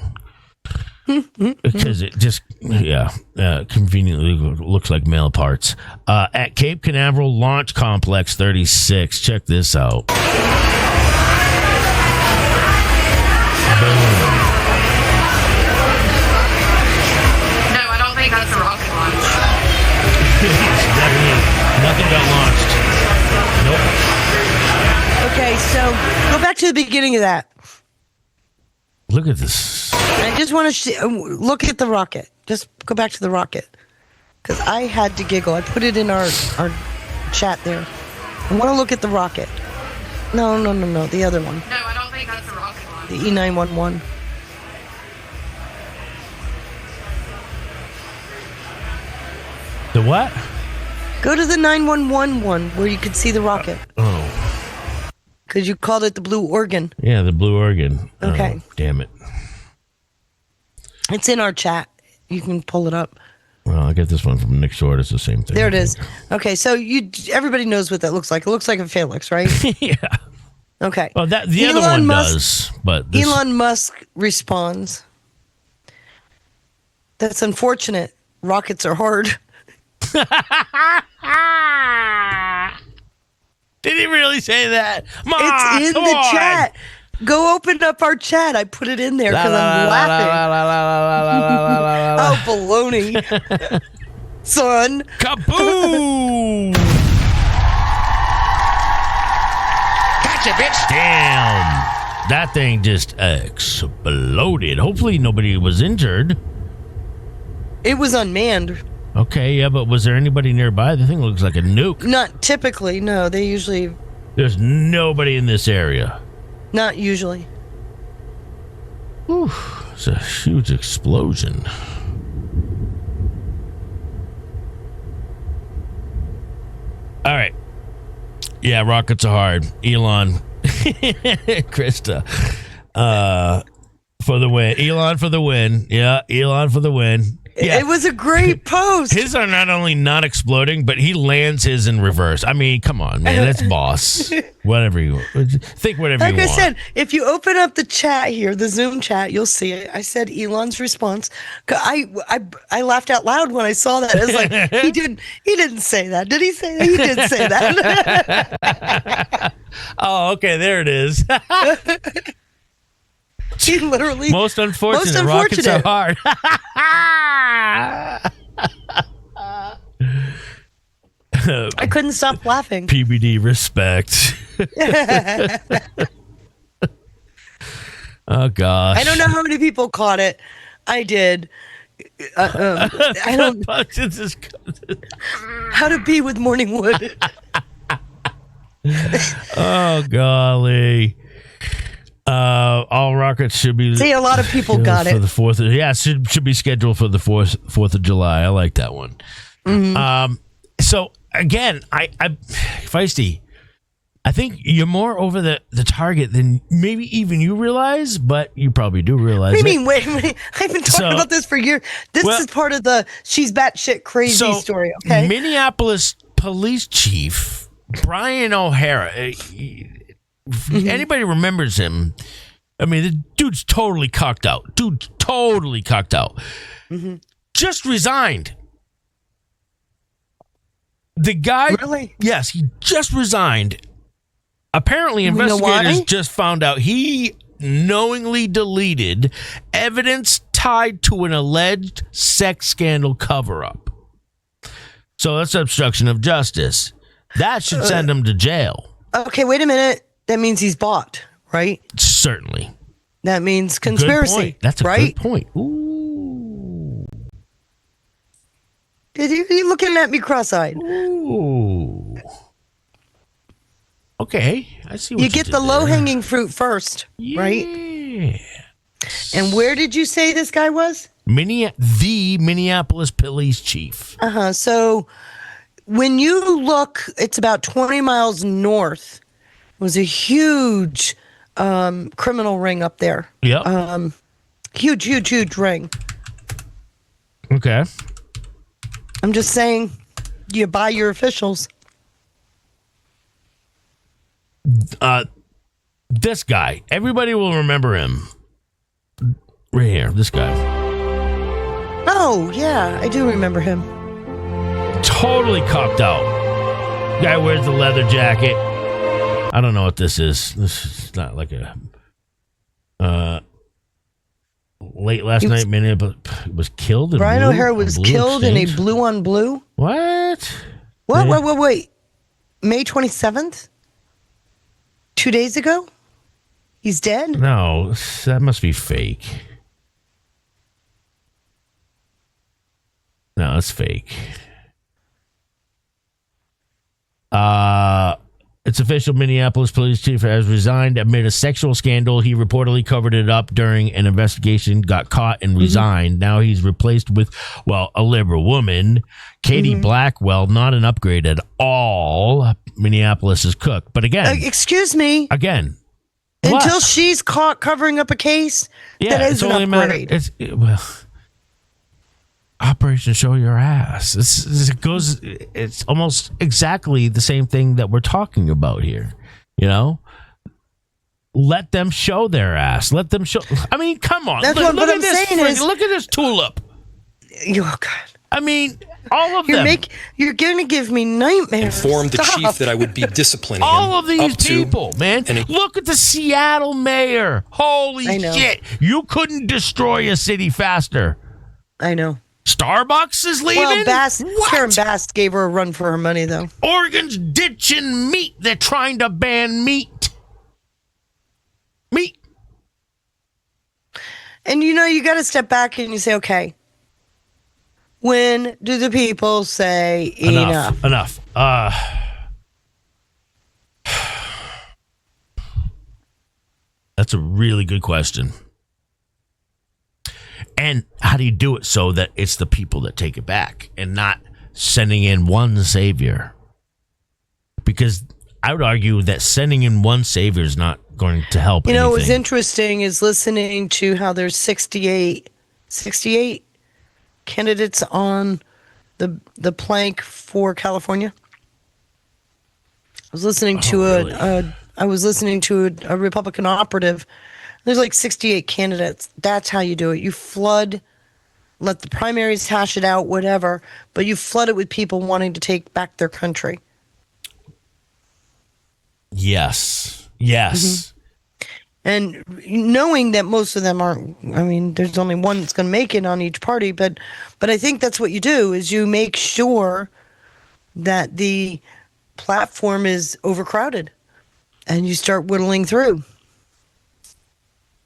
Because it just, conveniently looks like male parts. At Cape Canaveral Launch Complex 36. Check this out. Boom. No, I don't think that's a rocket launch. Nothing got launched. Nope. Okay, so go back to the beginning of that. Look at this. I just want to look at the rocket. Just go back to the rocket. Because I had to giggle. I put it in our chat there. I want to look at the rocket. No, the other one. No, I don't think that's a rocket launch. The E911. The what? Go to the 911 one where you could see the rocket. Oh. Because you called it the Blue Organ. Yeah, the Blue Organ. Okay. Oh, damn it. It's in our chat. You can pull it up. Well, I get this one from Nick Short. It's the same thing. There it is. Okay, so everybody knows what that looks like. It looks like a phalanx, right? Yeah. Okay. Well, the other one does, but this... Elon Musk responds, "That's unfortunate. Rockets are hard." Did he really say that? It's in the chat. Go open up our chat. I put it in there because I'm laughing. Oh, baloney. Son. Kaboom! Gotcha, bitch. Damn. That thing just exploded. Hopefully nobody was injured. It was unmanned. Okay, yeah, but was there anybody nearby? The thing looks like a nuke. Not typically, no. They usually... There's nobody in this area. Not usually. Whew, it's a huge explosion. All right. Yeah, rockets are hard. Elon. Krista. For the win. Elon for the win. Yeah, Elon for the win. Yeah. It was a great post. His are not only not exploding, but he lands his in reverse. I mean, come on, man. That's boss. Whatever you think, whatever you want. Like I said, if you open up the chat here, the Zoom chat, you'll see it. I said Elon's response. I laughed out loud when I saw that. It's like he didn't say that. Did he say that? He did say that. Oh, okay, there it is. He literally most unfortunate. Rockets are hard. I couldn't stop laughing. PBD respect. Oh gosh. I don't know how many people caught it. I did. I don't. How to be with Morning Wood. Oh golly. All rockets should be. See, a lot of people got for it. the 4th. Yeah, should be scheduled for the 4th of July. I like that one. Mm-hmm. So again, I Feisty, I think you're more over the target than maybe even you realize, but you probably do realize. What do you mean? Wait, I've been talking about this for years. This is part of the she's batshit crazy story. Okay, Minneapolis police chief Brian O'Hara. Anybody remembers him? I mean, the dude's totally cucked out. Mm-hmm. Just resigned. The guy, really? Yes, he just resigned. Apparently, investigators just found out he knowingly deleted evidence tied to an alleged sex scandal cover-up. So that's obstruction of justice. That should send him to jail. Okay, wait a minute. That means he's bought, right? Certainly. That means conspiracy. Good point. That's a right? good point. Ooh. You're looking at me cross-eyed. Ooh. Okay, I see what you get the low-hanging fruit first, right? Yeah. And where did you say this guy was? The Minneapolis police chief. So when you look, it's about 20 miles north. Was a huge criminal ring up there. Yep. Huge ring. Okay. I'm just saying, you buy your officials. This guy, everybody will remember him. Right here, this guy. Oh, yeah, I do remember him. Totally cocked out. Guy wears the leather jacket. I don't know what this is. This is not like a late last night minute, but was killed. Brian O'Hara was killed in a blue on blue. What? Wait. May 27th? 2 days ago? He's dead? No, that must be fake. No, it's fake. It's official. Minneapolis police chief has resigned amid a sexual scandal. He reportedly covered it up during an investigation, got caught and resigned. Now he's replaced with, a liberal woman, Katie Blackwell. Not an upgrade at all. Minneapolis is cooked. But again. Excuse me. Again. Until she's caught covering up a case, that is an upgrade. Operation Show Your Ass. It's almost exactly the same thing that we're talking about here. You know, let them show their ass. Let them show. I mean, come on. That's what I'm saying is, look at this tulip. Oh God. I mean, all of them. You're going to give me nightmares. Informed the chief that I would be disciplining him. All of these people, man. Look at the Seattle mayor. Holy shit. You couldn't destroy a city faster. I know. Starbucks is leaving? Well, Karen Bass gave her a run for her money, though. Oregon's ditching meat. They're trying to ban meat. And you got to step back and you say, okay, When do the people say enough? Enough. That's a really good question. And how do you do it so that it's the people that take it back and not sending in one savior? Because I would argue that sending in one savior is not going to help anything. What was interesting is listening to how there's 68 candidates on the plank for California. I was listening to a Republican operative. There's like 68 candidates. That's how you do it. You flood, let the primaries hash it out, whatever, but you flood it with people wanting to take back their country. Yes. Mm-hmm. And knowing that most of them aren't, there's only one that's going to make it on each party, but I think that's what you do, is you make sure that the platform is overcrowded and you start whittling through.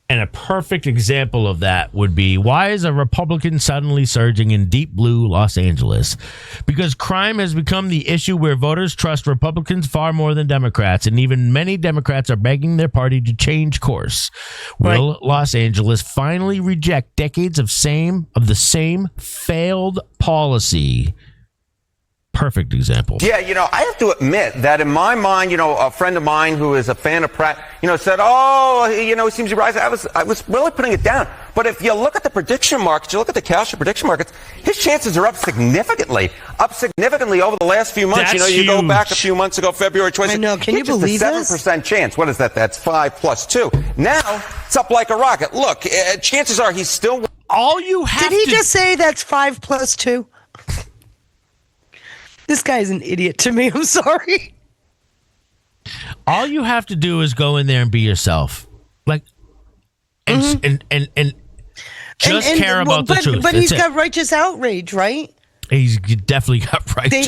And a perfect example of that would be, why is a Republican suddenly surging in deep blue Los Angeles? Because crime has become the issue where voters trust Republicans far more than Democrats, and even many Democrats are begging their party to change course. Will Los Angeles finally reject decades of the same failed policy? Perfect example. Yeah, I have to admit that in my mind, a friend of mine who is a fan of Pratt, said, he seems to rise. I was really putting it down. But if you look at the prediction markets, you look at the Castro prediction markets, his chances are up significantly over the last few months. That's you go huge. back a few months ago, February 26th. I know. Can you believe this? 7% chance. What is that? That's 5 plus 2. Now it's up like a rocket. Look, chances are he's still. All you have Did he just say that's 5 plus 2? This guy is an idiot to me. I'm sorry. All you have to do is go in there and be yourself, and care about the truth. But he's got righteous outrage, right? He's definitely got righteous.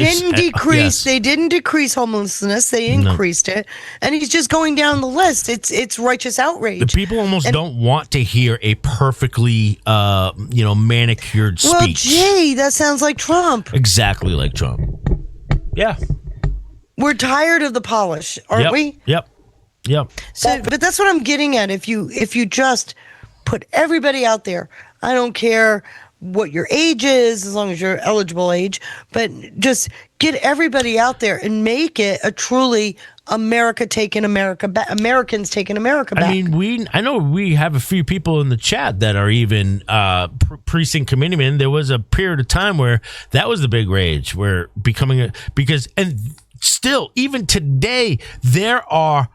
They didn't decrease homelessness. They increased it, and he's just going down the list. It's righteous outrage. The people almost don't want to hear a perfectly, manicured speech. Well, Jay, that sounds like Trump. Exactly like Trump. Yeah. We're tired of the polish, aren't we? Yep. So, but that's what I'm getting at. If you just put everybody out there, I don't care what your age is, as long as you're eligible age, but just get everybody out there and make it a truly Americans taking America back. I know we have a few people in the chat that are even precinct committeemen. There was a period of time where that was the big rage, where and still, even today, there are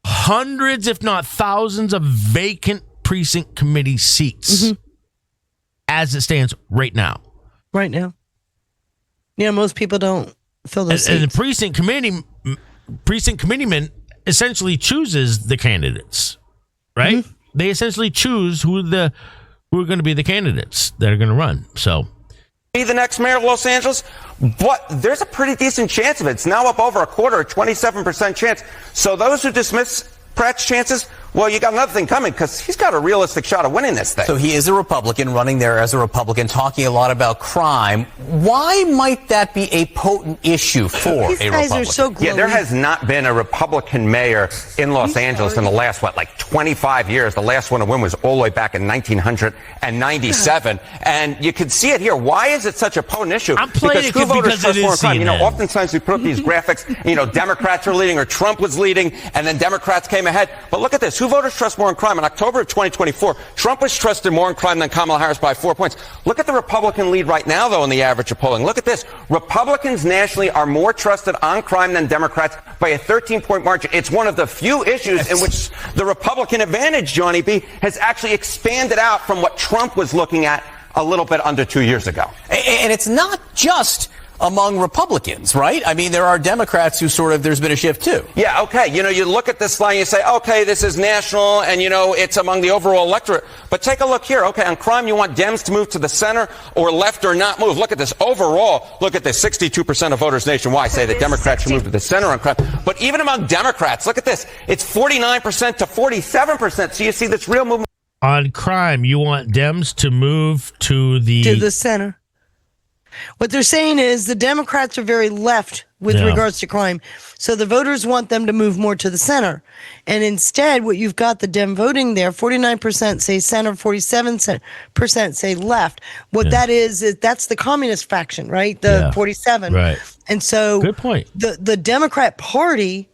hundreds, if not thousands, of vacant precinct committee seats as it stands right now. Right now. Yeah, most people don't fill those seats. And the precinct committeeman essentially chooses the candidates, right? Mm-hmm. They essentially choose who are going to be the candidates that are going to run. So, be the next mayor of Los Angeles, but there's a pretty decent chance of it. It's now up over a quarter, a 27% chance. So those who dismiss Pratt's chances, well, you got another thing coming, because he's got a realistic shot of winning this thing. So he is a Republican, running there as a Republican, talking a lot about crime. Why might that be a potent issue for a Republican? These guys are so glowy. Yeah, there has not been a Republican mayor in Los Angeles in the last, 25 years. The last one to win was all the way back in 1997. And you can see it here. Why is it such a potent issue? I'm playing it because it is crime. Oftentimes we put up these graphics, Democrats are leading or Trump was leading, and then Democrats came ahead. But look at this. Who voters trust more in crime? In October of 2024, Trump was trusted more in crime than Kamala Harris by 4 points. Look at the Republican lead right now, though, in the average of polling. Look at this. Republicans nationally are more trusted on crime than Democrats by a 13-point margin. It's one of the few issues in which the Republican advantage, Johnny B., has actually expanded out from what Trump was looking at a little bit under 2 years ago. And it's not just among Republicans, right? I mean, there are Democrats who there's been a shift too. Yeah, okay. You look at this line, you say, okay, this is national, and it's among the overall electorate. But take a look here. Okay, on crime, you want Dems to move to the center or left or not move. Look at this. Overall, look at this. 62% of voters nationwide say that Democrats should move to the center on crime. But even among Democrats, look at this. It's 49% to 47%. So you see this real movement. On crime, you want Dems to move to the center. What they're saying is the Democrats are very left with regards to crime. So the voters want them to move more to the center. And instead, what you've got the Dem voting there, 49% say center, 47% say left. What that is that's the communist faction, right? The 47. Right. And so good point. The Democrat Party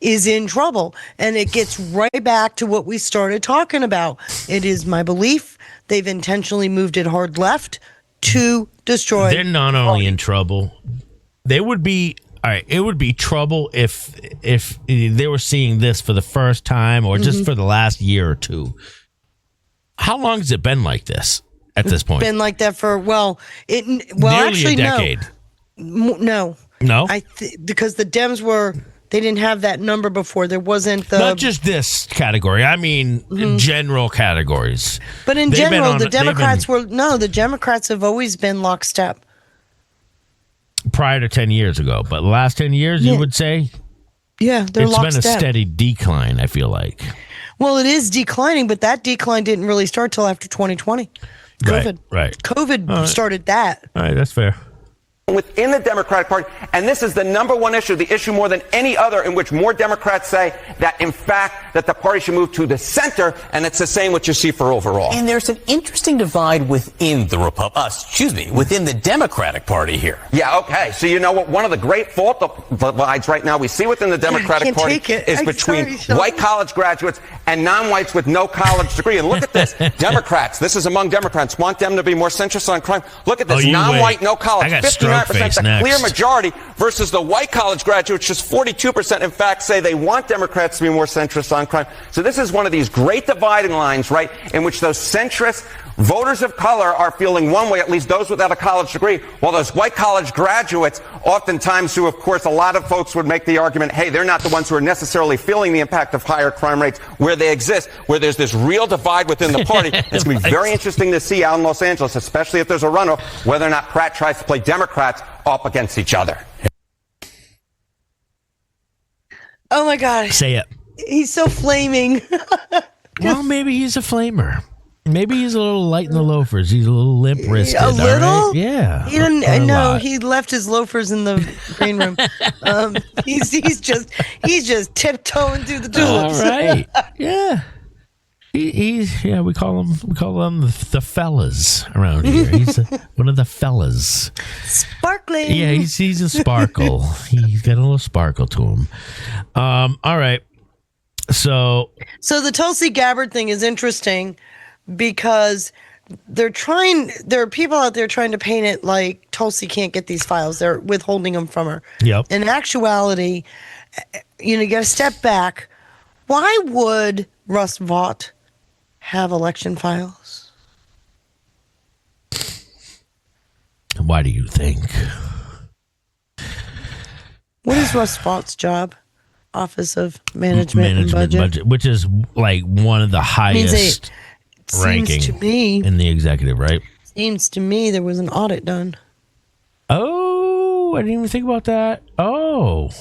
is in trouble. And it gets right back to what we started talking about. It is my belief they've intentionally moved it hard left to destroy. They're not only in trouble, they would be all right. It would be trouble if they were seeing this for the first time or just for the last year or two. How long has it been like this at this point? Been like that for nearly actually a decade. No. Because the Dems they didn't have that number before. There wasn't the not just this category. I mean, general categories. But in general, the Democrats have always been lockstep. Prior to 10 years ago. But the last 10 years, you would say? Yeah, they're lockstep. It's been a steady decline, I feel like. Well, it is declining, but that decline didn't really start till after 2020. COVID. Right. COVID started that. All right, that's fair. Within the Democratic Party, and this is the number one issue, the issue more than any other in which more Democrats say that, in fact, that the party should move to the center, and it's the same what you see for overall. And there's an interesting divide within the within the Democratic Party here. Yeah, okay. So you know what? One of the great fault divides right now we see within the Democratic Party is between white college graduates and non-whites with no college degree. And look at this. Democrats, this is among Democrats, want them to be more centrist on crime. Look at this. Non-white, no college. 59%, the clear majority, versus the white college graduates, just 42%, in fact, say they want Democrats to be more centrist on crime. So this is one of these great dividing lines, right, in which those centrist voters of color are feeling one way, at least those without a college degree, while those white college graduates, oftentimes who, of course, a lot of folks would make the argument, hey, they're not the ones who are necessarily feeling the impact of higher crime rates where they exist, where there's this real divide within the party. It's going to be very interesting to see out in Los Angeles, especially if there's a runoff, whether or not Pratt tries to play Democrats up against each other. Oh, my God. Say it. He's so flaming. Well, maybe he's a flamer. Maybe he's a little light in the loafers. He's a little limp wristed. A little? Right? Yeah. He didn't. No, he left his loafers in the green room. He's just tiptoeing through the tulips. All right. Yeah. We call them the fellas around here. He's one of the fellas. Sparkling. Yeah, he's a sparkle. He's got a little sparkle to him. All right. So the Tulsi Gabbard thing is interesting because there are people out there trying to paint it like Tulsi can't get these files. They're withholding them from her. Yep. In actuality, you got to step back. Why would Russ Vought have election files? Why do you think? What is Russ Vaught's job? Office of Management and Budget, which is like one of the highest ranking in the executive, right? Seems to me there was an audit done. Oh, I didn't even think about that. Oh,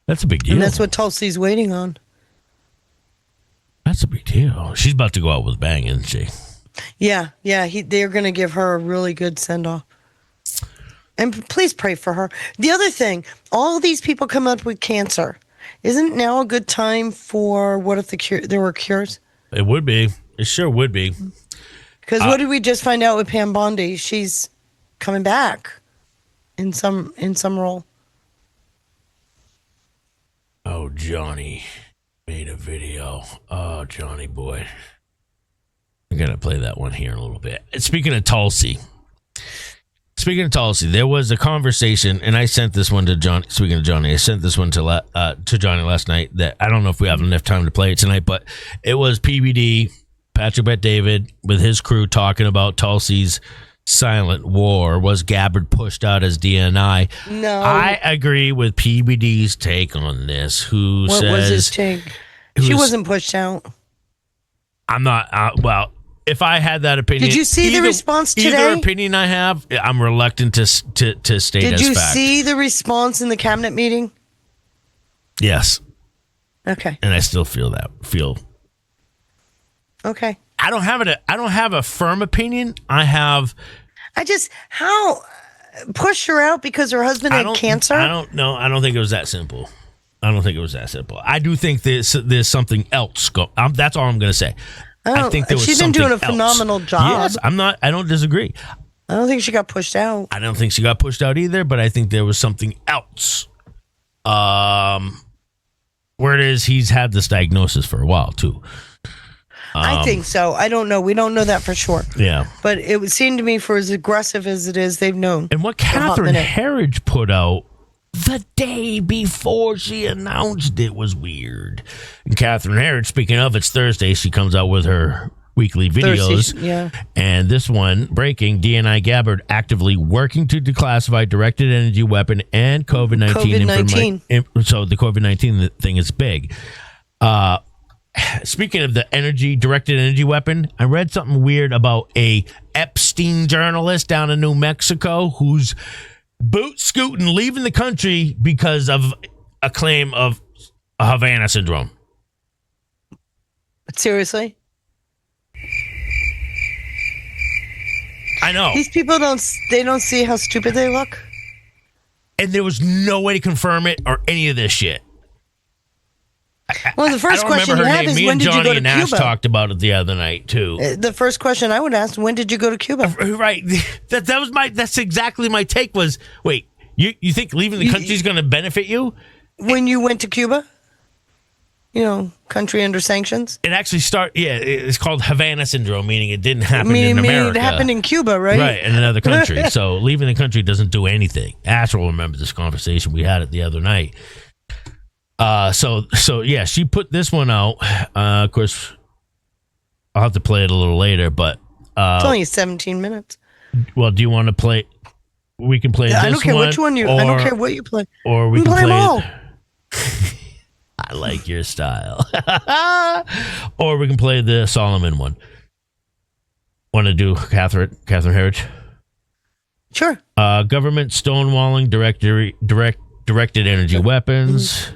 that's a big deal. And that's what Tulsi's waiting on. That's a big deal. She's about to go out with a bang, isn't she? Yeah. They're going to give her a really good send-off. And please pray for her. The other thing, all these people come up with cancer. Isn't now a good time for what if there were cures? It would be. It sure would be. Because what did we just find out with Pam Bondi? She's coming back in some role. Oh, Johnny made a video. Oh, Johnny boy. I'm going to play that one here in a little bit. Speaking of Tulsi, there was a conversation, and I sent this one to Johnny. Speaking of Johnny, I sent this one to Johnny last night. That I don't know if we have enough time to play it tonight, but it was PBD, Patrick Bet-David, with his crew talking about Tulsi's silent war. Was Gabbard pushed out as DNI? No, I agree with PBD's take on this. What was his take? She wasn't pushed out. I'm not. Well. If I had that opinion, did you see the response today? Either opinion I have, I'm reluctant to state as fact. Did you see the response in the cabinet meeting? Yes. Okay. And I still feel. Okay. I don't have a firm opinion. I have How pushed her out because her husband had cancer? I don't know. I don't think it was that simple. I do think there's something else. That's all I'm going to say. I think there was she's been doing a phenomenal job. Yes, I don't disagree. I don't think she got pushed out. I don't think she got pushed out either, but I think there was something else. Where it is, he's had this diagnosis for a while too. I think so. I don't know. We don't know that for sure. Yeah. But it would seem to me, for as aggressive as it is, they've known. And what Catherine Herridge put out the day before she announced it was weird. And Catherine Herridge, speaking of, it's Thursday. She comes out with her weekly videos. Thursday, yeah. And this one, breaking, DNI Gabbard actively working to declassify directed energy weapon and COVID-19. So the COVID-19 thing is big. Speaking of the directed energy weapon, I read something weird about a Epstein journalist down in New Mexico who's boot scooting, leaving the country because of a claim of a Havana syndrome. Seriously? I know. These people don't see how stupid they look. And there was no way to confirm it or any of this shit. Well, the first question you have is, when did you go to Cuba? Ash talked about it the other night too. The first question I would ask: when did you go to Cuba? Right. That's exactly my take. Was, wait, you think leaving the country is going to benefit you? When you went to Cuba, country under sanctions. It actually it's called Havana syndrome, meaning it didn't happen in America. It happened in Cuba, right? Right, in another country. So leaving the country doesn't do anything. Ash will remember this conversation we had it the other night. So yeah, she put this one out. Of course, I'll have to play it a little later, but it's only 17 minutes. Well, do you want to play? We can play. I don't care which one I don't care what you play. Or we can play them all. I like your style. Or we can play the Solomon one. Want to do Catherine Herridge? Sure. Government stonewalling directed energy weapons.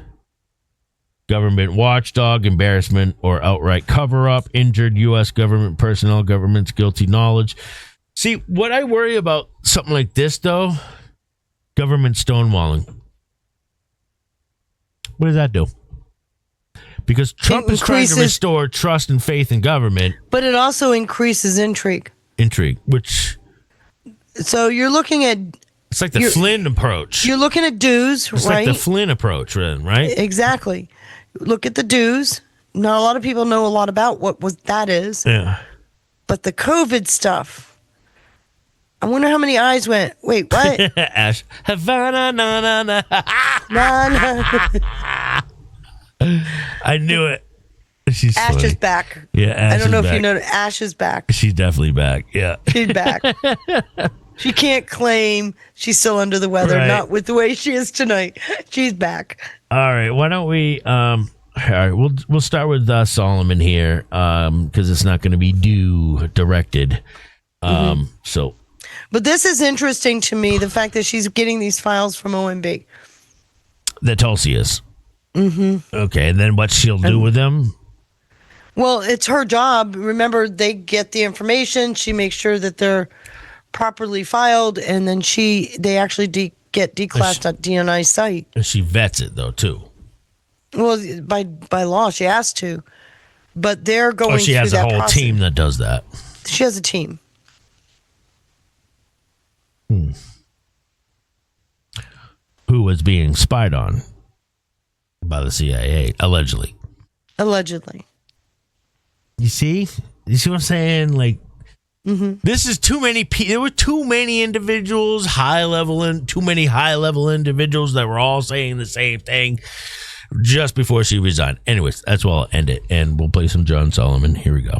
Government watchdog, embarrassment or outright cover-up, injured U.S. government personnel, government's guilty knowledge. See, what I worry about something like this, though, government stonewalling. What does that do? Because Trump is trying to restore trust and faith in government. But it also increases intrigue. So you're looking at... It's like the Flynn approach. You're looking at dues, it's right? It's like the Flynn approach, right? Exactly. Look at the dues. Not a lot of people know a lot about what that is. Yeah. But the COVID stuff, I wonder how many eyes went, wait, what? Ash. Havana, na, na, na. I knew it. She's Ash funny. is back. Yeah, Ash I don't know is if back. you know, Ash is back. She's definitely back. Yeah. She's back. She can't claim she's still under the weather, Right. not with the way she is tonight. She's back. All right, why don't we? All right, we'll start with Solomon here, because it's not going to be directed. So, but this is interesting to me, the fact that she's getting these files from OMB. that Tulsi is. Mm-hmm. Okay, and then what she'll do with them? Well, it's her job. Remember, they get the information. She makes sure that they're properly filed, and then they actually get declassed at DNI's site. She vets it though too. Well, by law, she has to, but they're going. She has through a that whole process. team that does that. She has a team. Who was being spied on by the CIA, allegedly. Allegedly. You see what I'm saying? Like, this is too many. There were too many individuals, too many high level individuals that were all saying the same thing just before she resigned. Anyways, that's where I'll end it, and we'll play some John Solomon. Here we go.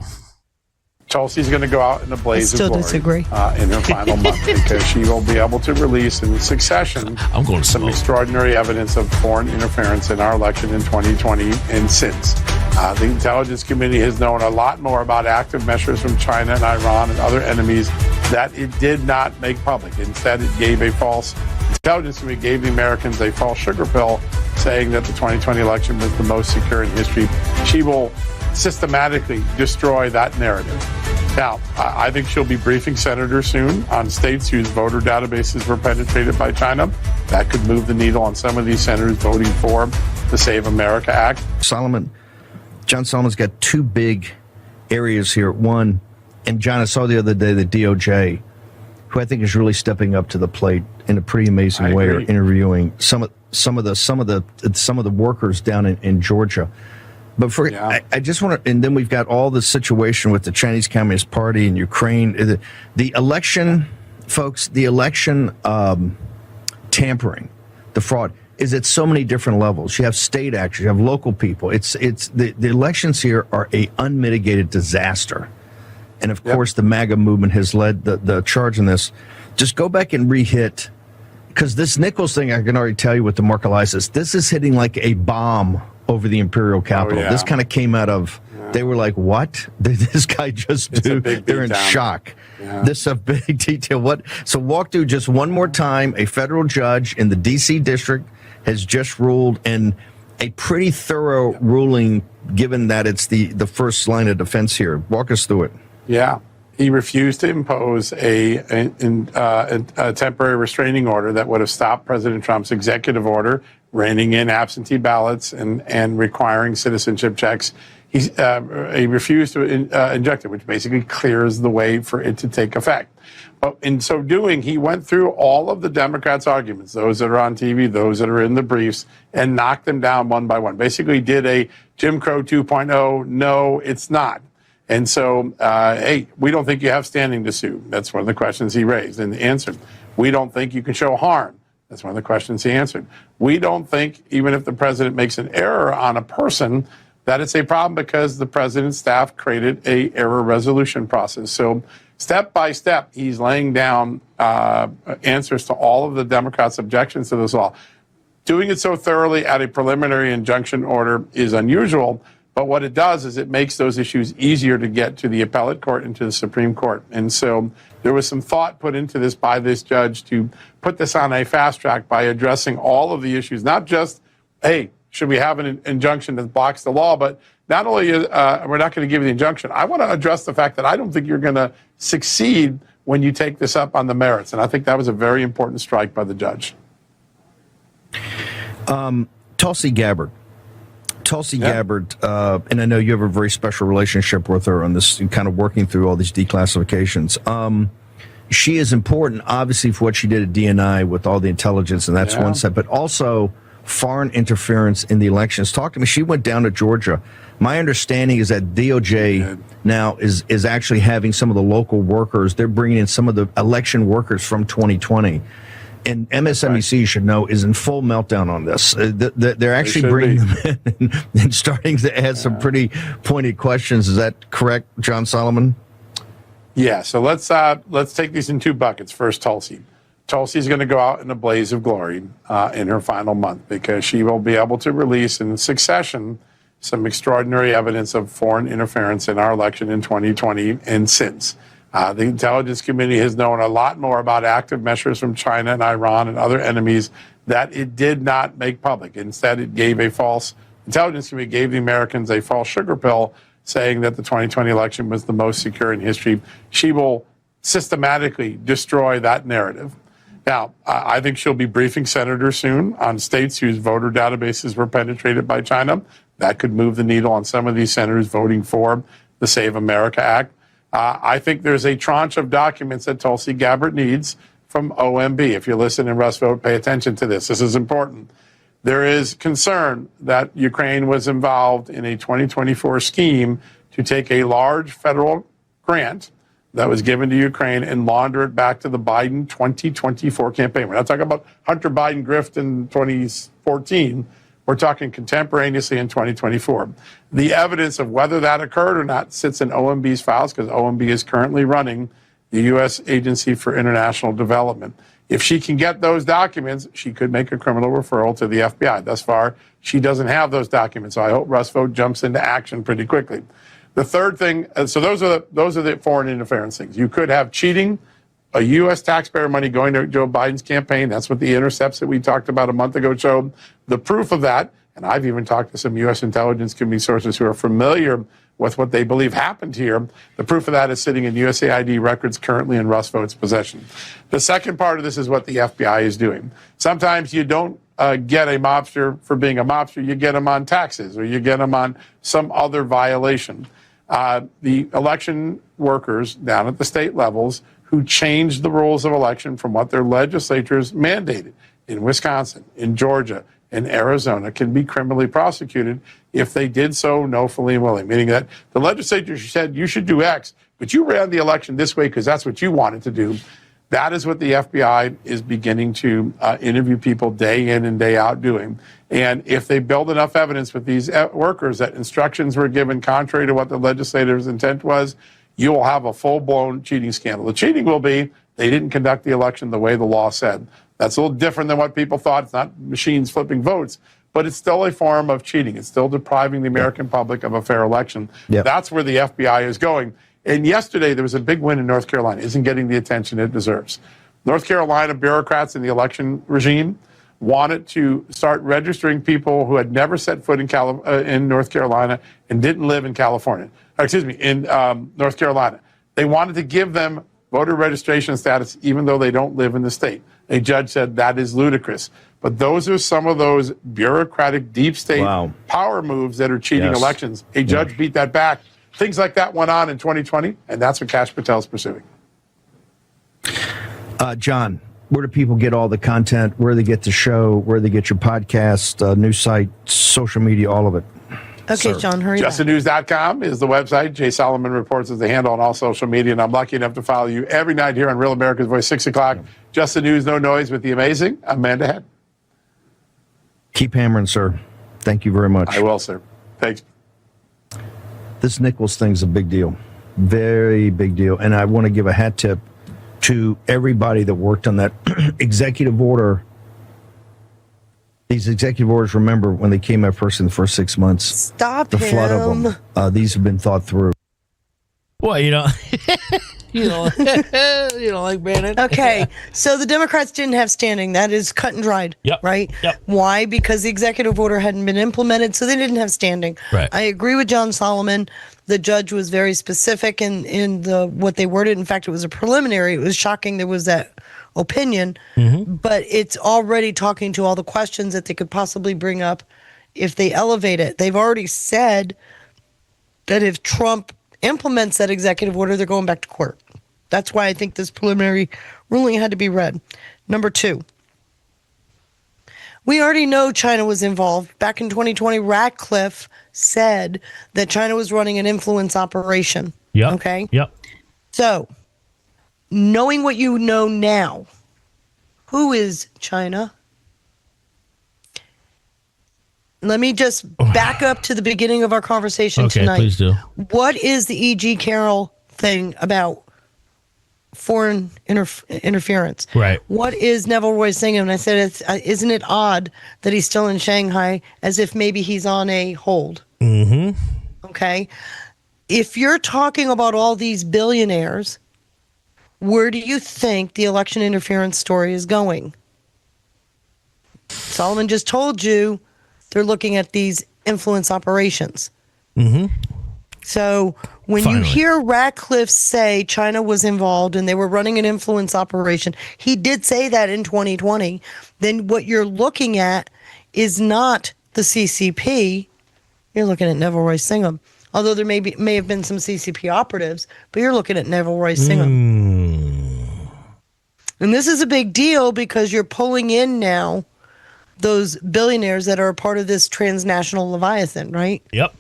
Tulsi's going to go out in a blaze of glory disagree. In her final month because she will be able to release in succession some extraordinary evidence of foreign interference in our election in 2020 and since. The intelligence community has known a lot more about active measures from China and Iran and other enemies that it did not make public. Instead, it gave intelligence community gave the Americans a false sugar pill saying that the 2020 election was the most secure in history. She will systematically destroy that narrative. Now, I think she'll be briefing senators soon on states whose voter databases were penetrated by China. That could move the needle on some of these senators voting for the Save America Act. John Solomon's got two big areas here. One, and John, I saw the other day the DOJ, who I think is really stepping up to the plate in a pretty amazing way, are interviewing some of the workers down in Georgia. But I just want to, and then we've got all the situation with the Chinese Communist Party in Ukraine, the election, folks, the election tampering, the fraud is at so many different levels. You have state actors, you have local people. It's the elections here are a unmitigated disaster. And of course, the MAGA movement has led the charge in this. Just go back and re-hit, because this Nichols thing, I can already tell you what the Mark Elias, this is hitting like a bomb over the Imperial Capitol. This kind of came out of, they were like, what? This guy just they're in shock. This is a big detail. So walk through just one more time. A federal judge in the D.C. district has just ruled, and a pretty thorough ruling, given that it's the first line of defense here. Walk us through it. Yeah. He refused to impose a temporary restraining order that would have stopped President Trump's executive order reining in absentee ballots and requiring citizenship checks. He refused to inject it, which basically clears the way for it to take effect. But in so doing, he went through all of the Democrats' arguments, those that are on TV, those that are in the briefs, and knocked them down one by one. Basically did a Jim Crow 2.0, no, it's not. And so, hey, we don't think you have standing to sue. That's one of the questions he raised and answered. We don't think you can show harm. That's one of the questions he answered. We don't think, even if the president makes an error on a person, that it's a problem because the president's staff created a error resolution process. So step by step, he's laying down answers to all of the Democrats' objections to this law. Doing it so thoroughly at a preliminary injunction order is unusual, but what it does is it makes those issues easier to get to the appellate court and to the Supreme Court. And so there was some thought put into this by this judge to put this on a fast track by addressing all of the issues, not just, hey, should we have an injunction that blocks the law, but not only we're not going to give you the injunction, I want to address the fact that I don't think you're going to succeed when you take this up on the merits. And I think that was a very important strike by the judge. Tulsi Gabbard. Gabbard, and I know you have a very special relationship with her on this, kind of working through all these declassifications. She is important, obviously, for what she did at DNI with all the intelligence, and that's one side, but also foreign interference in the elections. Talk to me. She went down to Georgia. My understanding is that DOJ now is actually having some of the local workers. They're bringing in some of the election workers from 2020. And MSNBC, you should know, is in full meltdown on this. They're actually bringing them in and starting to ask some pretty pointed questions. Is that correct, John Solomon? Yeah, so let's take these in two buckets. First, Tulsi. Tulsi's going to go out in a blaze of glory in her final month because she will be able to release in succession some extraordinary evidence of foreign interference in our election in 2020 and since. The intelligence community has known a lot more about active measures from China and Iran and other enemies that it did not make public. Instead, it gave intelligence community gave the Americans a false sugar pill saying that the 2020 election was the most secure in history. She will systematically destroy that narrative. Now, I think she'll be briefing senators soon on states whose voter databases were penetrated by China. That could move the needle on some of these senators voting for the Save America Act. I think there's a tranche of documents that Tulsi Gabbard needs from OMB. If you listen and Russ vote, pay attention to this. This is important. There is concern that Ukraine was involved in a 2024 scheme to take a large federal grant that was given to Ukraine and launder it back to the Biden 2024 campaign. We're not talking about Hunter Biden grift in 2014. We're talking contemporaneously in 2024. The evidence of whether that occurred or not sits in OMB's files because OMB is currently running the U.S. Agency for International Development. If she can get those documents, she could make a criminal referral to the FBI. Thus far, she doesn't have those documents. So I hope Russ Vogt jumps into action pretty quickly. The third thing, so those are the foreign interference things. You could have cheating, a U.S. taxpayer money going to Joe Biden's campaign. That's what the intercepts that we talked about a month ago showed. The proof of that, and I've even talked to some U.S. intelligence community sources who are familiar with what they believe happened here. The proof of that is sitting in USAID records currently in Russ Vought's possession. The second part of this is what the FBI is doing. Sometimes you don't get a mobster for being a mobster. You get them on taxes or you get them on some other violation. The election workers down at the state levels who changed the rules of election from what their legislatures mandated in Wisconsin, in Georgia, in Arizona can be criminally prosecuted if they did so knowingly and willingly, meaning that the legislature said you should do X, but you ran the election this way because that's what you wanted to do. That is what the FBI is beginning to interview people day in and day out doing. And if they build enough evidence with these workers that instructions were given contrary to what the legislature's intent was, you will have a full-blown cheating scandal. The cheating will be they didn't conduct the election the way the law said. That's a little different than what people thought. It's not machines flipping votes, but it's still a form of cheating. It's still depriving the American public of a fair election. Yep. That's where the FBI is going. And yesterday, there was a big win in North Carolina. Isn't getting the attention it deserves. North Carolina bureaucrats in the election regime wanted to start registering people who had never set foot in North Carolina and didn't live in California. In North Carolina. They wanted to give them voter registration status even though they don't live in the state. A judge said that is ludicrous. But those are some of those bureaucratic deep state power moves that are cheating elections. A judge beat that back. Things like that went on in 2020, and that's what Kash Patel is pursuing. John, where do people get all the content? Where they get the show? Where they get your podcast, news site, social media, all of it? Okay, John, hurry up. JustTheNews.com is the website. Jay Solomon Reports is the handle on all social media, and I'm lucky enough to follow you every night here on Real America's Voice, 6 o'clock. Just the News, No Noise with the amazing Amanda Head. Keep hammering, sir. Thank you very much. I will, sir. Thanks. This Nichols thing's a big deal. Very big deal. And I want to give a hat tip to everybody that worked on that executive order. These executive orders, remember, when they came out first in the first 6 months. Stop the flood of them. These have been thought through. Well, you don't like Bannon. Okay, so the Democrats didn't have standing. That is cut and dried, right? Yep. Why? Because the executive order hadn't been implemented, so they didn't have standing. Right. I agree with John Solomon. The judge was very specific in what they worded. In fact, it was a preliminary. It was shocking there was that opinion, but it's already talking to all the questions that they could possibly bring up if they elevate it. They've already said that if Trump implements that executive order, they're going back to court. That's why I think this preliminary ruling had to be read. Number 2, we already know China was involved. Back in 2020, Ratcliffe said that China was running an influence operation. Yep. Okay? Yep. So, knowing what you know now, who is China? Let me just back up to the beginning of our conversation tonight. Okay, please do. What is the E.G. Carroll thing about foreign interference? Right. What is Neville Roy Singham? And I said, isn't it odd that he's still in Shanghai as if maybe he's on a hold? Mm-hmm. Okay. If you're talking about all these billionaires, where do you think the election interference story is going? Solomon just told you they're looking at these influence operations. Mm-hmm. So when you hear Ratcliffe say China was involved and they were running an influence operation, he did say that in 2020, then what you're looking at is not the CCP. You're looking at Neville Roy Singham. Although there may have been some CCP operatives, but you're looking at Neville Roy Singham. And this is a big deal because you're pulling in now those billionaires that are a part of this transnational Leviathan, right? Yep.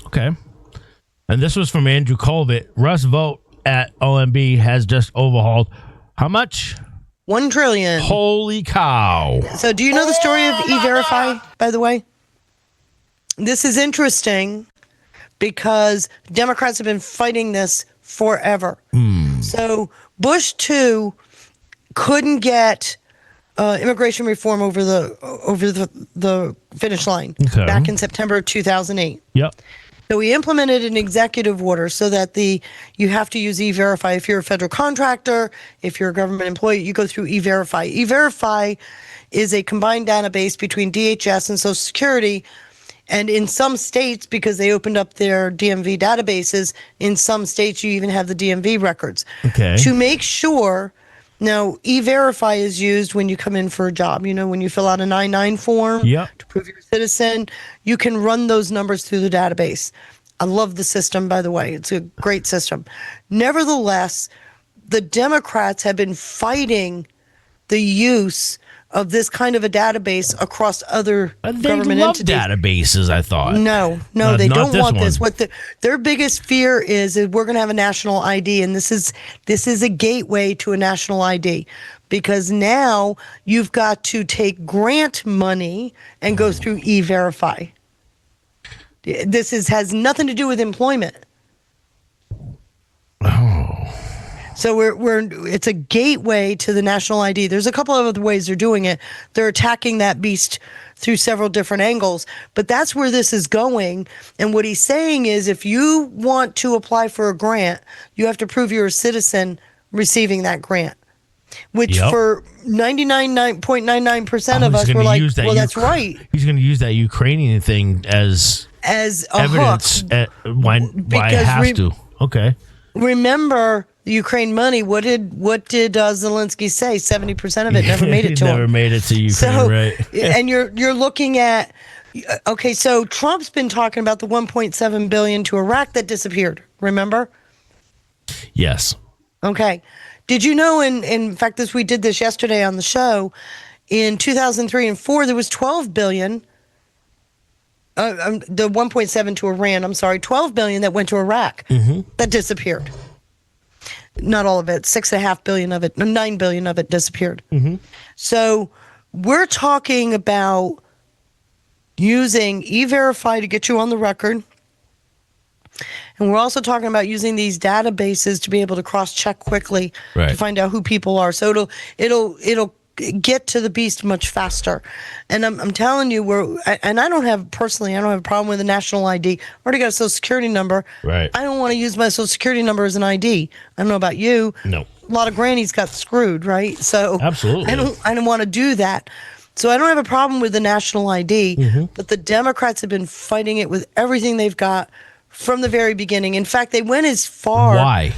Okay. And this was from Andrew Colvett. Russ Vogt at OMB has just overhauled how much? $1 trillion. Holy cow. So do you know the story of E-Verify, by the way? This is interesting because Democrats have been fighting this forever. So Bush 2 couldn't get immigration reform over the finish line back in September of 2008. Yep. So he implemented an executive order so that you have to use E-Verify. If you're a federal contractor, if you're a government employee, you go through E-Verify. E-Verify is a combined database between DHS and Social Security, And in some states, because they opened up their DMV databases, in some states you even have the DMV records. Okay. To make sure, now E-Verify is used when you come in for a job. You know, when you fill out an I-9 form Yep. to prove you're a citizen, you can run those numbers through the database. I love the system, by the way. It's a great system. Nevertheless, the Democrats have been fighting the use of this kind of a database across other government entities. Databases, I thought. No, Not- they not don't this want this. one. Their biggest fear is we're going to have a national ID, and this is a gateway to a national ID, because now you've got to take grant money and go through E-Verify. This has nothing to do with employment. So it's a gateway to the national ID. There's a couple of other ways they're doing it. They're attacking that beast through several different angles, but that's where this is going. And what he's saying is, if you want to apply for a grant, you have to prove you're a citizen receiving that grant. Which for 99.99% of us, we're like, well, that's right. He's going to use that Ukrainian thing as a evidence. hook. Why it has to? Okay. Remember the Ukraine money. What did Zelensky say? 70% of it never made it to him. Never made it to Ukraine, right? And you're looking at, okay, so Trump's been talking about the $1.7 billion to Iraq that disappeared. Remember? Yes. Okay. Did you know? In fact, we did this yesterday on the show. In 2003 and 4, there was $12 billion. The 1.7 to Iran. I'm sorry, $12 billion that went to Iraq. That disappeared. Not all of it. $6.5 billion of it. $9 billion of it disappeared. So we're talking about using E-Verify to get you on the record. And we're also talking about using these databases to be able to cross-check quickly to find out who people are. So it'll get to the beast much faster. And I'm telling you, and I don't have a problem with a national ID. I already got a social security number. Right. I don't want to use my social security number as an ID. I don't know about you. No. A lot of grannies got screwed, right? So absolutely. I don't want to do that. So I don't have a problem with the national ID, but the Democrats have been fighting it with everything they've got from the very beginning. In fact, they went as far. Why?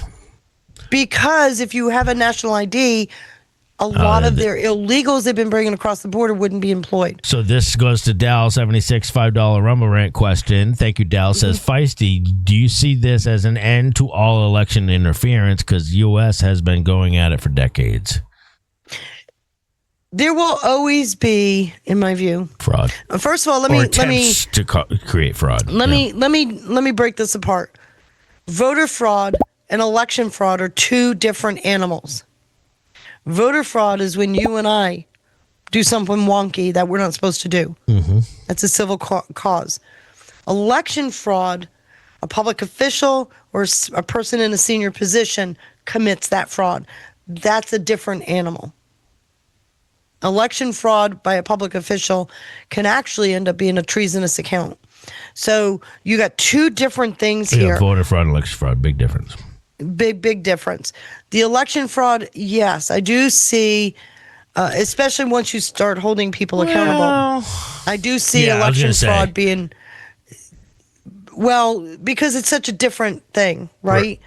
Because if you have a national ID, a lot of their illegals they've been bringing across the border wouldn't be employed. So this goes to Dal 76 $5 Rumble Rant question. Thank you, Dal. Says, Feisty, do you see this as an end to all election interference? Because U.S. has been going at it for decades. There will always be, in my view, fraud. First of all, let me create fraud. Let me break this apart. Voter fraud and election fraud are two different animals. Voter fraud is when you and I do something wonky that we're not supposed to do. That's a civil cause. Election fraud, a public official or a person in a senior position commits that fraud. That's a different animal. Election fraud by a public official can actually end up being a treasonous account. So you got two different things here. Voter fraud and election fraud, big difference. Big difference. The election fraud, yes, I do see, especially once you start holding people accountable. I do see election fraud being, because it's such a different thing, right?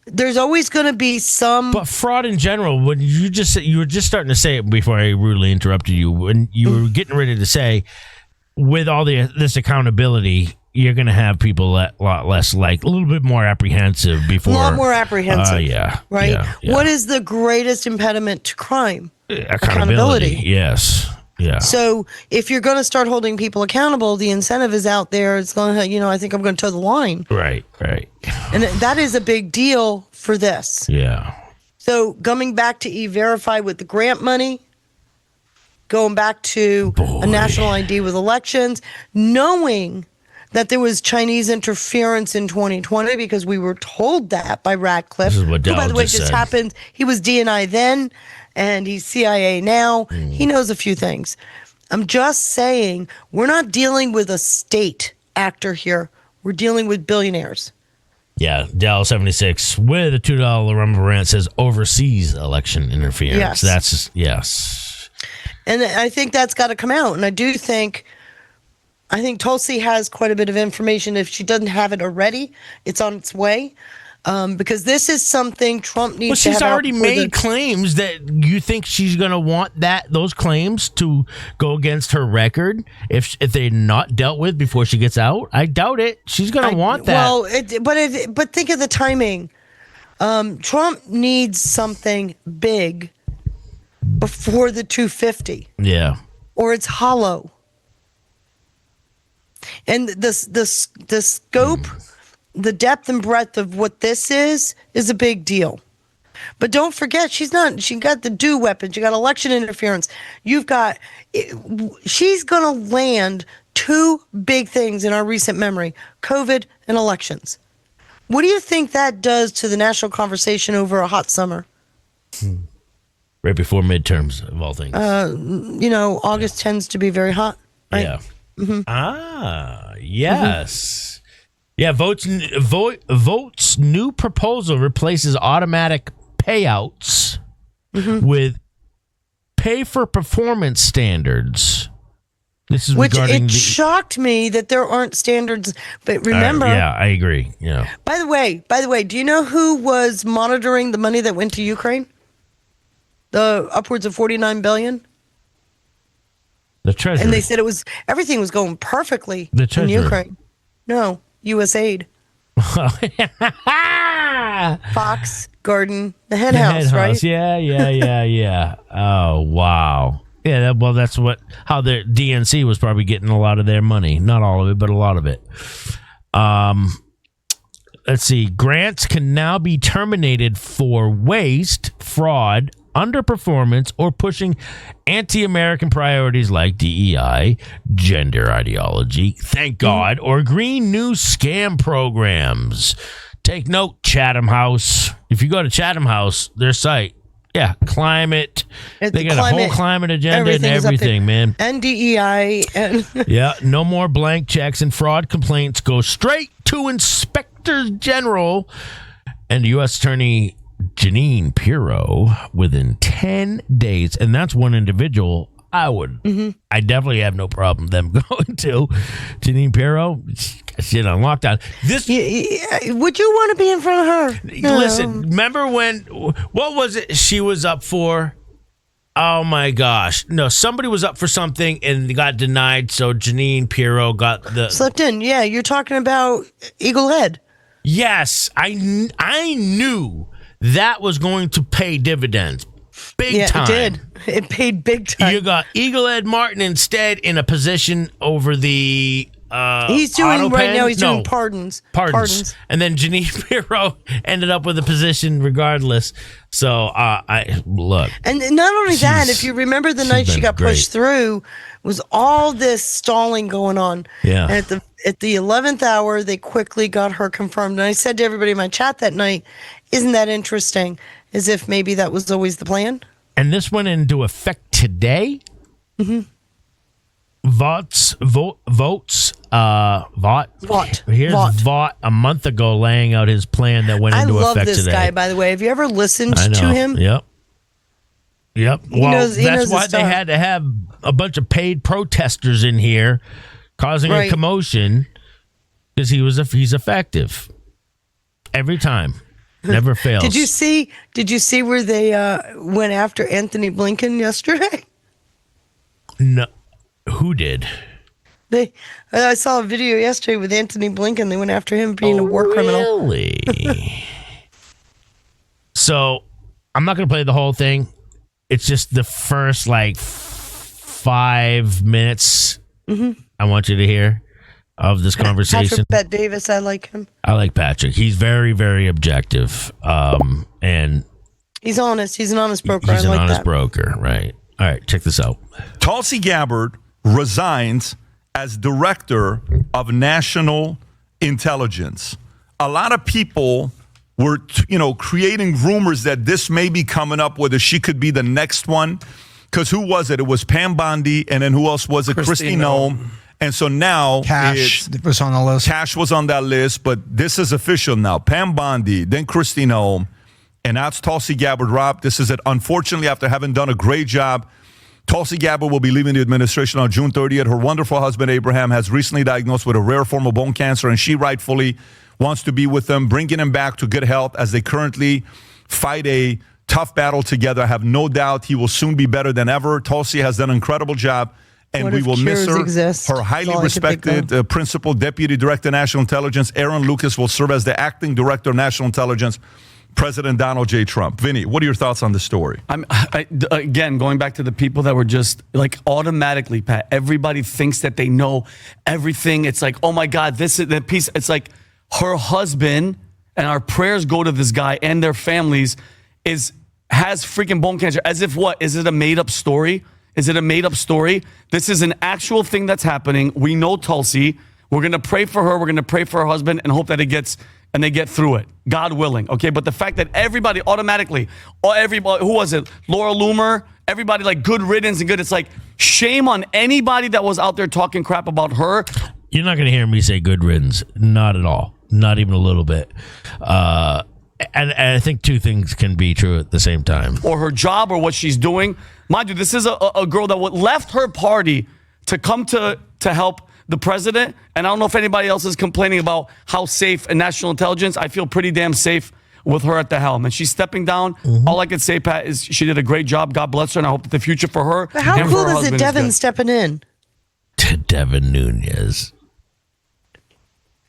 There's always going to be some. But fraud in general, when you were just starting to say it before I rudely interrupted you, when you were getting ready to say, with all this accountability, you're going to have people a lot less, a little bit more apprehensive before. A lot more apprehensive. Yeah. Right? Yeah. What is the greatest impediment to crime? Accountability. Yes. Yeah. So if you're going to start holding people accountable, the incentive is out there. It's going to, I think I'm going to toe the line. Right. And that is a big deal for this. Yeah. So coming back to E-Verify with the grant money, going back to a national ID with elections, knowing that there was Chinese interference in 2020 because we were told that by Ratcliffe, This is what who, by the way, just just said. happened. He was DNI then, and he's CIA now. He knows a few things. I'm just saying we're not dealing with a state actor here. We're dealing with billionaires. Yeah, Dallas 76 with a $2 Rumble Rant says overseas election interference. Yes. Yes. And I think that's got to come out. And I do think I think Tulsi has quite a bit of information. If she doesn't have it already, it's on its way. Because this is something Trump needs to have. Well, she's already made claims that you think she's going to want those claims to go against her record if they're not dealt with before she gets out. I doubt it. She's going to want that. Well, but think of the timing. Trump needs something big before the 250. Yeah. Or it's hollow. And the scope, the depth and breadth of what this is a big deal. But don't forget, she got the DO weapon. She got election interference. She's going to land two big things in our recent memory, COVID and elections. What do you think that does to the national conversation over a hot summer? Right before midterms, of all things. August tends to be very hot. Right? Yeah. Mm-hmm. Yes. Mm-hmm. Yeah, Vote's new proposal replaces automatic payouts with pay-for-performance standards. This is regarding shocked me that there aren't standards, but remember... I agree. Yeah. By the way, do you know who was monitoring the money that went to Ukraine? The upwards of $49 billion? The Treasury. And they said everything was going perfectly in Ukraine. No, USAID. Fox, Garden, the hen house, right? Yeah. Oh, wow. Yeah, that's how the DNC was probably getting a lot of their money. Not all of it, but a lot of it. Let's see. Grants can now be terminated for waste, fraud, underperformance, or pushing anti-American priorities like DEI, gender ideology, thank God, or green news scam programs. Take note, Chatham House. If you go to Chatham House, their site, climate. They got a whole climate agenda and everything, man. And DEI. No more blank checks, and fraud complaints go straight to Inspector General and U.S. Attorney Jeanine Pirro within 10 days. And that's one individual I definitely have no problem them going to. Jeanine Pirro, shit on lockdown. Would you want to be in front of her? Listen, remember what was it she was up for? Oh my gosh. No, somebody was up for something and got denied. So Jeanine Pirro got slipped in. Yeah, you're talking about Eagle Head. Yes, I knew that was going to pay dividends. Big time. It did. It paid big time. You got Eagle Ed Martin instead in a position over the he's doing right now. He's doing pardons. And then Jeanine Pirro ended up with a position regardless. So I look. And not only that, if you remember the night she got pushed through, was all this stalling going on. Yeah. And at the 11th hour, they quickly got her confirmed. And I said to everybody in my chat that night, "Isn't that interesting?" As if maybe that was always the plan. And this went into effect today. Mm-hmm. Votes. Here's Vought. Vought a month ago laying out his plan that went into effect today. I love this guy, by the way. Have you ever listened to him? Yep. Well, that's why they had to have a bunch of paid protesters in here causing a commotion because he's effective every time. Never fails. Did you see where they went after Anthony Blinken yesterday? No. Who did? I saw a video yesterday with Anthony Blinken. They went after him being a war criminal. Really? So, I'm not going to play the whole thing. It's just the first 5 minutes I want you to hear of this conversation. Patrick Bet Davis, I like him. I like Patrick. He's very, very objective. And he's honest. He's an honest broker. He's an honest broker, right? All right, check this out. Tulsi Gabbard resigns as director of national intelligence. A lot of people were, creating rumors that this may be coming up, whether she could be the next one. Because who was it? It was Pam Bondi, and then who else was it? Kristi Noem. And so now Cash was on the list. Cash was on that list, but this is official now. Pam Bondi, then Kristi Noem, and now it's Tulsi Gabbard. Rob, this is it. Unfortunately, after having done a great job Tulsi Gabbard will be leaving the administration on June 30th. Her wonderful husband, Abraham, has recently diagnosed with a rare form of bone cancer, and she rightfully wants to be with them, bringing him back to good health as they currently fight a tough battle together. I have no doubt he will soon be better than ever. Tulsi has done an incredible job, and we will miss her. Her highly respected Principal Deputy Director of National Intelligence, Aaron Lucas, will serve as the Acting Director of National Intelligence, President Donald J. Trump. Vinny, what are your thoughts on this story? Again, going back to the people that were just like automatically, Pat, everybody thinks that they know everything. It's like, oh my God, this is the piece. It's like her husband, and our prayers go to this guy and their families, has freaking bone cancer. As if what? Is it a made up story? Is it a made up story? This is an actual thing that's happening. We know Tulsi. We're going to pray for her. We're going to pray for her husband and hope that they get through it, God willing. Okay, but the fact that everybody automatically, who was it? Laura Loomer, everybody like good riddance and good. It's like shame on anybody that was out there talking crap about her. You're not going to hear me say good riddance. Not at all. Not even a little bit. And I think two things can be true at the same time. Or her job or what she's doing. Mind you, this is a girl that left her party to come to help the president. And I don't know if anybody else is complaining about how safe and national intelligence. I feel pretty damn safe with her at the helm. And she's stepping down. Mm-hmm. All I can say, Pat, is she did a great job. God bless her. And I hope that the future for her. But how cool is it Devin stepping in? Devin Nunes.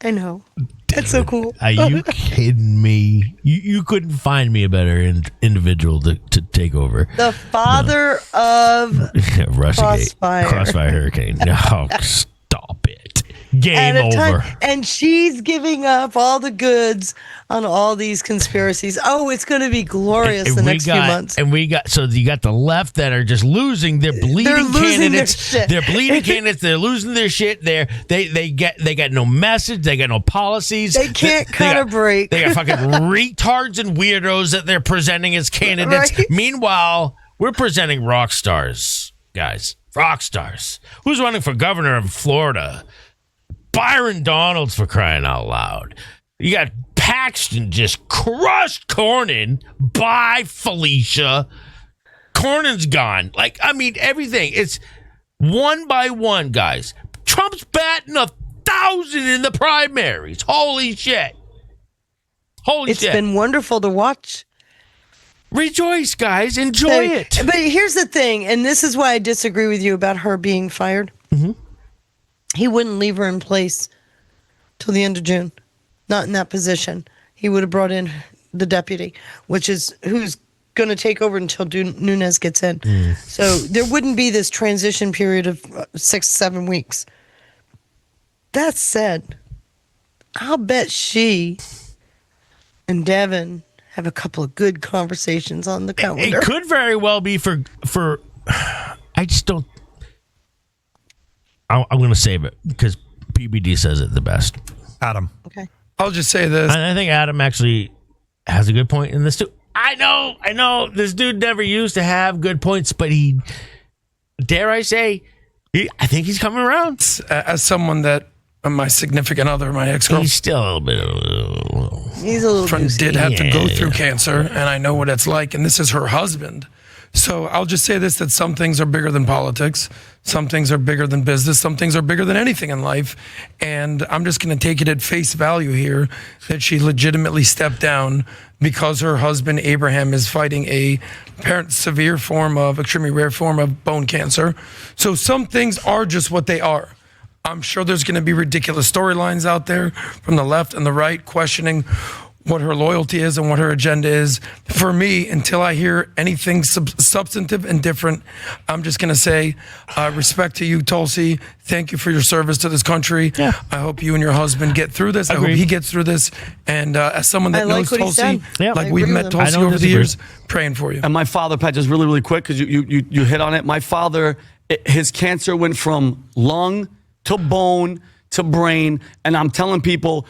I know. That's so cool. Are you kidding me? You couldn't find me a better individual to take over. The father of Crossfire Hurricane. No, stop it. Game over. And she's giving up all the goods on all these conspiracies. Oh, it's going to be glorious the next few months. And so you got the left that are just losing. They're bleeding candidates. They're bleeding candidates. They're losing their shit. They got no message. They got no policies. They can't cut a break. They got fucking retards and weirdos that they're presenting as candidates. Right? Meanwhile, we're presenting rock stars, guys. Rock stars. Who's running for governor of Florida? Byron Donalds, for crying out loud. You got Paxton just crushed Cornyn. Bye, Felicia. Cornyn's gone. Everything. It's one by one, guys. Trump's batting 1,000 in the primaries. Holy shit. It's been wonderful to watch. Rejoice, guys. Enjoy it. But here's the thing, and this is why I disagree with you about her being fired. Mm-hmm. He wouldn't leave her in place till the end of June. Not in that position. He would have brought in the deputy, who's going to take over until Nunes gets in. So there wouldn't be this transition period of 6-7 weeks. That said, I'll bet she and Devin have a couple of good conversations on the calendar. It could very well be for I just don't. I'm going to save it because PBD says it the best. Adam. Okay. I'll just say this. I think Adam actually has a good point in this too. I know. This dude never used to have good points, but he, dare I say, I think he's coming around. As someone that my significant other, my ex-girlfriend, he's still a little bit. He's a little. Friend did have to go through cancer, and I know what it's like. And this is her husband. So I'll just say this, that some things are bigger than politics. Some things are bigger than business. Some things are bigger than anything in life. And I'm just going to take it at face value here that she legitimately stepped down because her husband, Abraham, is fighting a extremely rare form of bone cancer. So some things are just what they are. I'm sure there's going to be ridiculous storylines out there from the left and the right questioning what her loyalty is and what her agenda is. For me, until I hear anything substantive and different, I'm just going to say, respect to you, Tulsi. Thank you for your service to this country. Yeah. I hope you and your husband get through this. Agreed. I hope he gets through this. And as someone that knows Tulsi, we've met I Tulsi over the years, praying for you. And my father, Pat, just really, really quick, because you hit on it. My father, his cancer went from lung to bone to brain, and I'm telling people,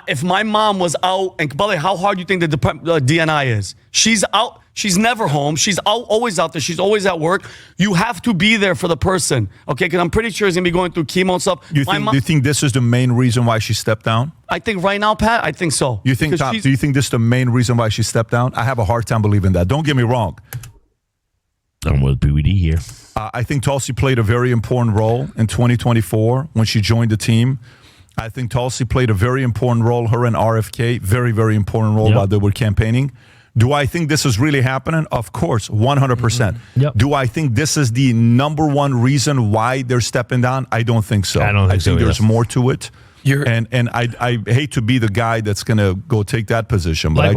if my mom was out, and by the way, how hard do you think the DNI is? She's out. She's never home. She's always out there. She's always at work. You have to be there for the person, okay? Because I'm pretty sure he's going to be going through chemo and stuff. Do you think this is the main reason why she stepped down? I think right now, Pat, I think so. Do you think this is the main reason why she stepped down? I have a hard time believing that. Don't get me wrong. I'm with PBD here. I think Tulsi played a very important role in 2024 when she joined the team. I think Tulsi played a very important role, her and RFK, very, very important role while they were campaigning. Do I think this is really happening? Of course, 100%. Do I think this is the number one reason why they're stepping down? I don't think so. I think there's more to it. And I hate to be the guy that's going to go take that position, but I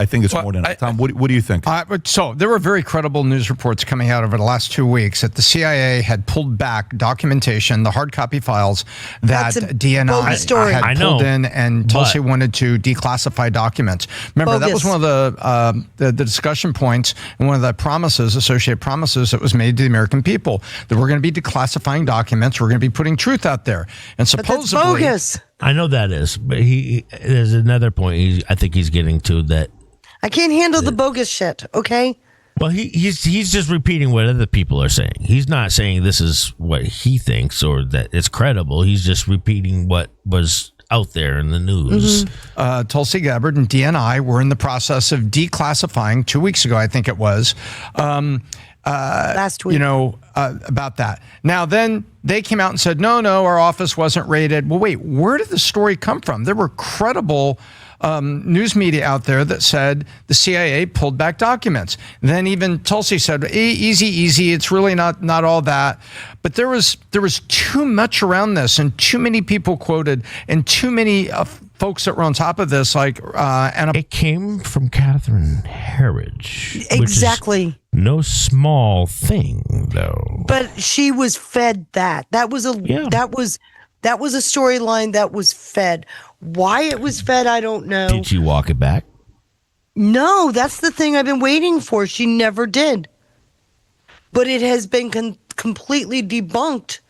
think it's more than that. Tom, what do you think? So there were very credible news reports coming out over the last 2 weeks that the CIA had pulled back documentation, the hard copy files that DNI had pulled in, and Tulsi wanted to declassify documents. Remember, that was one of the discussion points and one of the promises, associated promises that was made to the American people, that we're going to be declassifying documents, we're going to be putting truth out there. And supposedly... But that's bogus. I know that is, but there's another point I think he's getting to that. I can't handle the bogus shit, okay? Well, he's just repeating what other people are saying. He's not saying this is what he thinks or that it's credible. He's just repeating what was out there in the news. Tulsi Gabbard and DNI were in the process of declassifying 2 weeks ago, I think it was. Last week. About that. Now, then they came out and said, no, our office wasn't raided. Well, wait, where did the story come from? There were credible news media out there that said the CIA pulled back documents. Then even Tulsi said, easy, it's really not all that. But there was too much around this, and too many people quoted, and too many folks that were on top of this, it came from Catherine Herridge. Exactly. No small thing, though. But she was fed that. That was a storyline that was fed. Why it was fed, I don't know. Did she walk it back? No, that's the thing I've been waiting for. She never did. But it has been completely debunked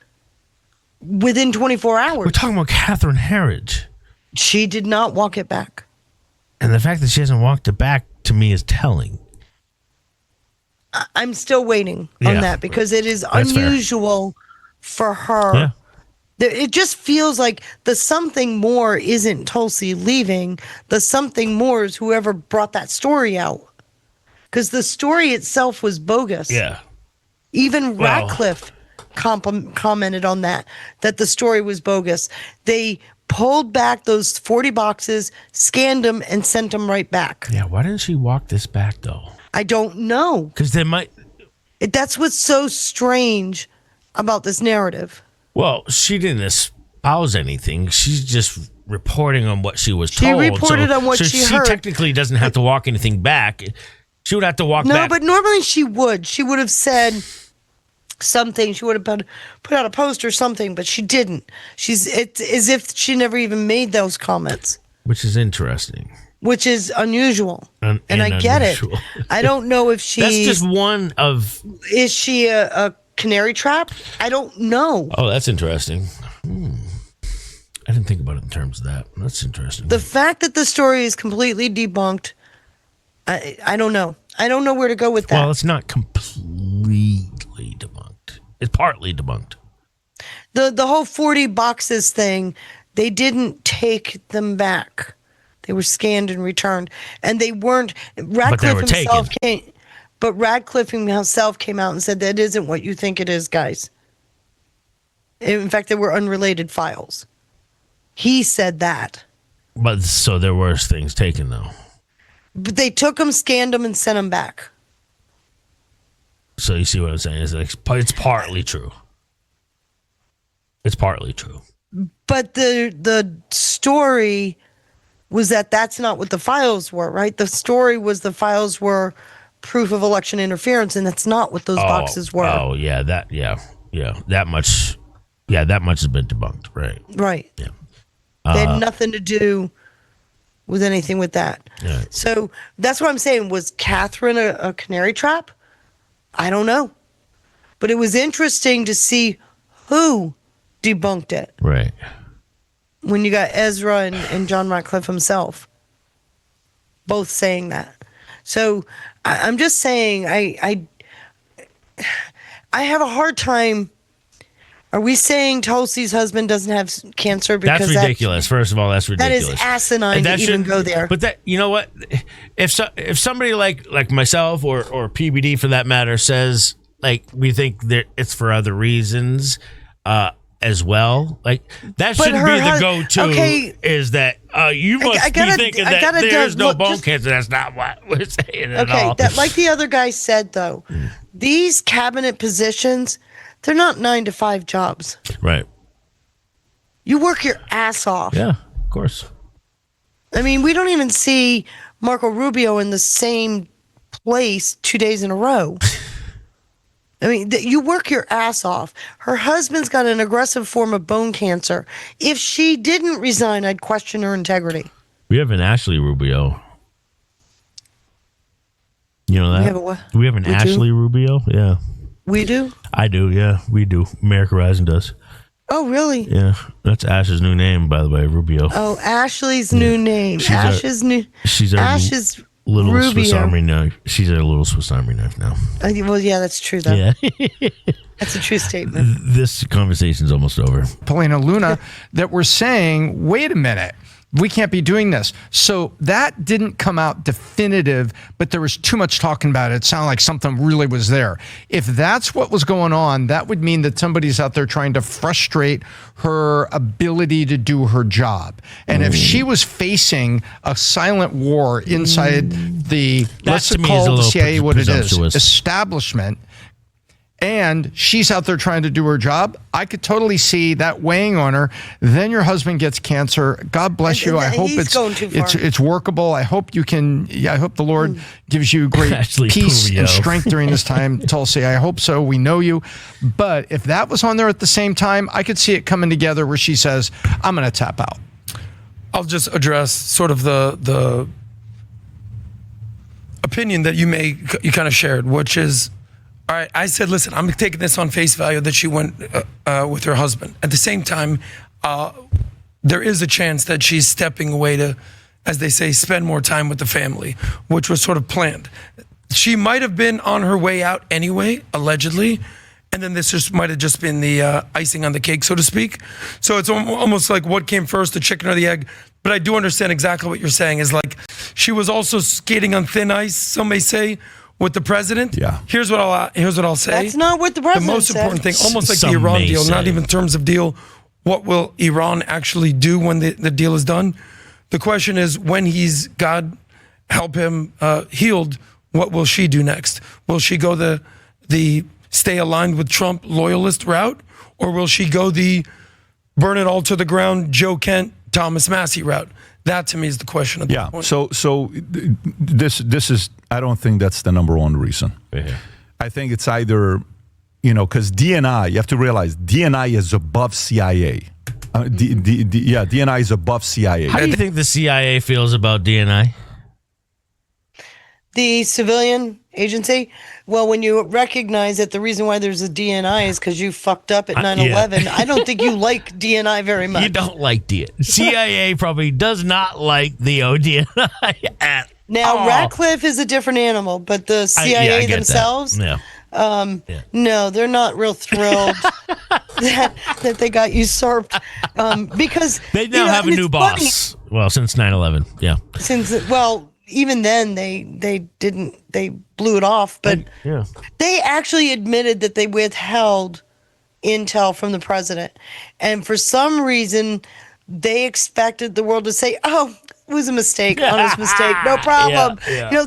within 24 hours. We're talking about Catherine Herridge. She did not walk it back. And the fact that she hasn't walked it back, to me, is telling. I'm still waiting on that because it is unusual for her. Yeah. It just feels like the something more isn't Tulsi leaving. The something more is whoever brought that story out. Because the story itself was bogus. Yeah. Even Radcliffe commented on that the story was bogus. They pulled back those 40 boxes, scanned them, and sent them right back. Yeah, why didn't she walk this back, though? I don't know. Because they might... That's what's so strange about this narrative. Well, she didn't espouse anything. She's just reporting on what she was told. She reported on what she heard. She technically doesn't have to walk anything back. She would have to walk back. No, but normally she would. She would have said something. She would have put out a post or something, but she didn't. It's as if she never even made those comments. Which is interesting. Which is unusual. And I get unusual. it. I don't know if she... That's just one of... Is she a canary trap? I don't know. Oh, that's interesting. I didn't think about it in terms of that. That's interesting. The fact that the story is completely debunked, I don't know. I don't know where to go with that. Well, it's not completely debunked. It's partly debunked. The whole 40 boxes thing, they didn't take them back. They were scanned and returned. And they weren't... Radcliffe himself came... But Radcliffe himself came out and said that isn't what you think it is, guys. In fact, they were unrelated files. He said that. But so there were things taken, though. But they took them, scanned them, and sent them back. So you see what I'm saying? It's partly true. It's partly true. But the story was that that's not what the files were, right? The story was the files were proof of election interference, and that's not what those boxes were. Oh, yeah, that much has been debunked, right? Right. Yeah. They had nothing to do with anything with that. Yeah. So that's what I'm saying. Was Catherine a canary trap? I don't know. But it was interesting to see who debunked it. Right. When you got Ezra and John Ratcliffe himself both saying that. So I'm just saying, I have a hard time. Are we saying Tulsi's husband doesn't have cancer? Because that's ridiculous. First of all, that's ridiculous. That is asinine to even go there. But that, you know what? If somebody like myself or PBD for that matter says like we think that it's for other reasons as well. Like that shouldn't be the go-to. Okay. Is that you must be thinking that there's no bone cancer? That's not what we're saying at all. Okay, like the other guy said, though, these cabinet positions, they're not 9-to-5 jobs. Right. You work your ass off. Yeah, of course. I mean, we don't even see Marco Rubio in the same place 2 days in a row. I mean, you work your ass off. Her husband's got an aggressive form of bone cancer. If she didn't resign, I'd question her integrity. We have an Ashley Rubio. You know that? We have an Ashley Rubio? Yeah. We do? I do, yeah. We do. America Rising does. Oh, really? Yeah. That's Ash's new name, by the way, Rubio. Oh, Ashley's new name. She's Ash's little Rubio. Swiss Army knife. She's a little Swiss Army knife now. Well, yeah, that's true, though. Yeah. That's a true statement. This conversation's almost over. Paulina Luna, that we're saying, wait a minute, we can't be doing this. So that didn't come out definitive, but there was too much talking about it. It sounded like something really was there. If that's what was going on, that would mean that somebody's out there trying to frustrate her ability to do her job. And if she was facing a silent war inside the, let's call the CIA what it is, establishment, and she's out there trying to do her job, I could totally see that weighing on her. Then your husband gets cancer. God bless you. I hope it's workable. I hope you can. I hope the Lord gives you great peace and strength during this time, Tulsi. I hope so. We know you. But if that was on there at the same time, I could see it coming together where she says, "I'm going to tap out." I'll just address sort of the opinion that you kind of shared, which is, all right, I said, listen, I'm taking this on face value that she went with her husband. At the same time, there is a chance that she's stepping away to, as they say, spend more time with the family, which was sort of planned. She might have been on her way out anyway, allegedly, and then this just might have just been the icing on the cake, so to speak. So it's almost like what came first, the chicken or the egg. But I do understand exactly what you're saying, is like she was also skating on thin ice, some may say, with the president. Yeah. Here's what I'll say. That's not what the president The most said. important thing, almost like the Iran deal, not even in terms of deal, what will Iran actually do when the deal is done? The question is, when he's, God help him, healed, what will she do next? Will she go the stay aligned with Trump loyalist route, or will she go the burn it all to the ground, Joe Kent, Thomas Massey route? That to me is the question at this point. So this is, I don't think that's the number one reason. Yeah. I think it's either, because DNI, you have to realize DNI is above CIA. DNI is above CIA. How do you think the CIA feels about DNI? The civilian agency? Well, when you recognize that the reason why there's a DNI is because you fucked up at 9/11, I don't think you like DNI very much. You don't like DNI. CIA probably does not like the ODNI at Now, all. Ratcliffe is a different animal, but the CIA themselves, no, they're not real thrilled that they got usurped because they now have a new boss. Well, since 9/11, yeah. Even then they blew it off, but they actually admitted that they withheld intel from the president, and for some reason they expected the world to say, "Oh, it was a mistake, honest mistake, no problem."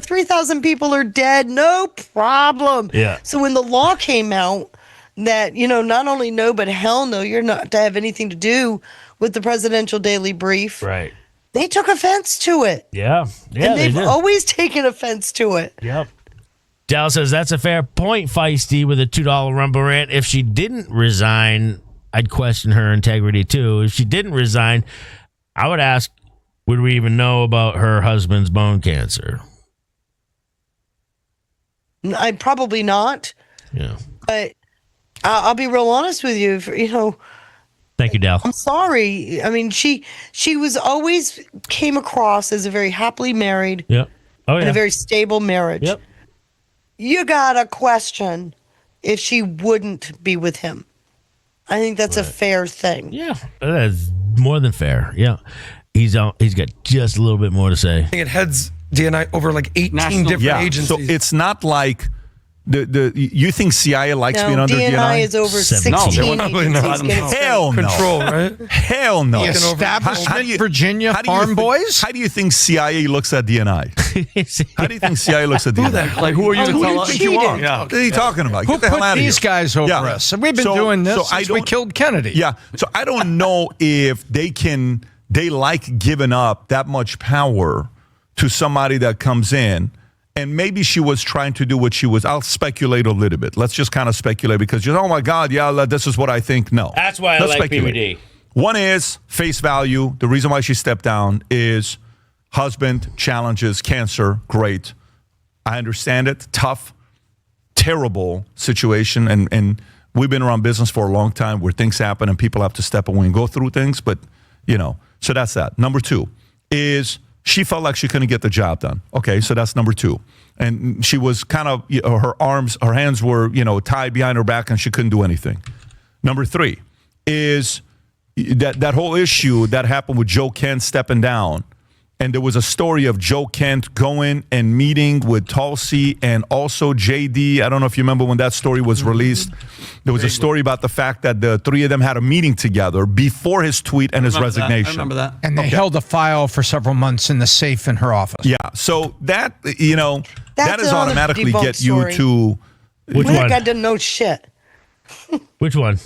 3,000 people are dead, no problem. So when the law came out that not only no but hell no, you're not to have anything to do with the presidential daily brief, right? They took offense to it. Yeah, and they've always taken offense to it. Yep. Dal says that's a fair point, Feisty, with a $2 Rumble rant. If she didn't resign, I'd question her integrity too. If she didn't resign, I would ask, would we even know about her husband's bone cancer? I'd probably not. Yeah. But I'll be real honest with you. Thank you, Dal. I'm sorry. I mean, she was always came across as a very happily married. Yep. Oh, yeah. And a very stable marriage. Yep. You gotta question if she wouldn't be with him. I think that's a fair thing. Yeah, that is more than fair. Yeah, he's got just a little bit more to say. I think it heads DNI over like 18 different agencies. So it's not like You think CIA likes being under DNI? DNI is over 16 agencies. Hell no. Control, right? Hell no. The establishment Virginia farm boys? How do you think CIA looks at DNI? How do you think CIA looks at DNI? Like, who are you to tell us? You are? Yeah. What are you talking about? Who Get the hell put out of these here. guys over us? And we've been doing this since we killed Kennedy. Yeah. So I don't know if they like giving up that much power to somebody that comes in. And maybe she was trying to do what she was. I'll speculate a little bit. Let's just kind of speculate because oh my God, yeah, this is what I think. No. That's why Let's I like speculate. PBD. One is face value. The reason why she stepped down is husband challenges cancer. Great. I understand it. Tough, terrible situation. And we've been around business for a long time where things happen and people have to step away and go through things. But, so that's that. Number two is she felt like she couldn't get the job done. Okay, so that's number two. And she was kind of, her hands were, tied behind her back and she couldn't do anything. Number three is that whole issue that happened with Joe Kent stepping down. And there was a story of Joe Kent going and meeting with Tulsi and also JD. I don't know if you remember when that story was released. There was a story about the fact that the three of them had a meeting together before his tweet and his resignation. I remember that. And they held a file for several months in the safe in her office. Yeah. So that, that is another automatically debunked get you story. to. Which That one? guy didn't know shit. Which one?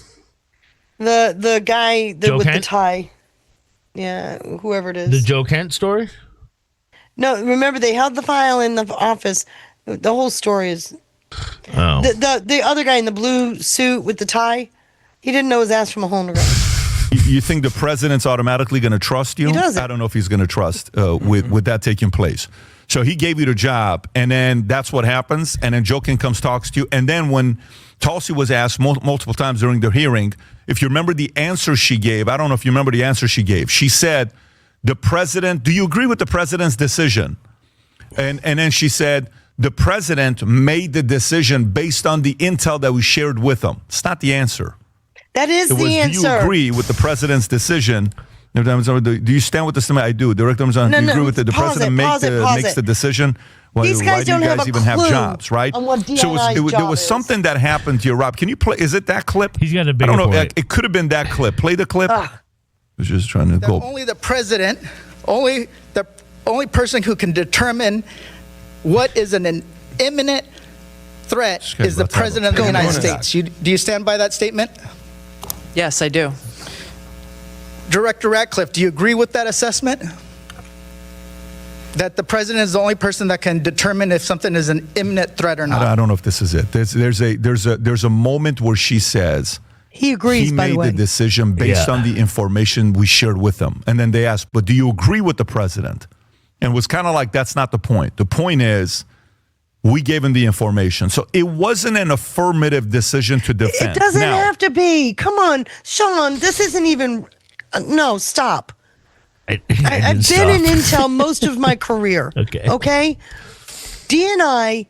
The guy Joe with Kent? the tie. Yeah, whoever it is. The Joe Kent story? No, remember they held the file in the office. The whole story is Oh. the other guy in the blue suit with the tie. He didn't know his ass from a hole in the ground. You think the president's automatically going to trust you? He doesn't. I don't know if he's going to trust with that taking place. So he gave you the job, and then that's what happens. And then Joe Kent comes, talks to you. And then when Tulsi was asked multiple times during the hearing, if you remember the answer she gave, I don't know if you remember the answer she gave. She said, do you agree with the president's decision? And then she said, the president made the decision based on the intel that we shared with him. It's not the answer. That is It was, the answer. do you agree with the president's decision? Do you stand with this? I do. Director, do you agree with it? The president makes the decision. These guys why do you don't have guys a even have clue jobs, right? on what So DNI's there job was is. something that happened to you, Rob. Can you play? Is it that clip? He's got a I bigger don't know. point. It could have been that clip. Play the clip. I was just trying to go. Only the president, the only person who can determine what is an imminent threat guy's is the about to have a president of the panic United attack. States. Do you stand by that statement? Yes, I do. Director Ratcliffe, do you agree with that assessment? That the president is the only person that can determine if something is an imminent threat or not? I don't know if this is it. There's a moment where she says He agrees, he by the made way. the decision based on the information we shared with him. And then they asked, but do you agree with the president? And it was kind of like, that's not the point. The point is, we gave him the information. So it wasn't an affirmative decision to defend. It doesn't Now, have to be. Come on, Sean. This isn't even. No, stop. I've been in Intel most of my career. Okay. DNI,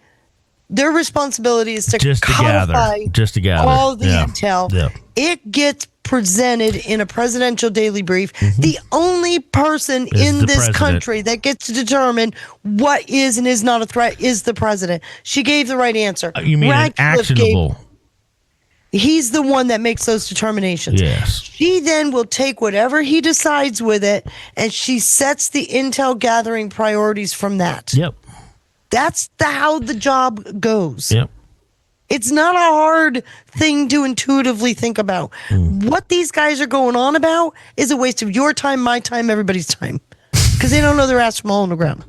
their responsibility is to Just to codify gather. Just to gather. all the Yeah. intel. Yeah. It gets presented in a presidential daily brief. The only person in the this president. country that gets to determine what is and is not a threat is the president. She gave the right answer. You mean an Ratcliffe actionable? He's the one that makes those determinations. Yes. She then will take whatever he decides with it, and she sets the intel gathering priorities from that. Yep. That's how the job goes. Yep. It's not a hard thing to intuitively think about. What these guys are going on about is a waste of your time, my time, everybody's time, because they don't know their ass from a hole in the ground.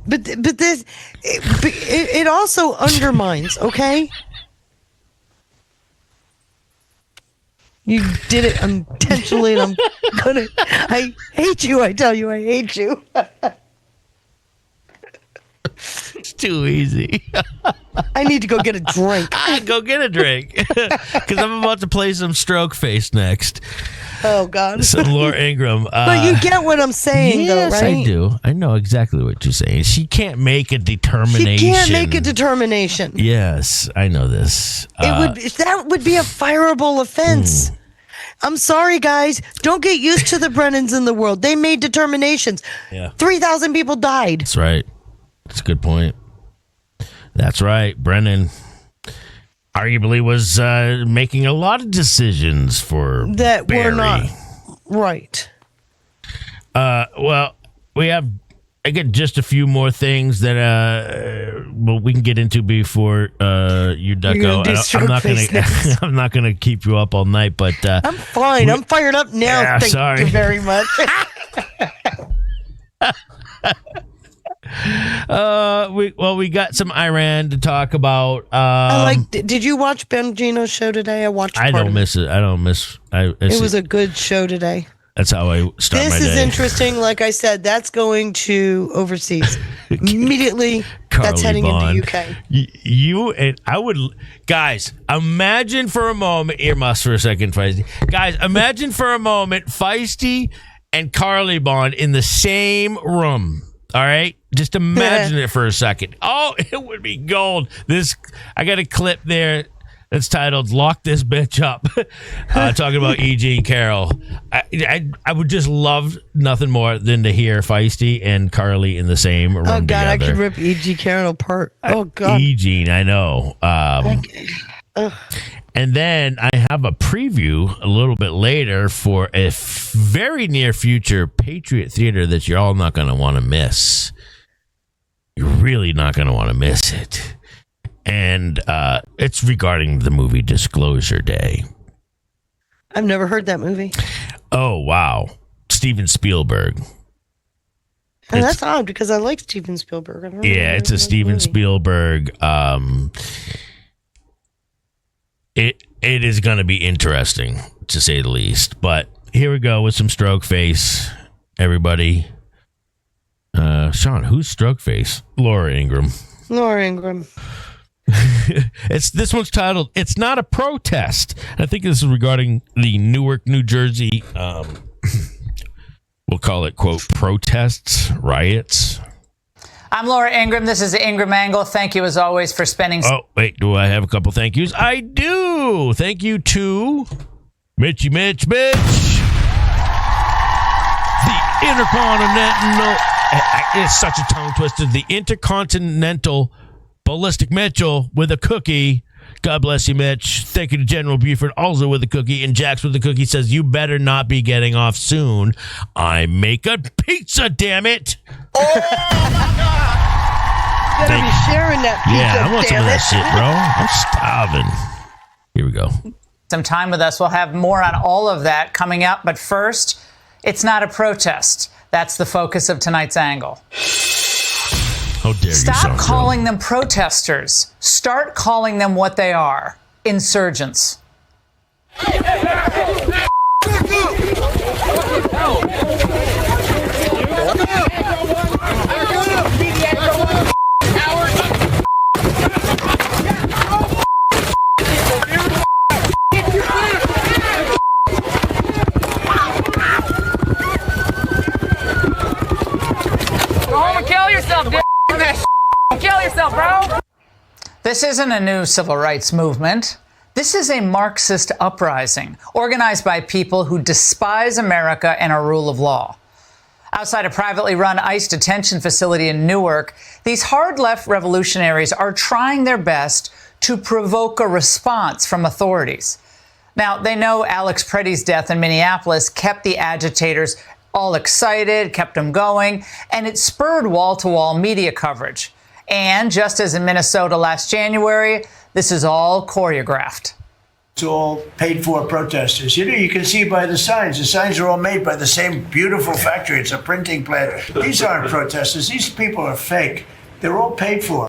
But this, it also undermines, okay? You did it intentionally, and I hate you, I tell you, I hate you. It's too easy. I need to go get a drink. Go get a drink. Because I'm about to play some Stroke Face next. Oh, God. Some Laura Ingraham. But you get what I'm saying, yes, though, right? I do. I know exactly what you're saying. She can't make a determination. She can't make a determination. Yes, I know this. That would be a fireable offense. I'm sorry, guys. Don't get used to the Brennans in the world. They made determinations. Yeah. 3,000 people died. That's right. That's a good point. That's right. Brennan arguably was making a lot of decisions for that Barry. were not right. Well, we have again just a few more things that well, we can get into before you duck out. I'm not gonna keep you up all night, but I'm fine. I'm fired up now. Yeah, Thank sorry. you very much. We got some Iran to talk about. Did you watch Bongino's show today? I watched. I don't miss it. It was a good show today. That's how I start my day. This is interesting. Like I said, that's going to overseas immediately. That's heading into UK. You and I would, guys. Imagine for a moment. Earmuffs for a second, Feisty. Guys, imagine for a moment Feisty and Carly Bond in the same room. All right, just imagine it for a second. Oh, it would be gold. I got a clip there that's titled "Lock This Bitch Up," talking about E.G. and Carol. I would just love nothing more than to hear Feisty and Carly in the same room together. Oh God, I could rip E.G. Carol apart. Oh God, E.G. I know. And then I have a preview a little bit later for a very near future Patriot Theater that you're all not going to want to miss. You're really not going to want to miss it. And it's regarding the movie Disclosure Day. I've never heard that movie. Oh, wow. Steven Spielberg. And that's odd because I like Steven Spielberg. It's a Steven Spielberg. It is going to be interesting, to say the least. But here we go with some Stroke Face, everybody. Sean, who's Stroke Face? Laura Ingraham. Laura Ingraham. This one's titled "It's Not a Protest." I think this is regarding the Newark, New Jersey. We'll call it, quote, protests, riots. I'm Laura Ingraham. This is the Ingraham Angle. Thank you, as always, for spending... Oh, wait. Do I have a couple thank yous? I do. Thank you to Mitch. The Intercontinental... It's such a tongue twister. The Intercontinental Ballistic Mitchell with a cookie. God bless you, Mitch. Thank you to General Buford, also with a cookie. And Jax with the cookie says, you better not be getting off soon. I make a pizza, damn it. Oh, my God. You better be sharing that pizza, I want some of that shit, bro. I'm starving. Here we go. Some time with us. We'll have more on all of that coming up. But first, it's not a protest. That's the focus of tonight's angle. How dare you, Stop calling them protesters. Start calling them what they are, insurgents. Kill yourself, dude. Kill yourself, bro. This isn't a new civil rights movement. This is a Marxist uprising organized by people who despise America and our rule of law. Outside a privately run ICE detention facility in Newark, these hard-left revolutionaries are trying their best to provoke a response from authorities. Now, they know Alex Preddy's death in Minneapolis kept the agitators all excited, kept them going, and it spurred wall-to-wall media coverage. And just as in Minnesota last January, this is all choreographed. It's all paid for protesters. You can see by the signs. The signs are all made by the same beautiful factory. It's a printing plant. These aren't protesters. These people are fake. They're all paid for.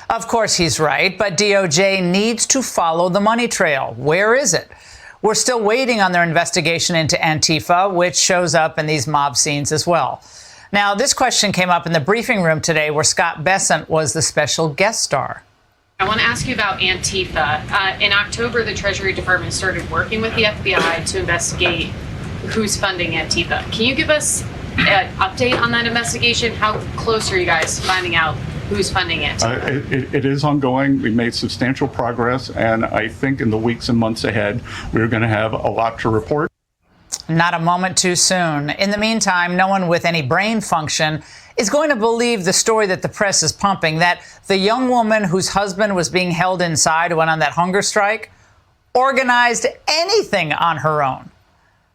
Of course he's right, but DOJ needs to follow the money trail. Where is it? We're still waiting on their investigation into Antifa, which shows up in these mob scenes as well. Now, this question came up in the briefing room today where Scott Bessent was the special guest star. I want to ask you about Antifa. In October, the Treasury Department started working with the FBI to investigate who's funding Antifa. Can you give us an update on that investigation? How close are you guys to finding out who's funding Antifa? It is ongoing. We made substantial progress, and I think in the weeks and months ahead, we're going to have a lot to report. Not a moment too soon. In the meantime, no one with any brain function is going to believe the story that the press is pumping, that the young woman whose husband was being held inside, who went on that hunger strike, organized anything on her own.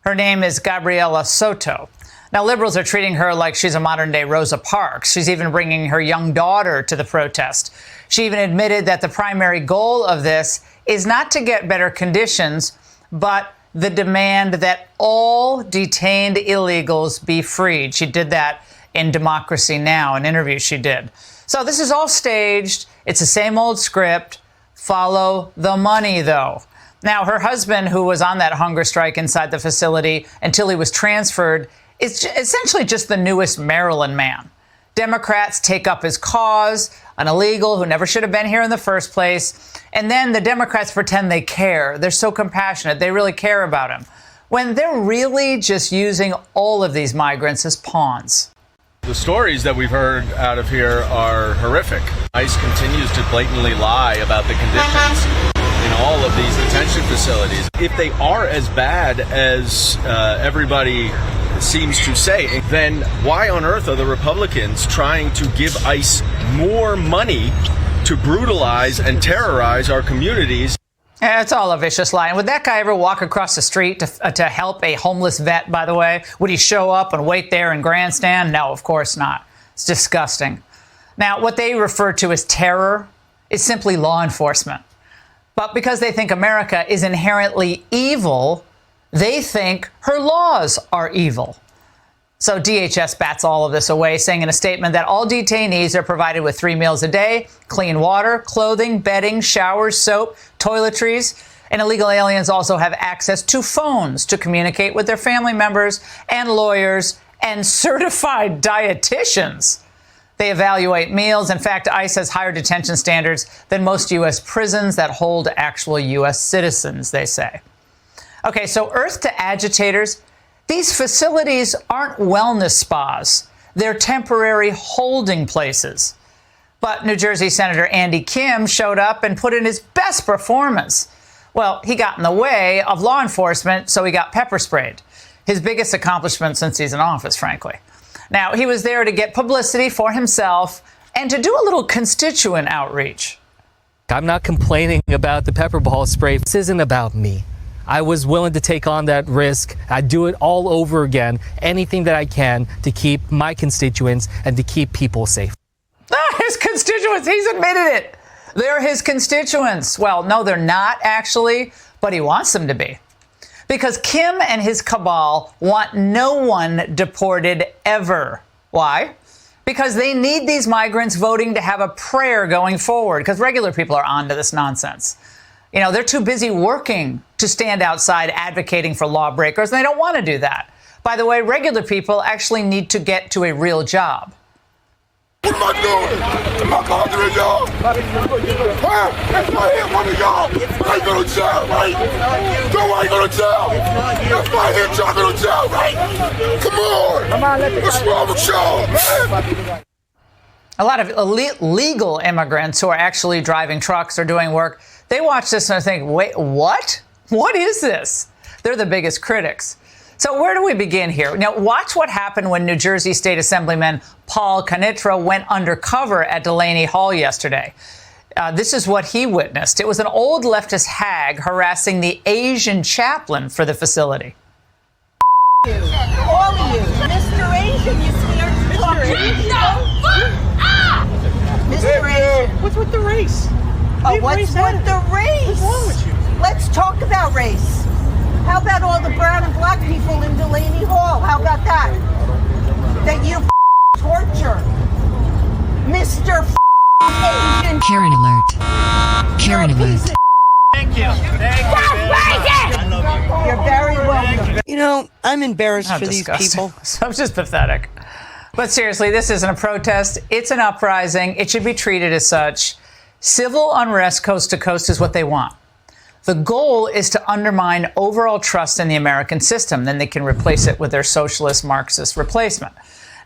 Her name is Gabriela Soto. Now, liberals are treating her like she's a modern-day Rosa Parks. She's even bringing her young daughter to the protest. She even admitted that the primary goal of this is not to get better conditions, but the demand that all detained illegals be freed. She did that in Democracy Now!, an interview she did. So this is all staged. It's the same old script. Follow the money, though. Now, her husband, who was on that hunger strike inside the facility until he was transferred, is essentially just the newest Maryland man. Democrats take up his cause, an illegal who never should have been here in the first place. And then the Democrats pretend they care. They're so compassionate. They really care about him, when they're really just using all of these migrants as pawns. The stories that we've heard out of here are horrific. ICE continues to blatantly lie about the conditions in all of these detention facilities. If they are as bad as everybody seems to say, then why on earth are the Republicans trying to give ICE more money to brutalize and terrorize our communities? It's all a vicious lie. And would that guy ever walk across the street to help a homeless vet, by the way? Would he show up and wait there and grandstand? No, of course not. It's disgusting. Now, what they refer to as terror is simply law enforcement. But because they think America is inherently evil, they think her laws are evil. So DHS bats all of this away, saying in a statement that all detainees are provided with 3 meals a day, clean water, clothing, bedding, showers, soap, toiletries. And illegal aliens also have access to phones to communicate with their family members and lawyers and certified dietitians. They evaluate meals. In fact, ICE has higher detention standards than most U.S. prisons that hold actual U.S. citizens, they say. Okay, so Earth to agitators, these facilities aren't wellness spas. They're temporary holding places. But New Jersey Senator Andy Kim showed up and put in his best performance. Well, he got in the way of law enforcement, so he got pepper sprayed. His biggest accomplishment since he's in office, frankly. Now, he was there to get publicity for himself and to do a little constituent outreach. I'm not complaining about the pepper ball spray. This isn't about me. I was willing to take on that risk. I'd do it all over again, anything that I can to keep my constituents and to keep people safe. His constituents, he's admitted it. They're his constituents. Well, no, they're not actually, but he wants them to be. Because Kim and his cabal want no one deported ever. Why? Because they need these migrants voting to have a prayer going forward, because regular people are onto this nonsense. You know, they're too busy working to stand outside advocating for lawbreakers, and they don't want to do that. By the way, regular people actually need to get to a real job. What am I doing? Am I going to the job? That's my hit, one of y'all. I ain't going to jail, right? No, I ain't going to jail. That's my hit, y'all going to jail, right? Come on. What's wrong with y'all, man? A lot of legal immigrants who are actually driving trucks or doing work, they watch this and think, wait, what? What is this? They're the biggest critics. So where do we begin here? Now, watch what happened when New Jersey State Assemblyman Paul Canitra went undercover at Delaney Hall yesterday. This is what he witnessed. It was an old leftist hag harassing the Asian chaplain for the facility. All of you. Mr. Asian, you scared to talk to me? Mr. Asian. What's with the race? Oh, what's with the race? What's wrong with you? Let's talk about race. How about all the brown and black people in Delaney Hall? How about that? That you torture. Mr. Asian. Karen alert. Karen alert. Thank you. You're very welcome. You know, I'm embarrassed How for disgusting. these people. So just pathetic. But seriously, this isn't a protest. It's an uprising. It should be treated as such. Civil unrest coast to coast is what they want. The goal is to undermine overall trust in the American system. Then they can replace it with their socialist Marxist replacement.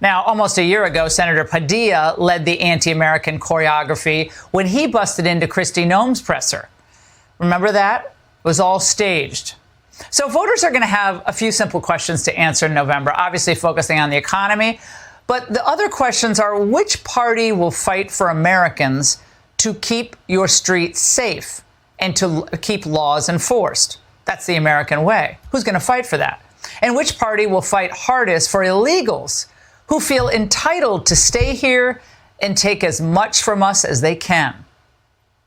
Now, almost a year ago, Senator Padilla led the anti-American choreography when he busted into Kristi Noem's presser. Remember that? It was all staged. So voters are going to have a few simple questions to answer in November, obviously focusing on the economy. But the other questions are, which party will fight for Americans to keep your streets safe and to keep laws enforced? That's the American way. Who's going to fight for that? And which party will fight hardest for illegals who feel entitled to stay here and take as much from us as they can?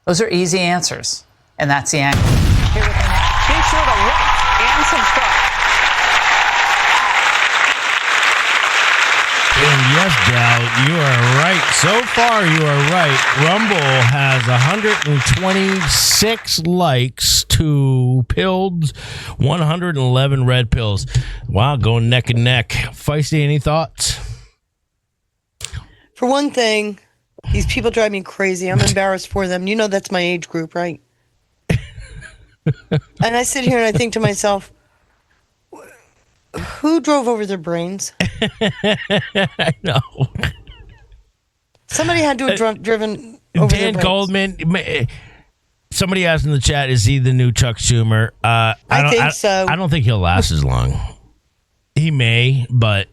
Those are easy answers. And that's the angle. Here with me now. Be sure to like and subscribe. And yes, Dal, you are right. So far, you are right. Rumble has 126 likes to Pill's 111 red pills. Wow, going neck and neck. Feisty, any thoughts? For one thing, these people drive me crazy. I'm embarrassed for them. You know that's my age group, right? And I sit here and I think to myself, who drove over their brains? I know. Somebody had to have driven over their Dan brains. Goldman. Somebody asked in the chat, is he the new Chuck Schumer? I think so. I don't think he'll last as long. He may, but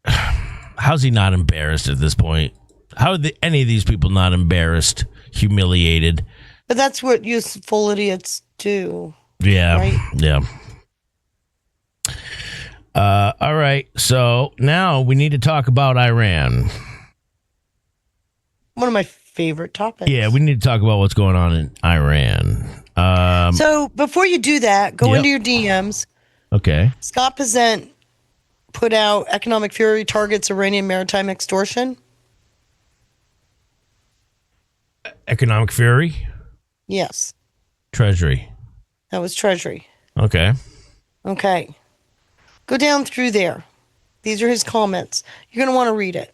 how's he not embarrassed at this point? How are any of these people not embarrassed, humiliated? But that's what useful idiots do. Yeah. Right? Yeah. All right. So now we need to talk about Iran. One of my favorite topics. Yeah, we need to talk about what's going on in Iran. So before you do that, go into your DMs. Okay. Scott Pezent put out Economic Fury targets Iranian maritime extortion. Economic Fury? Yes. Treasury. That was Treasury. Okay. Okay. Go down through there. These are his comments. You're going to want to read it.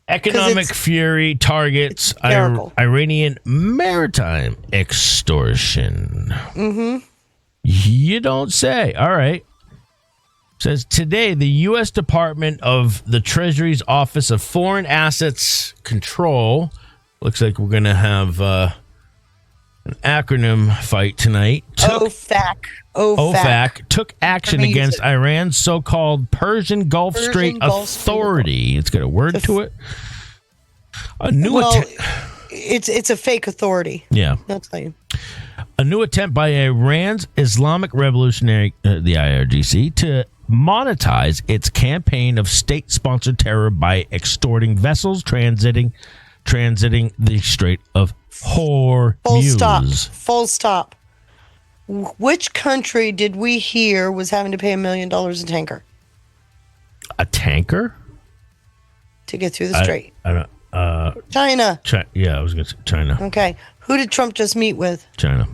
Economic Fury targets Iranian maritime extortion. Mm-hmm. You don't say. All right. Says today, the U.S. Department of the Treasury's Office of Foreign Assets Control, looks like we're going to have an acronym fight tonight. OFAC took action against Iran's so-called Persian Gulf Strait Authority. It's got a word to it. A new it's a fake authority. Yeah. I'll tell you. A new attempt by Iran's Islamic Revolutionary, the IRGC, to monetize its campaign of state-sponsored terror by extorting vessels transiting the Strait of Hormuz. Full stop. Which country did we hear was having to pay $1 million a tanker? A tanker? To get through the strait. China. Yeah, I was going to say China. Okay. Who did Trump just meet with? China.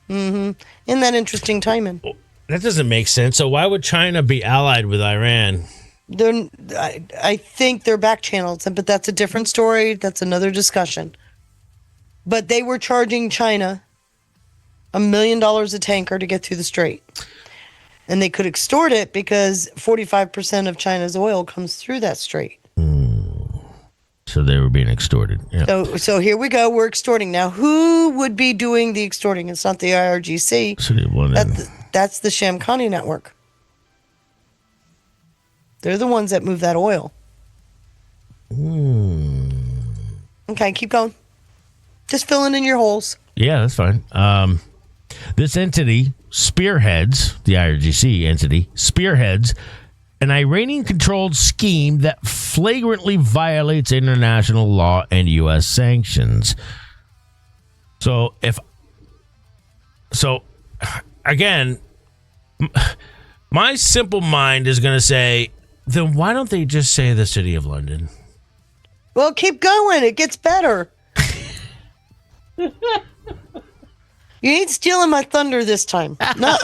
Mm-hmm. Isn't that interesting timing? That doesn't make sense. So why would China be allied with Iran? I think they're back channels, but that's a different story. That's another discussion. But they were charging China $1 million a tanker to get through the strait. And they could extort it because 45% of China's oil comes through that strait. So they were being extorted. Yeah. So here we go. We're extorting. Now, who would be doing the extorting? It's not the IRGC. That's the Shamkhani network. They're the ones that move that oil. Okay, keep going. Just filling in your holes. Yeah, that's fine. This entity spearheads, the IRGC entity, spearheads an Iranian-controlled scheme that flagrantly violates international law and U.S. sanctions. So, again, my simple mind is going to say, then why don't they just say the City of London? Well, keep going. It gets better. You ain't stealing my thunder this time. No.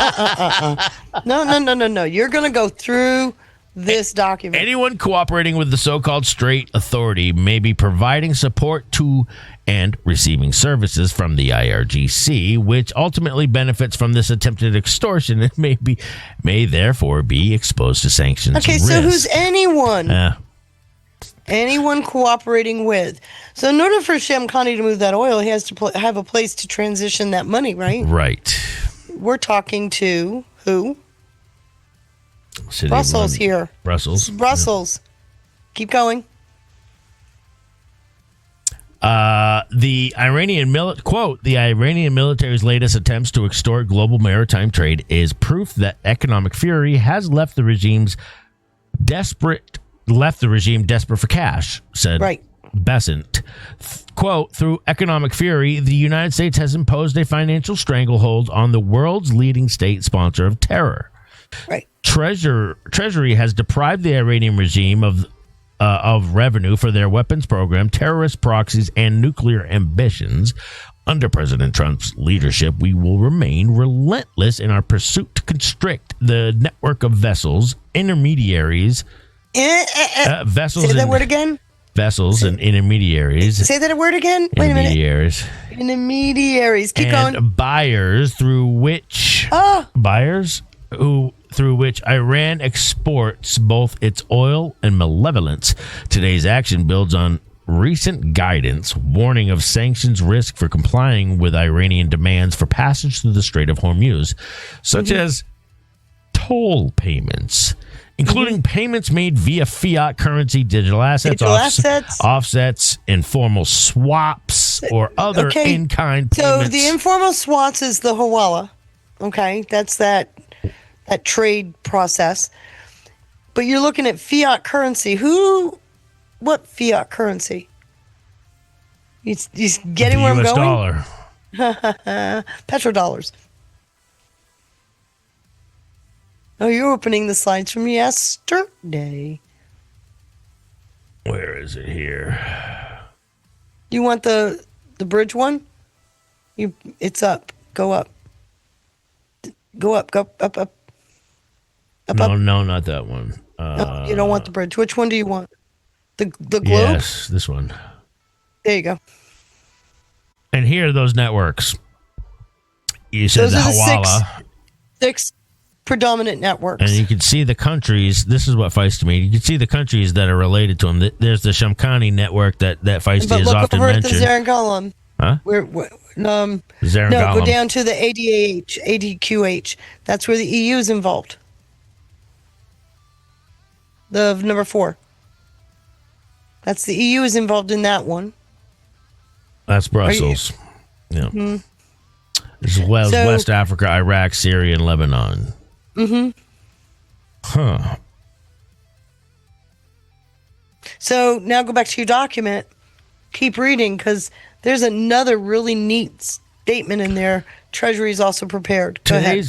No. You're going to go through this document. Anyone cooperating with the so-called Strait Authority may be providing support to and receiving services from the IRGC, which ultimately benefits from this attempted extortion and may therefore be exposed to sanctions. Okay, so who's anyone? Anyone cooperating with. So in order for Shamkhani to move that oil, he has to have a place to transition that money, right? Right. We're talking to who? City Brussels here. Brussels. Brussels. Keep going. The Iranian military's latest attempts to extort global maritime trade is proof that economic fury has left the regime desperate for cash, said Besant. Quote, through economic fury, the United States has imposed a financial stranglehold on the world's leading state sponsor of terror. Right. Treasury has deprived the Iranian regime of revenue for their weapons program, terrorist proxies, and nuclear ambitions. Under President Trump's leadership, we will remain relentless in our pursuit to constrict the network of vessels, intermediaries, vessels. Say that word again. Vessels and intermediaries. Say that word again. Wait a minute. Intermediaries. Keep and going. Buyers through which Iran exports both its oil and malevolence. Today's action builds on recent guidance warning of sanctions risk for complying with Iranian demands for passage through the Strait of Hormuz, such as toll payments, including payments made via fiat currency, digital assets, offsets, informal swaps, or other in-kind payments. So the informal swaps is the hawala. Okay, that's that trade process. But you're looking at fiat currency. What fiat currency? You getting where I'm going? dollar. Petrodollars. Oh, you're opening the slides from yesterday. Where is it here? You want the bridge one? It's up. Go up. Go up. Go up. Up. No, not that one. No, you don't want the bridge. Which one do you want? The globe? Yes, this one. There you go. And here are those networks. You said Those the are Hawala. Six predominant networks. And you can see the countries. This is what Feisty made. You can see the countries that are related to them. There's the Shamkhani network that Feisty has often mentioned. But look over at the Zarangalam. Huh? No, go down to the ADQH. That's where the EU is involved. The number 4. That's the EU is involved in that one. That's Brussels. Yeah. Mm-hmm. As well as West Africa, Iraq, Syria, and Lebanon. Mm-hmm. Huh. So now go back to your document. Keep reading because there's another really neat statement in there. Treasury is also prepared. Go ahead.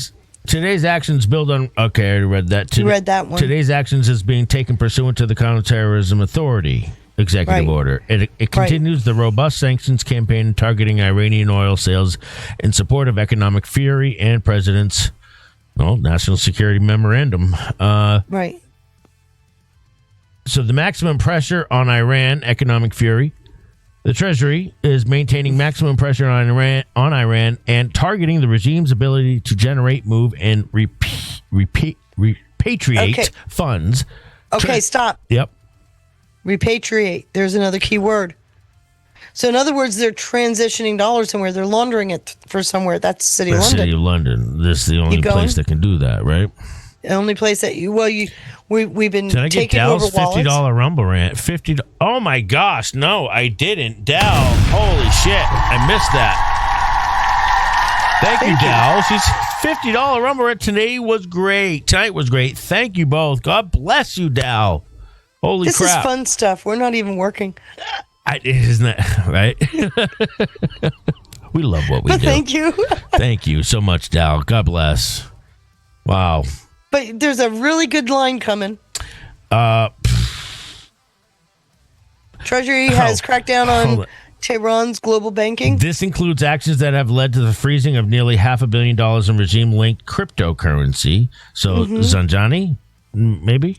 Today's actions build on. Okay, I already read that. You read that one. Today's actions is being taken pursuant to the Counterterrorism Authority executive order. It continues the robust sanctions campaign targeting Iranian oil sales in support of economic fury and President's national security memorandum. Right. So the maximum pressure on Iran, economic fury. The Treasury is maintaining maximum pressure on Iran and targeting the regime's ability to generate, move, and repatriate funds. Okay, stop. Yep. Repatriate. There's another key word. So in other words, they're transitioning dollars somewhere. They're laundering it for somewhere. That's City of London. City of London. This is the only place that can do that, right? The only place that we've been Did I get taking Dell's over wallets. $50 Rumble rant? Oh my gosh, no, I didn't. Dell, holy shit, I missed that. Thank you, Dell. She's $50 Rumble rant today was great. Tonight was great. Thank you both. God bless you, Dell. Holy this crap! This is fun stuff. We're not even working. Isn't that right? We love what we do. Thank you. Thank you so much, Dell. God bless. Wow. But there's a really good line coming. Treasury has cracked down on Tehran's global banking. This includes actions that have led to the freezing of nearly $500 million in regime-linked cryptocurrency. So Zanjani, maybe?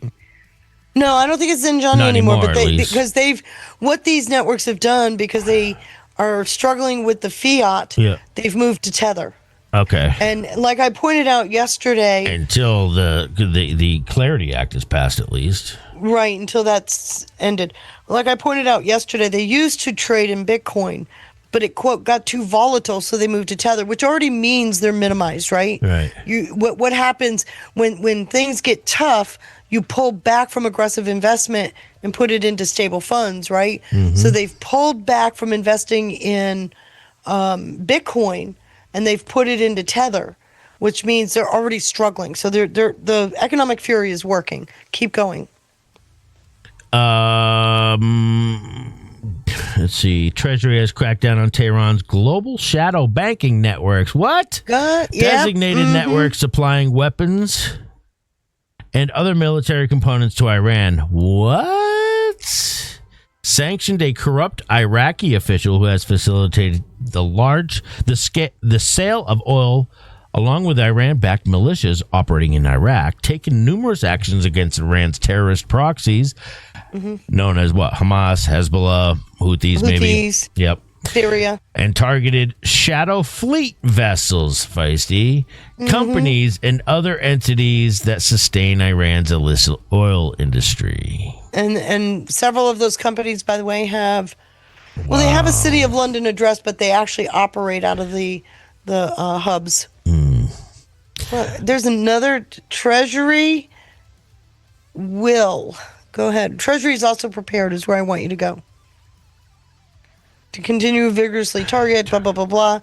No, I don't think it's Zanjani Not anymore. But because what these networks have done, because they are struggling with the fiat, they've moved to Tether. Okay. And like I pointed out yesterday, until the Clarity Act is passed, at least. Right, until that's ended. Like I pointed out yesterday, they used to trade in Bitcoin, but it, quote, got too volatile, so they moved to Tether, which already means they're minimized, right? Right. What happens when things get tough, you pull back from aggressive investment and put it into stable funds, right? Mm-hmm. So they've pulled back from investing in Bitcoin, and they've put it into Tether, which means they're already struggling. So the economic fury is working. Keep going. Let's see. Treasury has cracked down on Tehran's global shadow banking networks. What? Designated networks supplying weapons and other military components to Iran. What? Sanctioned a corrupt Iraqi official who has facilitated the sale of oil along with Iran-backed militias operating in Iraq, taken numerous actions against Iran's terrorist proxies, known as what? Hamas, Hezbollah, Houthis, maybe. Yep. Syria. And targeted shadow fleet vessels, Feisty, companies and other entities that sustain Iran's illicit oil industry. And several of those companies, by the way, have they have a City of London address, but they actually operate out of the hubs. Well, there's another Treasury will. Go ahead. Treasury is also prepared is where I want you to go. To continue vigorously target, blah, blah, blah, blah.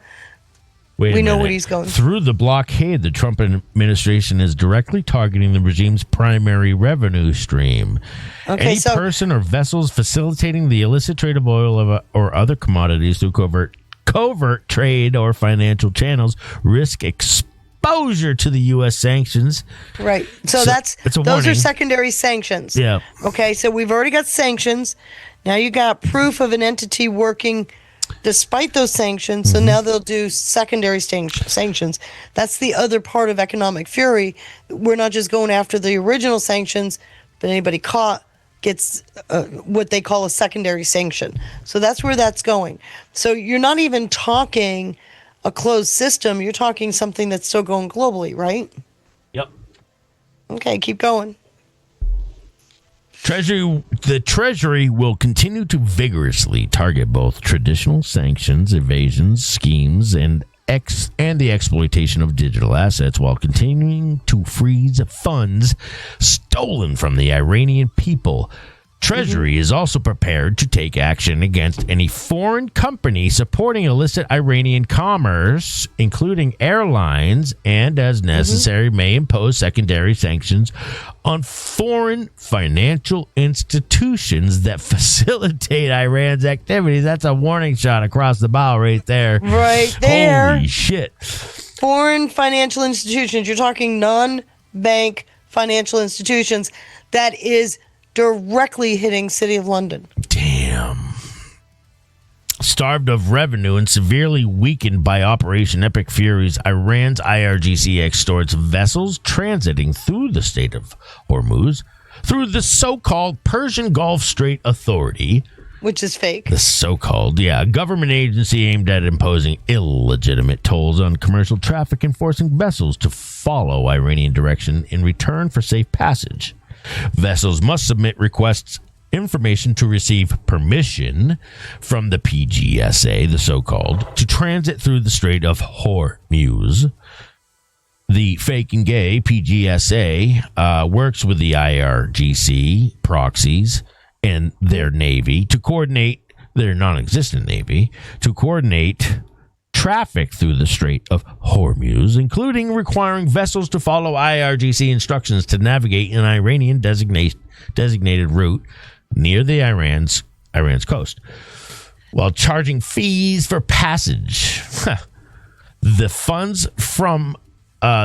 We know what he's going through. The blockade, the Trump administration is directly targeting the regime's primary revenue stream. Okay, Any person or vessels facilitating the illicit trade of oil or other commodities through covert trade or financial channels risk exposure to the U.S. sanctions. Right. So those are secondary sanctions. Yeah. Okay, so we've already got sanctions. Now you got proof of an entity working despite those sanctions. So now they'll do secondary sanctions. That's the other part of economic fury. We're not just going after the original sanctions, but anybody caught gets what they call a secondary sanction. So that's where that's going. So you're not even talking a closed system. You're talking something that's still going globally, right? Yep. Okay, keep going. The Treasury will continue to vigorously target both traditional sanctions, evasions, schemes, and the exploitation of digital assets while continuing to freeze funds stolen from the Iranian people. Treasury is also prepared to take action against any foreign company supporting illicit Iranian commerce, including airlines, and as necessary may impose secondary sanctions on foreign financial institutions that facilitate Iran's activities. That's a warning shot across the bow right there. Right there. Holy shit. Foreign financial institutions. You're talking non-bank financial institutions. That is directly hitting City of London. Damn. Starved of revenue and severely weakened by Operation Epic Furies, Iran's IRGC extorts vessels transiting through the Strait of Hormuz through the so-called Persian Gulf Strait Authority. Which is fake. The so-called, government agency aimed at imposing illegitimate tolls on commercial traffic and forcing vessels to follow Iranian direction in return for safe passage. Vessels must submit information to receive permission from the PGSA, the so-called, to transit through the Strait of Hormuz. The fake and gay PGSA works with the IRGC proxies and their navy to coordinate their non-existent navy to coordinate traffic through the Strait of Hormuz, including requiring vessels to follow IRGC instructions to navigate an Iranian designated route near the Iran's coast, while charging fees for passage. The funds from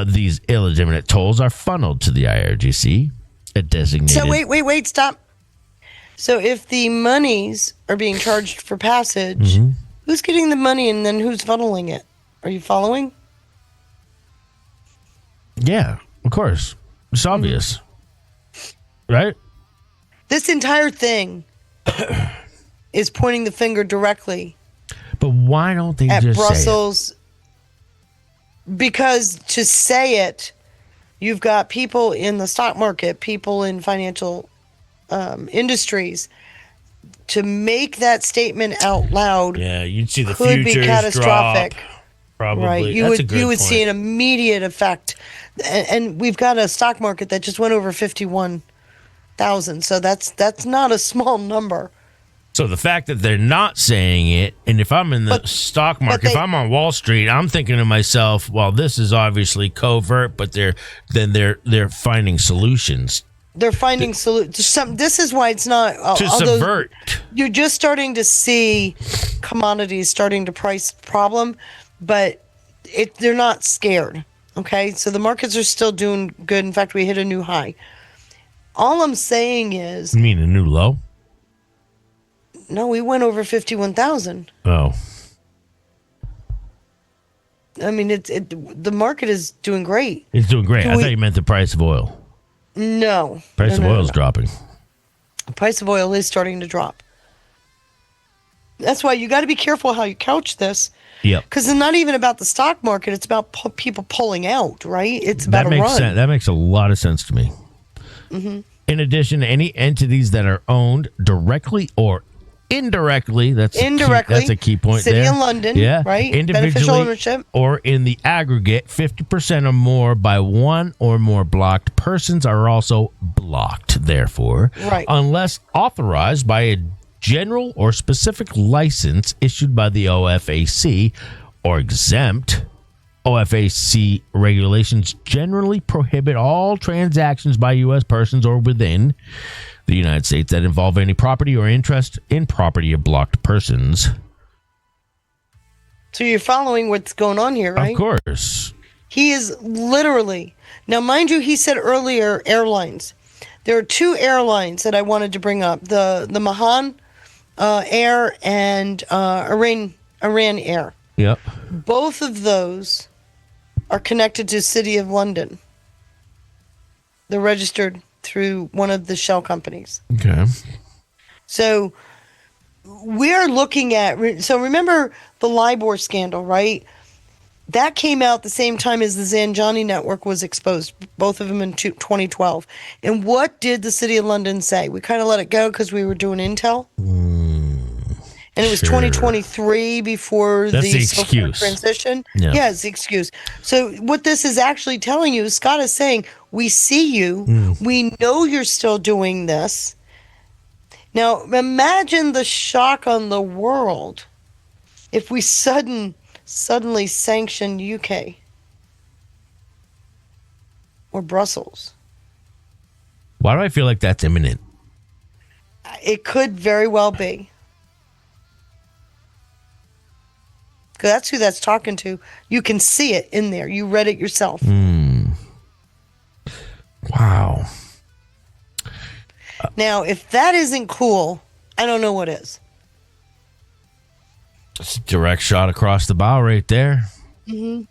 these illegitimate tolls are funneled to the IRGC, a designated... So wait, stop. So if the monies are being charged for passage... Who's getting the money and then who's funneling it? Are you following? Yeah, of course. It's obvious. Right? This entire thing is pointing the finger directly. But why don't they at just Brussels? say it? Because to say it, you've got people in the stock market, people in financial industries, to make that statement out loud, Yeah, you'd see the could be futures catastrophic. drop. Probably. Right, you That's a would good you would see point. an immediate effect, and we've got a stock market that just went over 51,000. So that's not a small number. So the fact that they're not saying it, and if I'm in the stock market, if I'm on Wall Street, I'm thinking to myself, well, this is obviously covert, but they're finding solutions. They're finding solutions. This is why it's not To although subvert. You're just starting to see commodities starting to price problem, but they're not scared. Okay, so the markets are still doing good. In fact, we hit a new high. All I'm saying is, You mean a new low? no, we went over 51,000. Oh. I mean, the market is doing great. It's doing great. Do I we- thought you meant the price of oil. No, Price of no, oil is dropping. The price of oil is starting to drop. That's why you got to be careful how you couch this. Yep. Because it's not even about the stock market; it's about people pulling out. Right? It's about That a makes run. sense. That makes a lot of sense to me. Mm-hmm. In addition, any entities that are owned directly or indirectly, that's Indirectly, a key point City there. of London, yeah, right? Beneficial Individually ownership. or in the aggregate, 50% or more by one or more blocked persons are also blocked. Therefore, Right. unless authorized by a general or specific license issued by the OFAC or exempt. OFAC regulations generally prohibit all transactions by U.S. persons or within the United States that involve any property or interest in property of blocked persons. So you're following what's going on here, right? Of course. He is literally now, mind you. He said earlier airlines. There are two airlines that I wanted to bring up: the Mahan Air and Iran Air. Yep. Both of those are connected to City of London. They're registered through one of the shell companies. Okay. So we're looking at, so remember the LIBOR scandal, right? That came out the same time as the Zanjani network was exposed, both of them in 2012. And what did the City of London say? We kind of let it go because we were doing intel. And it was Sure. 2023 before That's the software excuse. transition. Yeah. It's the excuse. So what this is actually telling you, Scott is saying, we see you. We know you're still doing this. Now, imagine the shock on the world if we suddenly sanction UK or Brussels. Why do I feel like that's imminent? It could very well be. Because that's who that's talking to. You can see it in there. You read it yourself. Wow. Now, if that isn't cool, I don't know what is. It's a direct shot across the bow right there. Mm-hmm.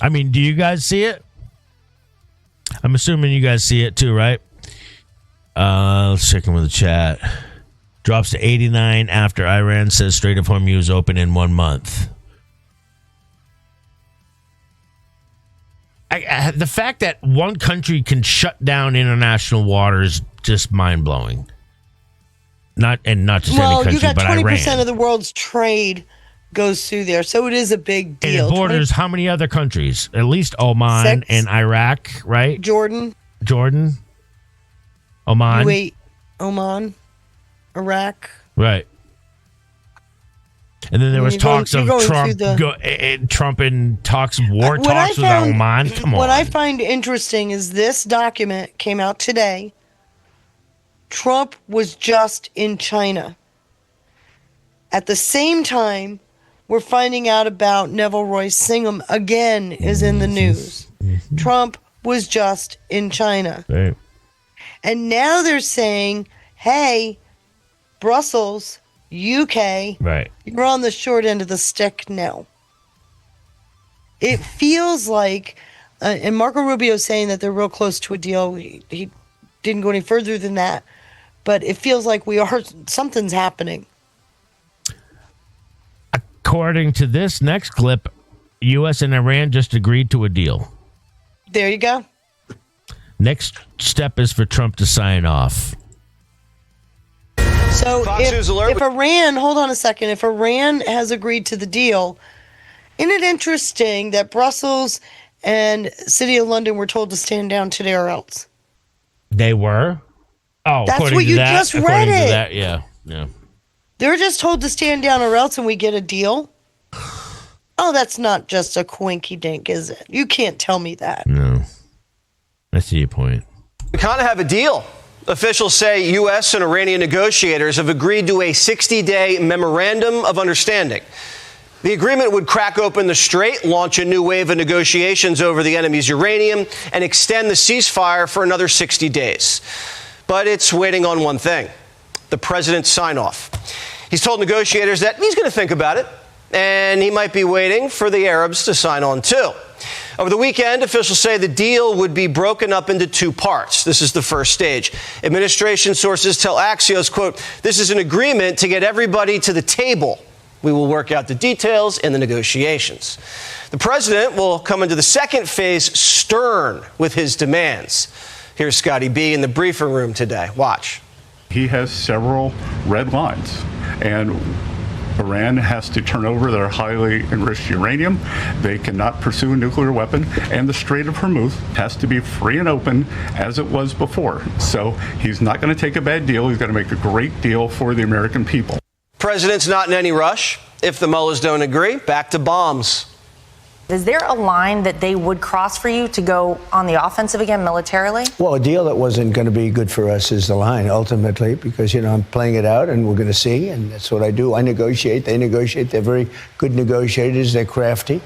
I mean, do you guys see it? I'm assuming you guys see it too, right? Let's check in with the chat. Drops to 89 after Iran says Strait of Hormuz open in 1 month. The fact that one country can shut down international waters just mind blowing. Not just any country, you got but 20% Iran. of the world's trade goes through there, so it is a big And deal. it borders how many other countries? At least Oman 6. and Iraq, right? Jordan, Oman, Kuwait, Oman, Iraq. right? And then there was You're going- talks of you're going Trump, through Trump in talks, war What I talks with found- Oman. Come on, What I find interesting is this document came out today. Trump was just in China. At the same time, we're finding out about Neville Royce Singham again is in the news. Trump was just in China. Right. And now they're saying, hey, Brussels, UK, Right. you're on the short end of the stick now. It feels like, and Marco Rubio saying that they're real close to a deal. He didn't go any further than that, but it feels like something's happening. According to this next clip, U.S. and Iran just agreed to a deal. There you go. Next step is for Trump to sign off. So if Iran, hold on a second, if Iran has agreed to the deal, isn't it interesting that Brussels and City of London were told to stand down today or else? They were? Oh, that's what you just read it. That, yeah. They're just told to stand down or else and we get a deal? Oh, that's not just a quinky dink, is it? You can't tell me that. No. I see your point. We kind of have a deal. Officials say U.S. and Iranian negotiators have agreed to a 60-day memorandum of understanding. The agreement would crack open the strait, launch a new wave of negotiations over the enemy's uranium, and extend the ceasefire for another 60 days. But it's waiting on one thing, the president's sign-off. He's told negotiators that he's going to think about it, and he might be waiting for the Arabs to sign on too. Over the weekend, officials say the deal would be broken up into two parts. This is the first stage. Administration sources tell Axios, quote, "This is an agreement to get everybody to the table. We will work out the details in the negotiations." The president will come into the second phase stern with his demands. Here's Scotty B in the briefing room today. Watch. He has several red lines, and Iran has to turn over their highly enriched uranium. They cannot pursue a nuclear weapon, and the Strait of Hormuz has to be free and open as it was before. So he's not going to take a bad deal. He's going to make a great deal for the American people. President's not in any rush. If the mullahs don't agree, back to bombs. Is there a line that they would cross for you to go on the offensive again militarily? Well, a deal that wasn't going to be good for us is the line, ultimately, because, I'm playing it out and we're going to see. And that's what I do. I negotiate. They negotiate. They're very good negotiators. They're crafty.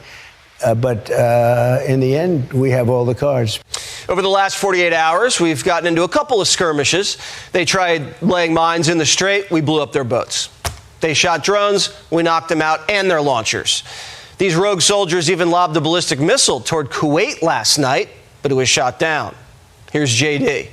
But in the end, we have all the cards. Over the last 48 hours, we've gotten into a couple of skirmishes. They tried laying mines in the strait. We blew up their boats. They shot drones. We knocked them out and their launchers. These rogue soldiers even lobbed a ballistic missile toward Kuwait last night, but it was shot down. Here's JD.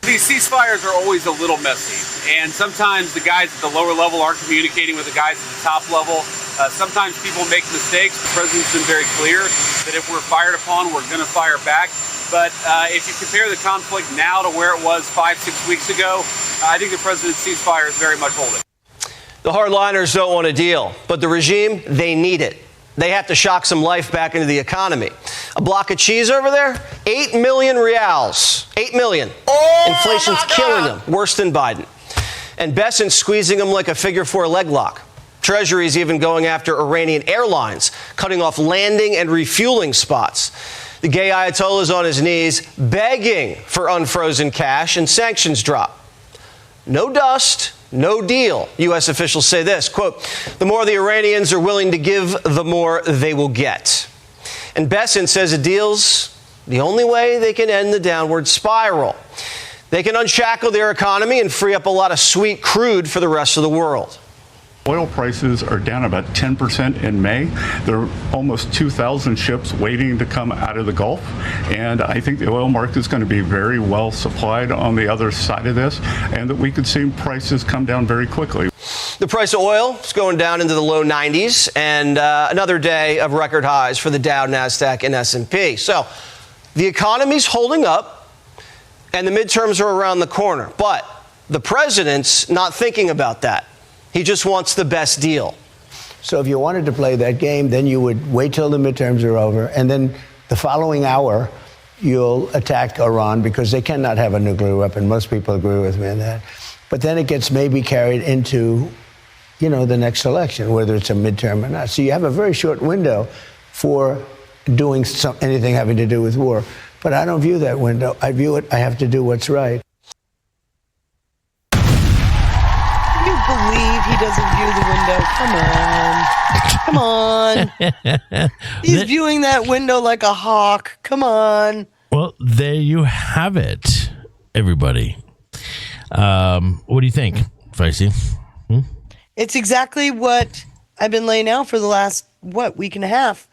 These ceasefires are always a little messy, and sometimes the guys at the lower level aren't communicating with the guys at the top level. Sometimes people make mistakes. The president's been very clear that if we're fired upon, we're going to fire back. But if you compare the conflict now to where it was 5-6 weeks ago, I think the president's ceasefire is very much holding. The hardliners don't want a deal, but the regime, they need it. They have to shock some life back into the economy. A block of cheese over there, 8 million reals. 8 million. Inflation's killing them, worse than Biden. And Besson's squeezing them like a figure-4 leg lock. Treasury's even going after Iranian airlines, cutting off landing and refueling spots. The gay Ayatollah's on his knees, begging for unfrozen cash and sanctions drop. No dust, no deal. U.S. officials say this, quote, "The more the Iranians are willing to give, the more they will get." And Besson says a deal's the only way they can end the downward spiral. They can unshackle their economy and free up a lot of sweet crude for the rest of the world. Oil prices are down about 10% in May. There are almost 2,000 ships waiting to come out of the Gulf. And I think the oil market is going to be very well supplied on the other side of this, and that we could see prices come down very quickly. The price of oil is going down into the low 90s, and another day of record highs for the Dow, NASDAQ, and S&P. So the economy's holding up, and the midterms are around the corner. But the president's not thinking about that. He just wants the best deal. So if you wanted to play that game, then you would wait till the midterms are over, and then the following hour, you'll attack Iran because they cannot have a nuclear weapon. Most people agree with me on that. But then it gets maybe carried into, the next election, whether it's a midterm or not. So you have a very short window for doing anything having to do with war. But I don't view that window. I view it, I have to do what's right. Believe he doesn't view the window. Come on. He's viewing that window like a hawk. Come on. Well, there you have it, everybody. What do you think, Feisty? It's exactly what I've been laying out for the last, week and a half.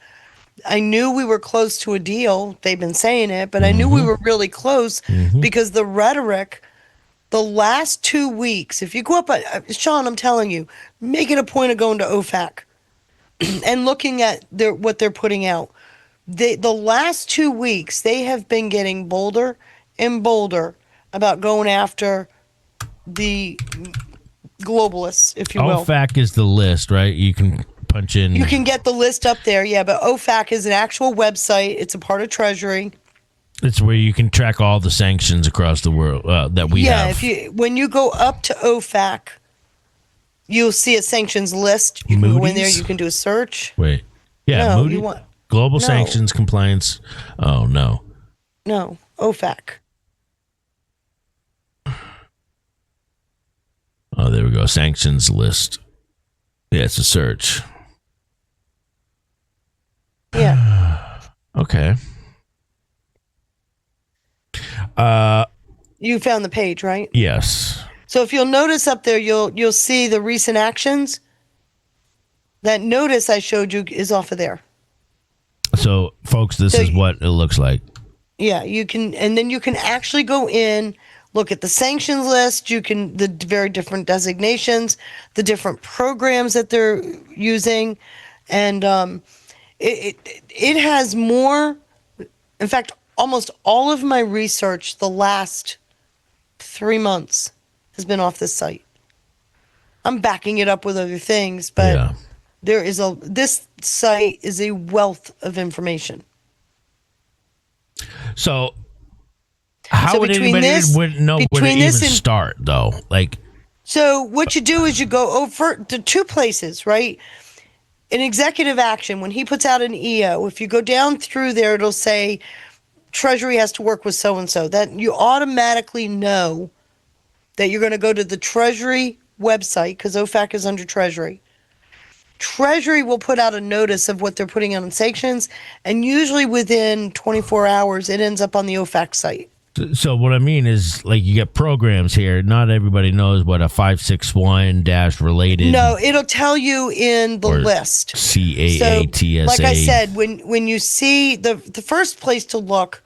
I knew we were close to a deal. They've been saying it, but I knew we were really close because the rhetoric, the last 2 weeks, if you go up, Sean, I'm telling you, make it a point of going to OFAC and looking at what they're putting out. the last 2 weeks, they have been getting bolder and bolder about going after the globalists, if you will. OFAC is the list, right? You can punch in. You can get the list up there, yeah, but OFAC is an actual website. It's a part of Treasury. It's where you can track all the sanctions across the world that we have. Yeah, when you go up to OFAC, you'll see a sanctions list. You can go in there. You can do a search. Wait. Yeah, No, Moody. you want- Global No. sanctions compliance. Oh, no. No, OFAC. Oh, there we go. Sanctions list. Yeah, it's a search. Yeah. Okay. You found the page, right? Yes. So if you'll notice up there, you'll see the recent actions. That notice I showed you is off of there. So, folks, this is what it looks like. Yeah, you can, and then you can actually go in, look at the sanctions list. You can the very different designations, the different programs that they're using, and it has more. In fact, almost all of my research the last 3 months has been off this site. I'm backing it up with other things, but this site is a wealth of information. So, how would anybody know where to even start, though? Like, so what you do is you go over to 2 places, right? In executive action, when he puts out an EO, if you go down through there, it'll say Treasury has to work with so-and-so. That you automatically know that you're going to go to the Treasury website, because OFAC is under Treasury. Treasury will put out a notice of what they're putting on sanctions, and usually within 24 hours, it ends up on the OFAC site. so what I mean is, like, you get programs here. Not everybody knows what a 561-related. No, it'll tell you in the list. CAATSA. Like I said, when you see the first place to look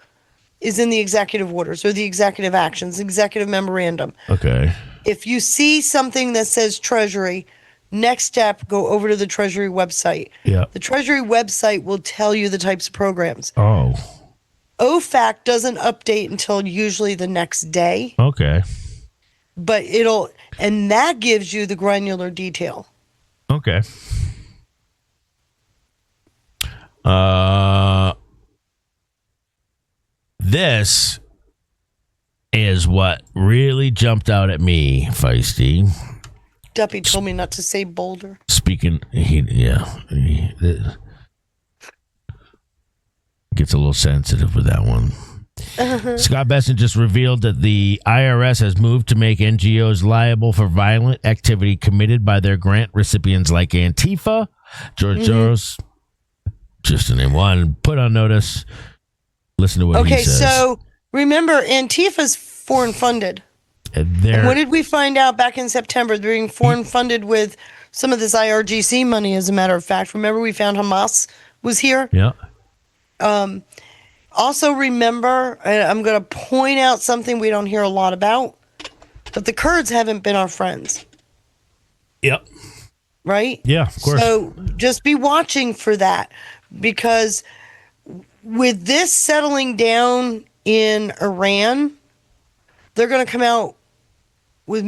is in the executive orders or the executive actions, executive memorandum. Okay. If you see something that says Treasury, next step, go over to the Treasury website. Yeah. The Treasury website will tell you the types of programs. Oh. OFAC doesn't update until usually the next day, Okay. but and that gives you the granular detail. Okay. This is what really jumped out at me, Feisty. Duppy told me not to say Boulder. Speaking, he gets a little sensitive with that one. Scott Besson just revealed that the IRS has moved to make NGOs liable for violent activity committed by their grant recipients like Antifa. George Soros, just to name one, put on notice. Listen to what he says. Okay, so remember, Antifa's foreign funded. And what did we find out back in September? They're being foreign funded with some of this IRGC money, as a matter of fact. Remember, we found Hamas was here? Yeah. Also, remember, I'm going to point out something we don't hear a lot about, but the Kurds haven't been our friends. Yep. Right? Yeah, of course. So just be watching for that, because with this settling down in Iran, they're going to come out with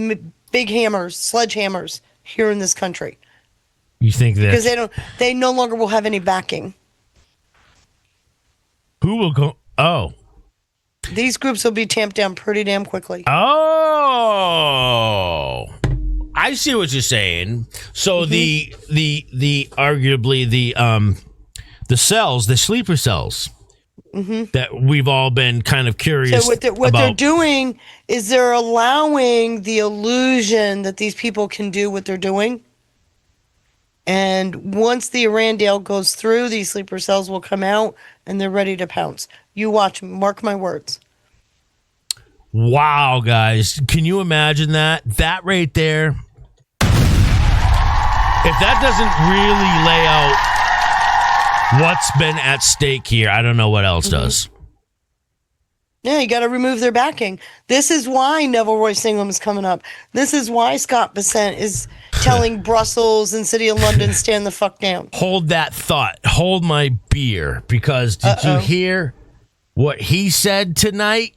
big hammers, sledgehammers here in this country. You think that? Because they no longer will have any backing. Who will go? Oh. These groups will be tamped down pretty damn quickly. Oh. I see what you're saying. So the arguably the cells, the sleeper cells that we've all been kind of curious So what they're doing is they're allowing the illusion that these people can do what they're doing. And once the Iran deal goes through, these sleeper cells will come out and they're ready to pounce. You watch, mark my words. Wow, guys. Can you imagine that? That right there. If that doesn't really lay out what's been at stake here, I don't know what else does. Yeah, you got to remove their backing. This is why Neville Roy Singham is coming up. This is why Scott Bessent is telling Brussels and City of London, stand the fuck down. Hold that thought. Hold my beer. Because did you hear what he said tonight?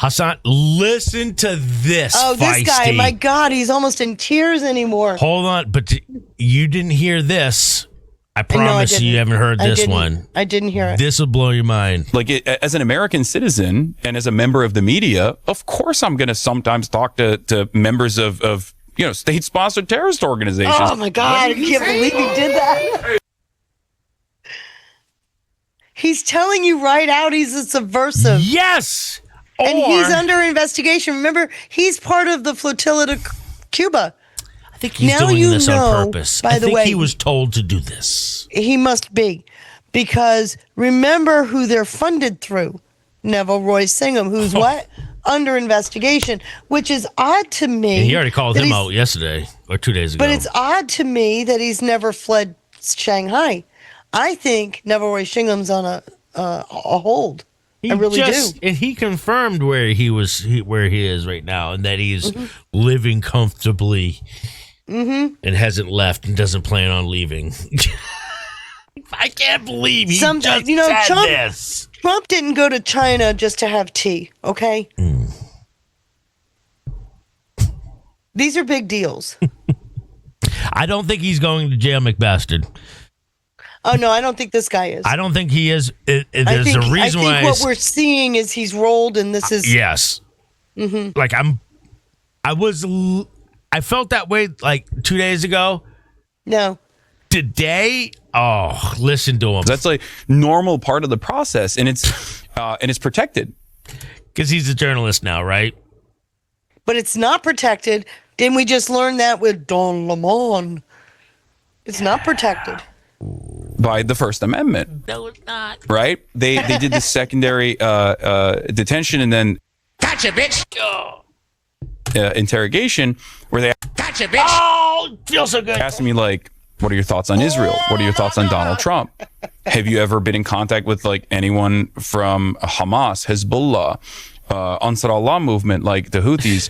Hassan, listen to this. Oh, this Feisty. guy, my God, he's almost in tears anymore. Hold on, but you didn't hear this. I promise you haven't heard this one. I didn't hear it. This will blow your mind. Like, as an American citizen and as a member of the media, of course I'm going to sometimes talk to members of state-sponsored terrorist organizations. Oh, my God, I can't believe he did that. He's telling you right out he's a subversive. Yes! And he's under investigation. Remember, he's part of the flotilla to Cuba. I think he's doing this on purpose. I think he was told to do this. He must be. Because remember who they're funded through. Neville Roy Singham, who's what? Under investigation, which is odd to me. And he already called him out yesterday or 2 days ago. But it's odd to me that he's never fled Shanghai. I think Neville Roy Singham's on a hold. I really do. And he confirmed where he is right now, and that he's living comfortably and hasn't left and doesn't plan on leaving. I can't believe he just said this. Trump didn't go to China just to have tea, okay? These are big deals. I don't think he's going to jail, McBastard. Oh, no, I don't think this guy is. I don't think he is. There's a reason why. I think what we're seeing is he's rolled, and this is... Yes. Like, I felt that way, like, 2 days ago. No. Today, listen to him. That's like normal part of the process, and it's protected. Because he's a journalist now, right? But it's not protected. Didn't we just learn that with Don Lemon? It's not protected. By the First Amendment. No, it's not. Right? They did the secondary detention and then Gotcha, bitch. Interrogation where they Gotcha, bitch. Oh, feels so good. asked me, like, what are your thoughts on Israel? What are your thoughts on Donald Trump? Have you ever been in contact with, like, anyone from Hamas, Hezbollah, Ansar Allah movement, like the Houthis?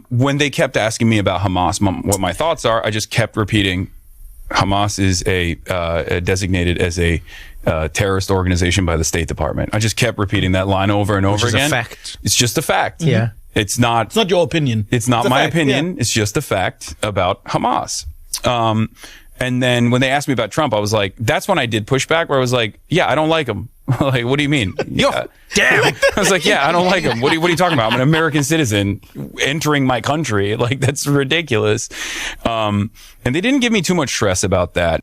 When they kept asking me about Hamas, what my thoughts are, I just kept repeating, Hamas is designated as a terrorist organization by the State Department. I just kept repeating that line over and over again. It's a fact. It's just a fact. Yeah. It's not your opinion. It's not It's a my fact, opinion. yeah. It's just a fact about Hamas. And then when they asked me about Trump, I was like, that's when I did push back, where I was like, yeah, I don't like him. Like, what do you mean? Yeah. Damn. I was like, yeah, I don't like him. What are you talking about? I'm an American citizen entering my country. Like, that's ridiculous. And they didn't give me too much stress about that.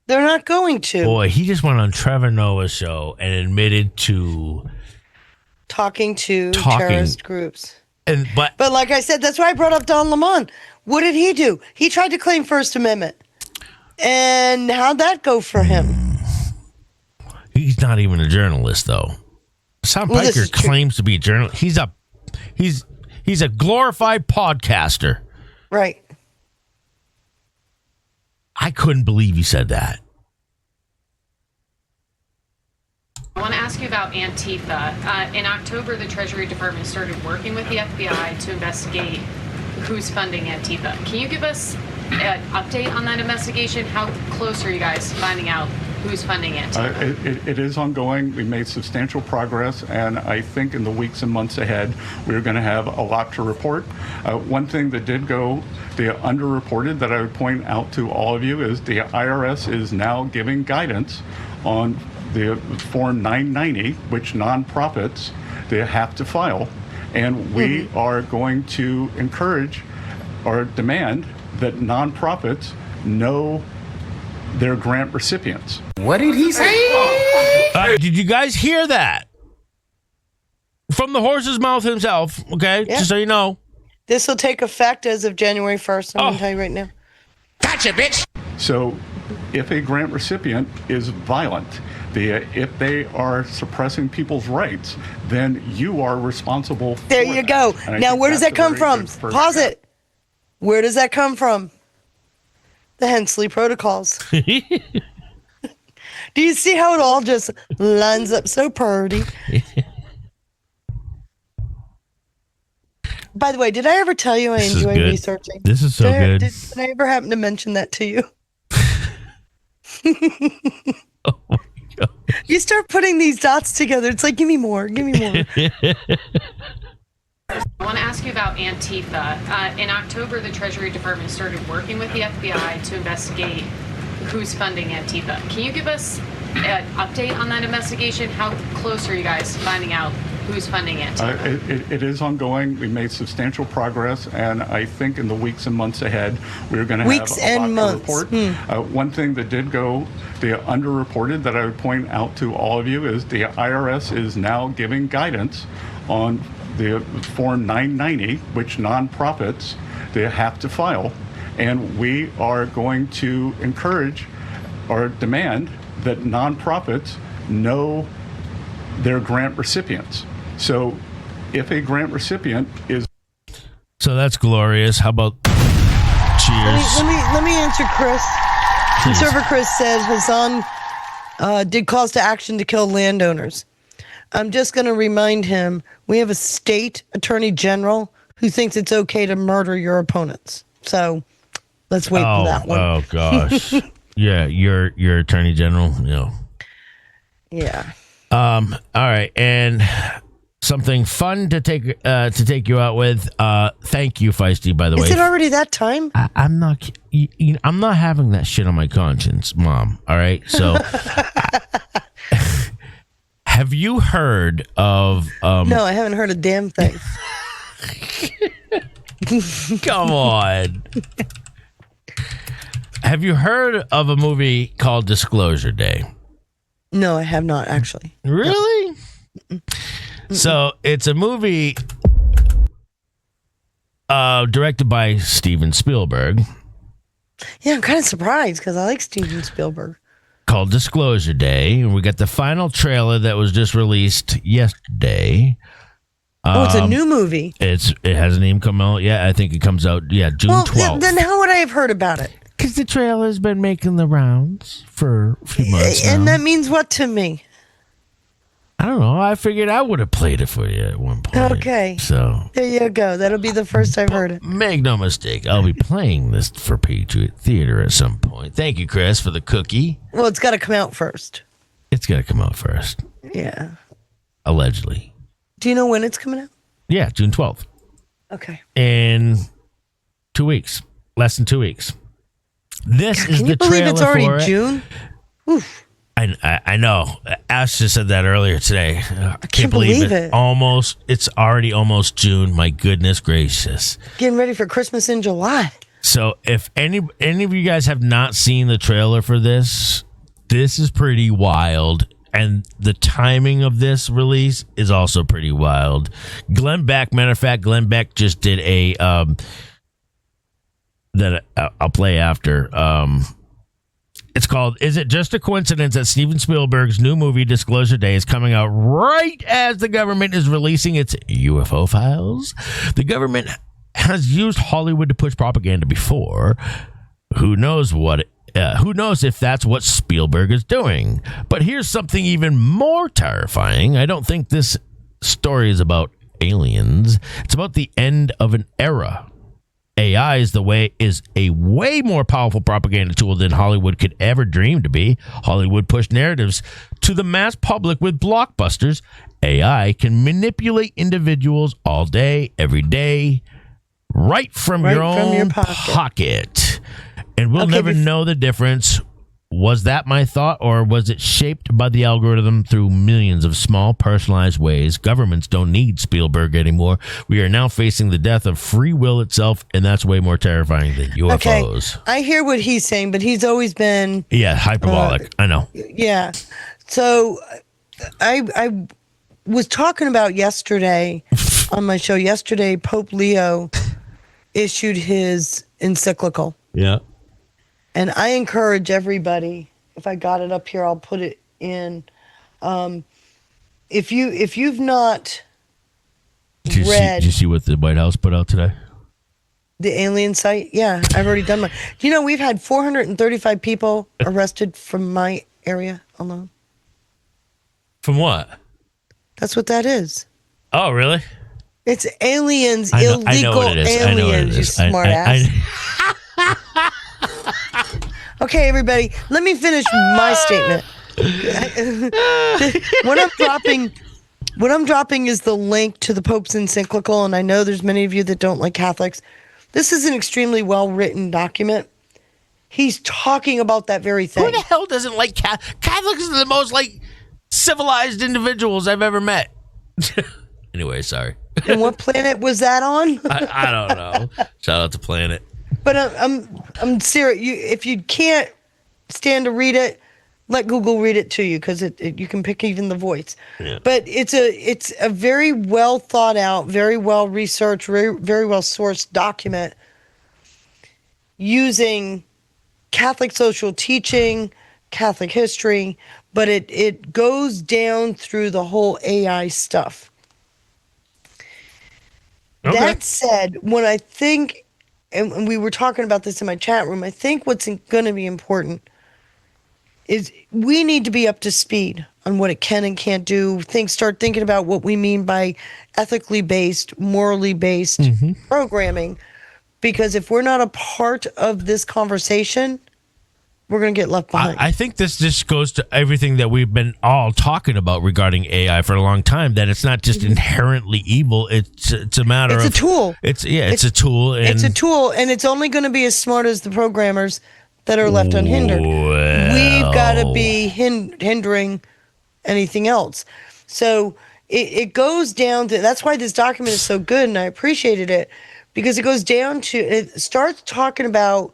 They're not going to. Boy, he just went on Trevor Noah's show and admitted to Talking to terrorist groups. But like I said, that's why I brought up Don Lemon. What did he do? He tried to claim First Amendment. And how'd that go for him? He's not even a journalist, though. Sam Piker claims to be a journalist. He's a glorified podcaster. Right. I couldn't believe he said that. I want to ask you about Antifa. In October, the Treasury Department started working with the FBI to investigate who's funding Antifa. Can you give us an update on that investigation? How close are you guys to finding out who's funding Antifa? It is ongoing. We made substantial progress, and I think in the weeks and months ahead, we're going to have a lot to report. One thing that did go underreported that I would point out to all of you is the IRS is now giving guidance on the Form 990, which nonprofits they have to file. And we are going to encourage or demand that nonprofits know their grant recipients. What did he say? Did you guys hear that? From the horse's mouth himself, okay? Yeah. Just so you know. This will take effect as of January 1st. I'm going to tell you right now. Gotcha, bitch. So if a grant recipient is violent, if they are suppressing people's rights, then you are responsible for There you go. Now, where does that come from? Pause it. Where does that come from? The Hensley Protocols. Do you see how it all just lines up so pretty? By the way, did I ever tell you I This is enjoy good. researching? This is so good. Did I ever happen to mention that to you? You start putting these dots together. It's like, give me more. Give me more. I want to ask you about Antifa. In October, the Treasury Department started working with the FBI to investigate who's funding Antifa. Can you give us an update on that investigation? How close are you guys to finding out who's funding Antifa? It is ongoing. We made substantial progress, and I think in the weeks and months ahead, we're going to have a lot to report. One thing that did go the underreported that I would point out to all of you is the IRS is now giving guidance on the Form 990, which nonprofits they have to file, and we are going to encourage or demand that nonprofits know their grant recipients. So if a grant recipient is... So that's glorious. How about cheers? Let me answer Chris. Conservator Chris said Hassan did calls to action to kill landowners. I'm just going to remind him we have a state attorney general who thinks it's okay to murder your opponents. So let's wait for that one. Oh gosh. Yeah, your attorney general. Yeah. All right, and something fun to take you out with. Thank you, Feisty. By the way, Is it already that time? I'm not. I'm not having that shit on my conscience, Mom. All right, so. Have you heard of... No, I haven't heard a damn thing. Come on. Have you heard of a movie called Disclosure Day? No, I have not, actually. Really? No. So, it's a movie directed by Steven Spielberg. Yeah, I'm kind of surprised because I like Steven Spielberg. Called Disclosure Day, and we got the final trailer that was just released yesterday. It's a new movie. It hasn't even come out yet. I think it comes out June 12th. Then how would I have heard about it? Because the trailer's been making the rounds for a few months And now. that means what to me? I don't know. I figured I would have played it for you at one point. Okay. So there you go. That'll be the first I've heard it. Make no mistake, I'll be playing this for Patriot Theater at some point. Thank you, Chris, for the cookie. Well, it's got to come out first. It's got to come out first. Yeah. Allegedly. Do you know when it's coming out? Yeah, June 12th. Okay. In 2 weeks. Less than 2 weeks. This is Can the you believe trailer it's already for it. June? Oof. I know. Ash just said that earlier today. I can't believe it. it. It's already almost June. My goodness gracious. Getting ready for Christmas in July. So if any of you guys have not seen the trailer for this is pretty wild. And the timing of this release is also pretty wild. Glenn Beck, matter of fact, Glenn Beck just did a that I'll play after. It's called, Is It Just a Coincidence That Steven Spielberg's new movie Disclosure Day is coming out right as the government is releasing its UFO files? The government has used Hollywood to push propaganda before. Who knows if that's what Spielberg is doing? But here's something even more terrifying. I don't think this story is about aliens. It's about the end of an era. AI is a way more powerful propaganda tool than Hollywood could ever dream to be. Hollywood pushed narratives to the mass public with blockbusters. AI can manipulate individuals all day, every day, right from your own pocket. And we'll never know the difference. Was that my thought, or was it shaped by the algorithm through millions of small, personalized ways? Governments don't need Spielberg anymore. We are now facing the death of free will itself, and that's way more terrifying than UFOs. Okay, I hear what he's saying, but he's always been... Yeah, hyperbolic. I know. Yeah. So I was talking about yesterday, on my show yesterday, Pope Leo issued his encyclical. Yeah. And I encourage everybody, if I got it up here, I'll put it in. If you've not read... Did you see what the White House put out today? The alien site? Yeah, I've already done mine. Do you know we've had 435 people arrested from my area alone. From what? That's what that is. Oh, really? It's aliens, I know illegal what it is. I know what it aliens, you is. smart ass. Okay, everybody, let me finish my statement. What I'm dropping is the link to the Pope's encyclical, and I know there's many of you that don't like Catholics. This is an extremely well-written document. He's talking about that very thing. Who the hell doesn't like Catholics? Are the most like civilized individuals I've ever met. Anyway, sorry. And what planet was that on? I don't know. Shout out to Planet. But I'm serious. If you can't stand to read it, let Google read it to you, because you can pick even the voice. Yeah. But it's a very well thought out, very well researched, very well sourced document using Catholic social teaching, Catholic history, but it goes down through the whole AI stuff. Okay. That said, when I think, and we were talking about this in my chat room, I think what's going to be important is we need to be up to speed on what it can and can't do. Start thinking about what we mean by ethically based, morally based programming. Because if we're not a part of this conversation, we're going to get left behind. I think this just goes to everything that we've been all talking about regarding AI for a long time, that it's not just inherently evil. It's a matter of... It's a tool. It's a tool. And it's a tool, and it's only going to be as smart as the programmers that are left unhindered. We've got to be hindering anything else. So it goes down to... That's why this document is so good, and I appreciated it, because it goes down to... It starts talking about...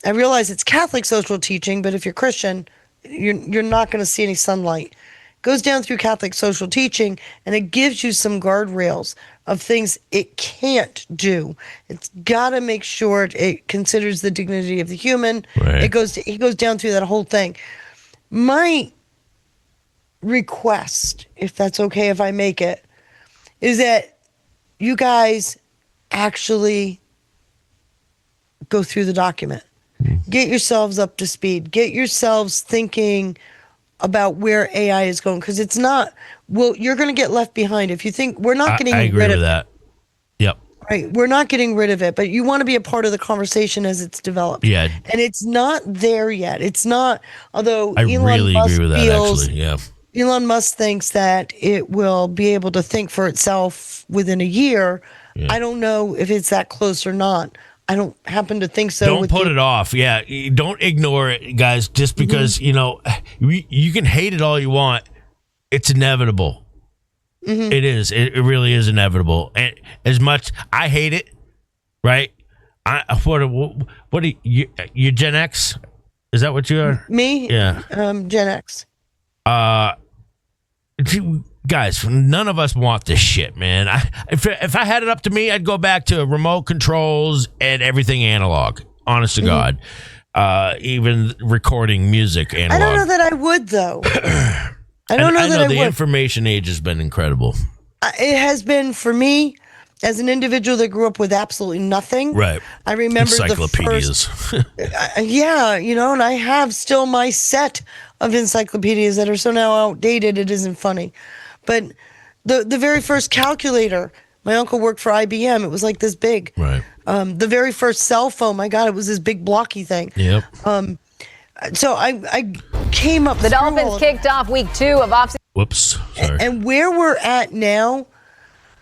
I realize it's Catholic social teaching, but if you're Christian, you're not going to see any sunlight. It goes down through Catholic social teaching, and it gives you some guardrails of things it can't do. It's got to make sure it considers the dignity of the human. Right. He goes down through that whole thing. My request, if that's okay if I make it, is that you guys actually go through the document. Get yourselves up to speed. Get yourselves thinking about where AI is going, because it's not. Well, you're going to get left behind if you think we're not getting I agree rid with of that. Yep. Right, we're not getting rid of it, but you want to be a part of the conversation as it's developed. Yeah. And it's not there yet. It's not. Although I really agree with that. Actually, yeah. Elon Musk thinks that it will be able to think for itself within a year. Yeah. I don't know if it's that close or not. I don't happen to think so. Don't put it off. Yeah, don't ignore it, guys. Just because you can hate it all you want, it's inevitable. It is. It really is inevitable. And as much I hate it, right? What are you Gen X? Is that what you are? Me? Yeah. Gen X. Guys, none of us want this shit, man. If I had it up to me, I'd go back to remote controls and everything analog. Honest to God, even recording music analog. I don't know that I would, though. I don't know that I would. The information age has been incredible. It has been for me as an individual that grew up with absolutely nothing. Right. I remember encyclopedias. Yeah, and I have still my set of encyclopedias that are so now outdated it isn't funny. But the very first calculator, my uncle worked for IBM. It was like this big. Right. The very first cell phone, my God, it was this big blocky thing. Yep. So I came up. The Dolphins kicked off week 2 of off. Whoops. Sorry. And where we're at now,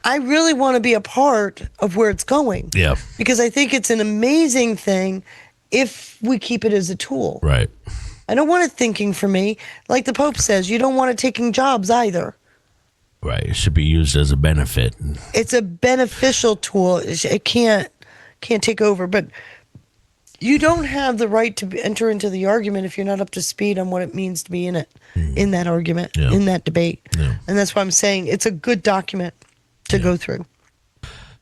I really want to be a part of where it's going. Yeah. Because I think it's an amazing thing if we keep it as a tool. Right. I don't want it thinking for me. Like the Pope says, you don't want it taking jobs either. Right. It should be used as a benefit. It's a beneficial tool. It can't take over. But you don't have the right to enter into the argument if you're not up to speed on what it means to be in it, in that argument, in that debate. Yeah. And that's why I'm saying it's a good document to go through.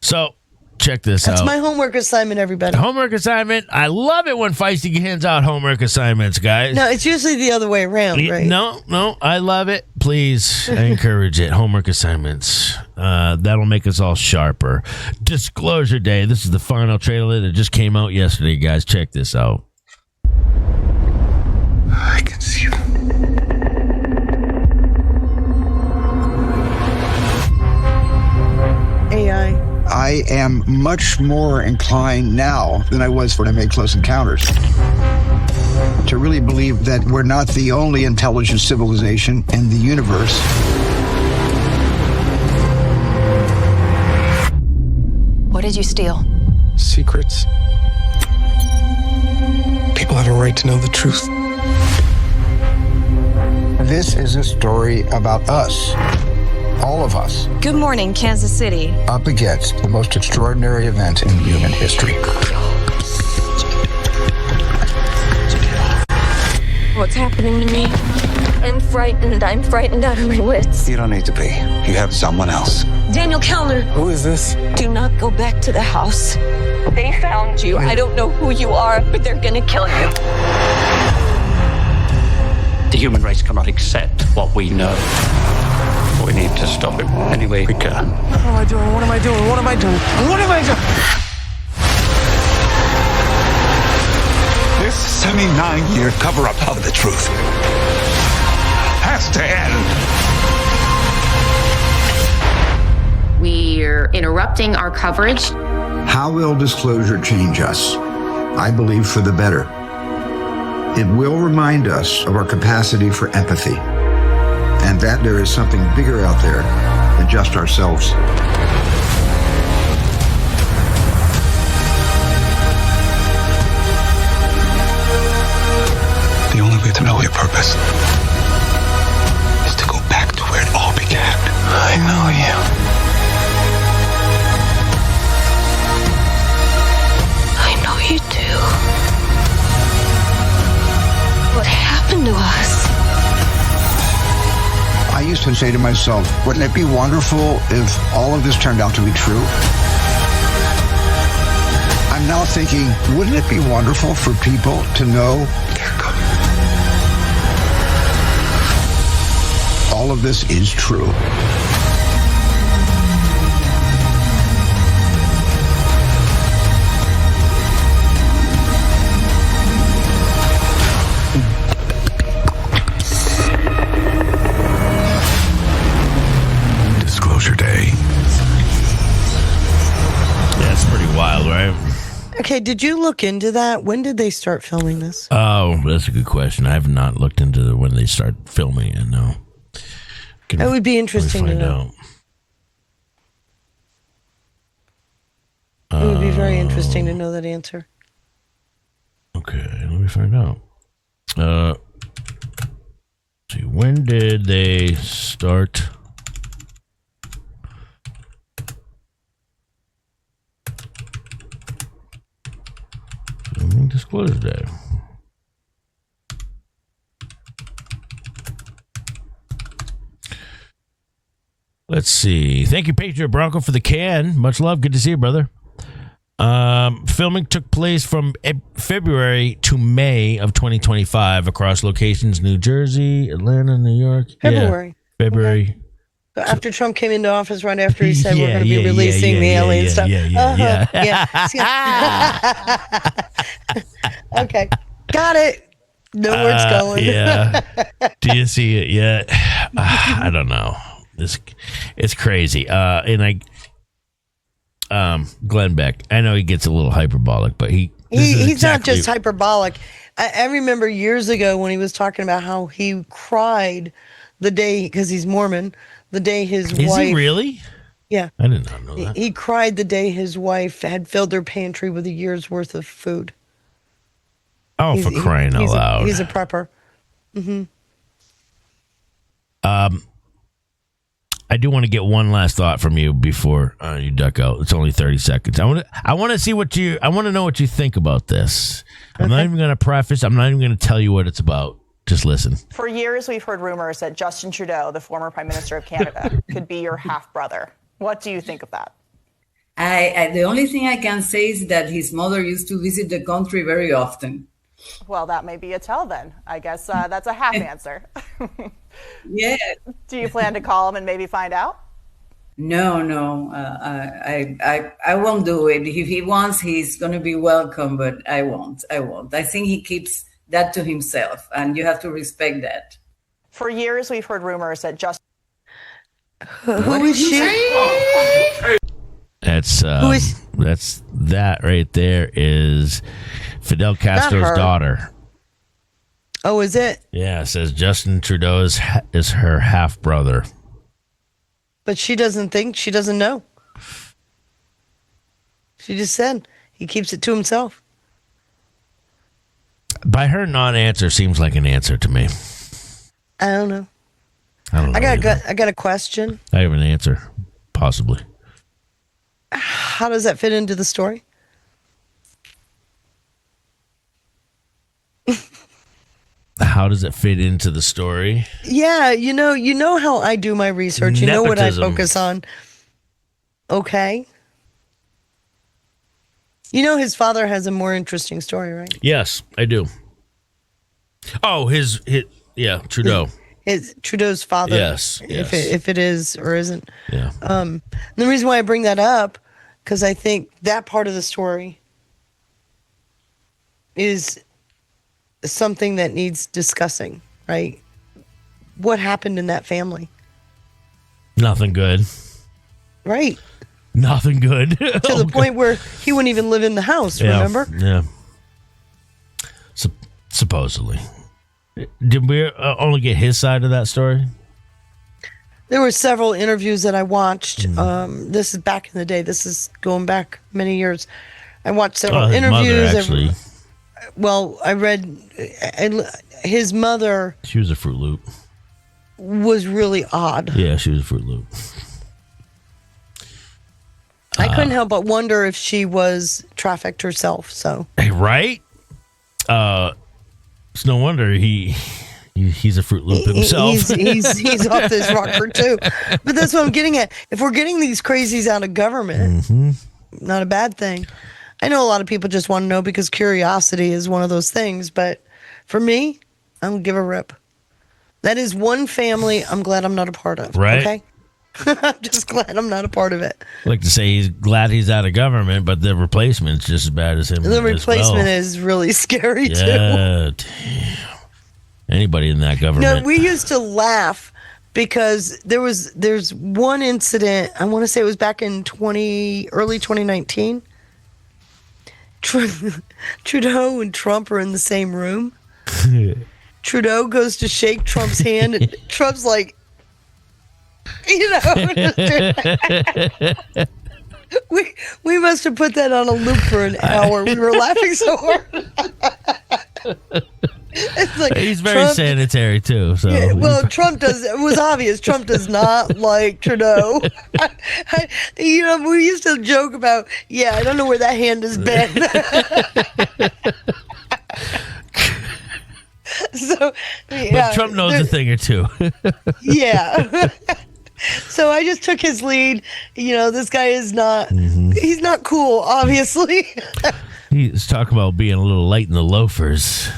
So check this out. That's my homework assignment, everybody. Homework assignment. I love it when Feisty hands out homework assignments, guys. No, it's usually the other way around, right? No, I love it. Please, I encourage it. Homework assignments. That'll make us all sharper. Disclosure Day. This is the final trailer that just came out yesterday, guys. Check this out. I can see them. I am much more inclined now than I was when I made Close Encounters to really believe that we're not the only intelligent civilization in the universe. What did you steal? Secrets. People have a right to know the truth. This is a story about us. All of us. Good morning, Kansas City. Up against the most extraordinary event in human history. What's happening to me? I'm frightened. I'm frightened out of my wits. You don't need to be. You have someone else. Daniel Kellner. Who is this? Do not go back to the house. They found you. I don't know who you are, but they're gonna kill you. The human race cannot accept what we know. We need to stop it any way we can. What am I doing? What am I doing? What am I doing? What am I doing? This 79-year cover-up of the truth has to end. We're interrupting our coverage. How will disclosure change us? I believe for the better. It will remind us of our capacity for empathy, and that there is something bigger out there than just ourselves. The only way to know your purpose is to go back to where it all began. I know you. I know you do. What happened to us? I used to say to myself, wouldn't it be wonderful if all of this turned out to be true? I'm now thinking, wouldn't it be wonderful for people to know all of this is true? Disclosure Day. That's pretty wild, right? Okay, did you look into that? When did they start filming this? Oh, that's a good question. I have not looked into when they start filming it. No. That would be interesting to know. It would be very interesting to know that answer. Okay, let me find out. Let's see, when did they start? Disclosure Day. Let's see. Thank you, Patriot Bronco, for the can. Much love. Good to see you, brother. Filming took place from February to May of 2025 across locations: New Jersey, Atlanta, New York. February. Yeah, February. Okay. So after Trump came into office, right after he said we're going to be releasing the alien stuff. Okay. Got it. Know where it's going. Yeah. Do you see it yet? I don't know. It's crazy. And Glenn Beck, I know he gets a little hyperbolic, but he's not just hyperbolic. I remember years ago when he was talking about how he cried the day, because he's Mormon, the day his wife... Is he really? Yeah. I did not know that. He cried the day his wife had filled their pantry with a year's worth of food. Oh, for crying out loud. He's a prepper. Mm-hmm. I do want to get one last thought from you before you duck out. It's only 30 seconds. I want to see I want to know what you think about this. I'm not even going to preface. I'm not even going to tell you what it's about. Just listen. For years, we've heard rumors that Justin Trudeau, the former Prime Minister of Canada, could be your half-brother. What do you think of that? The only thing I can say is that his mother used to visit the country very often. Well, that may be a tell then. I guess that's a half answer. Yeah. Do you plan to call him and maybe find out? No. I won't do it. If he wants, he's going to be welcome, but I won't. I think he keeps that to himself, and you have to respect that. For years, we've heard rumors that Justin... Who is she? That's Who is? that right there is Fidel Castro's daughter. Oh, is it? Yeah, it says Justin Trudeau is her half brother. But she doesn't know. She just said he keeps it to himself. By her non-answer seems like an answer to me. I don't know. I got a question. I have an answer, possibly. How does that fit into the story? How does it fit into the story? Yeah, you know how I do my research. You know what I focus on. Okay. You know his father has a more interesting story, right? Yes, I do. Oh, his Trudeau. Trudeau's father. Yes. If it is or isn't. Yeah. The reason why I bring that up, because I think that part of the story is something that needs discussing, right? What happened in that family? Nothing good. Right. Nothing good. To the point where he wouldn't even live in the house, remember? Yeah. Supposedly. Did we only get his side of that story? There were several interviews that I watched. This is back in the day. This is going back many years. I watched several interviews. Mother, actually. I read his mother. She was a Fruit Loop. Was really odd. Yeah, she was a Fruit Loop. I couldn't help but wonder if she was trafficked herself. So right? It's no wonder he's a Fruit Loop himself. He's off this rocker too. But that's what I'm getting at. If we're getting these crazies out of government, not a bad thing. I know a lot of people just want to know because curiosity is one of those things. But for me, I don't give a rip. That is one family I'm glad I'm not a part of. Right. Okay. I'm just glad I'm not a part of it. I like to say he's glad he's out of government, but the replacement's just as bad as him. The replacement is really scary too. Damn. Anybody in that government. No, we used to laugh because there's one incident, I want to say it was back in early 2019. Trudeau and Trump are in the same room. Trudeau goes to shake Trump's hand and Trump's like, we must have put that on a loop for an hour. We were laughing so hard. It's like he's very sanitary too. So yeah, well, Trump does. It was obvious. Trump does not like Trudeau. We used to joke about. Yeah, I don't know where that hand has been. So, yeah, but Trump knows a thing or two. Yeah. So I just took his lead. This guy is not. He's not cool, obviously. He's talking about being a little light in the loafers.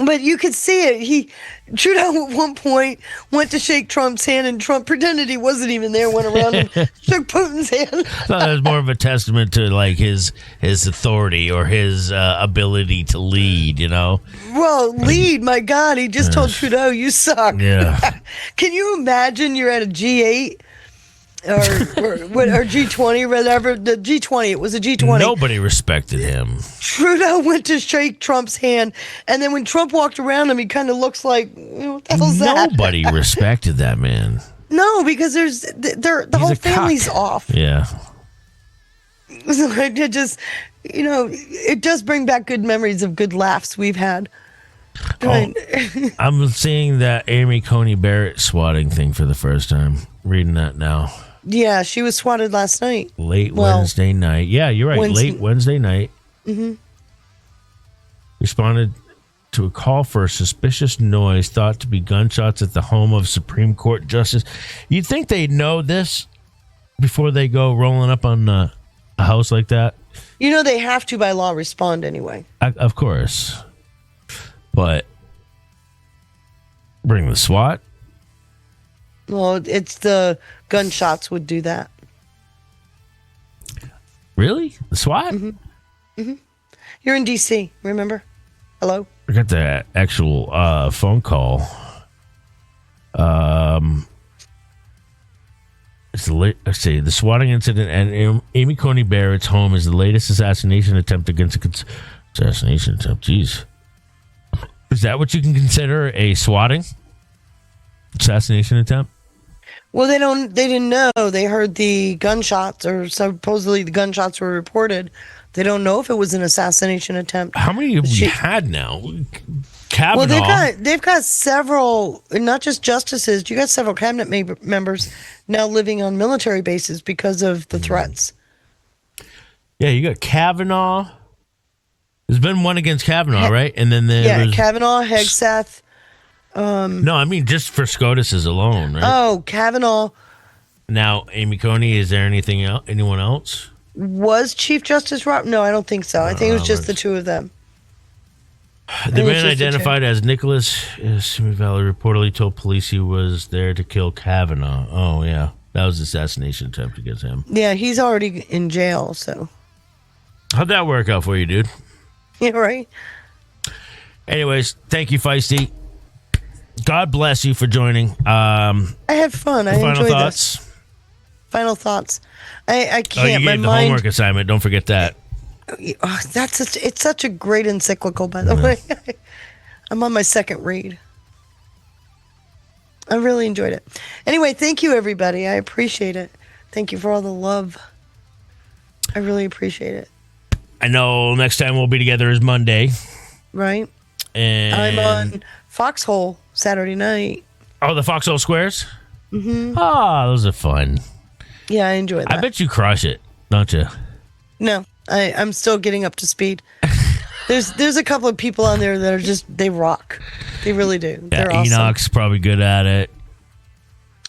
But you could see it. Trudeau at one point went to shake Trump's hand, and Trump pretended he wasn't even there. Went around and shook Putin's hand. I thought that was more of a testament to like his authority or his ability to lead. Well, lead, my God! He just told Trudeau, "You suck." Yeah. Can you imagine? You're at a G8 or G20, whatever. The G20. It was a G20. Nobody respected him. Trudeau went to shake Trump's hand, and then when Trump walked around him, he kind of looks like, what the hell's that? Nobody respected that man. No, because the whole family's off. Yeah. So it just, it does bring back good memories of good laughs we've had. I'm seeing that Amy Coney Barrett swatting thing for the first time. Reading that now. Yeah, she was swatted last night. Wednesday night. Yeah, you're right. Late Wednesday night. Responded to a call for a suspicious noise thought to be gunshots at the home of Supreme Court Justice. You'd think they'd know this before they go rolling up on a house like that. They have to, by law, respond anyway. Of course. But bring the SWAT? Well, it's the gunshots would do that. Really? The SWAT? You're in D.C., remember? Hello? I got the actual phone call. Let's see. The swatting incident at Amy Coney Barrett's home is the latest assassination attempt against assassination attempt. Jeez. Is that what you can consider a swatting? Assassination attempt? Well, they didn't know. They heard the gunshots, or supposedly the gunshots were reported. They don't know if it was an assassination attempt. How many have we had now? Kavanaugh. Well, they've got several, not just justices. You got several cabinet members now living on military bases because of the threats. Yeah, you got Kavanaugh. There's been one against Kavanaugh, right? And then there was Kavanaugh, Hegseth. No, I mean just for SCOTUS's alone, right? Oh, Kavanaugh. Now, Amy Coney, is there anything else? Anyone else? Was Chief Justice Rob? No, I don't think so. I think it was just the two of them. The man identified as Nicholas Simi Valley reportedly told police he was there to kill Kavanaugh. Oh, yeah. That was an assassination attempt against him. Yeah, he's already in jail, so. How'd that work out for you, dude? Yeah, right. Anyways, thank you, Feisty. God bless you for joining. I had fun. I enjoyed thoughts? this. Final thoughts. I can't. You gave the homework assignment. Don't forget that. Oh, it's such a great encyclical, by the way. I'm on my second read. I really enjoyed it. Anyway, thank you, everybody. I appreciate it. Thank you for all the love. I really appreciate it. I know next time we'll be together is Monday. Right. And I'm on Foxhole Saturday night. Oh, the Foxhole Squares? Mm-hmm. Oh, those are fun. Yeah, I enjoy that. I bet you crush it, don't you? No, I'm still getting up to speed. There's a couple of people on there that are they rock. They really do. Yeah, They're awesome. Enoch's probably good at it.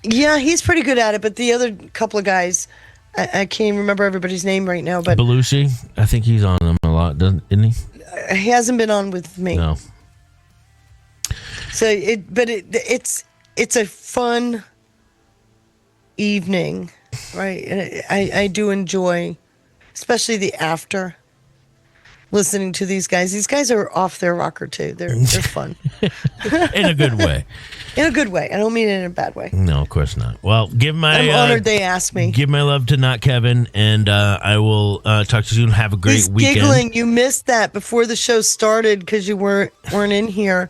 Yeah, he's pretty good at it, but the other couple of guys, I can't remember everybody's name right now, but Belushi, I think he's on them a lot, isn't he? He hasn't been on with me. No. So it's a fun evening, right? And I do enjoy, especially the after, listening to these guys. These guys are off their rocker too. They're fun. In a good way. In a good way. I don't mean it in a bad way. No, of course not. Well, I'm honored they asked me. Give my love to Not Kevin, and I will talk to you soon. Have a great weekend. He's giggling. You missed that before the show started because you weren't in here.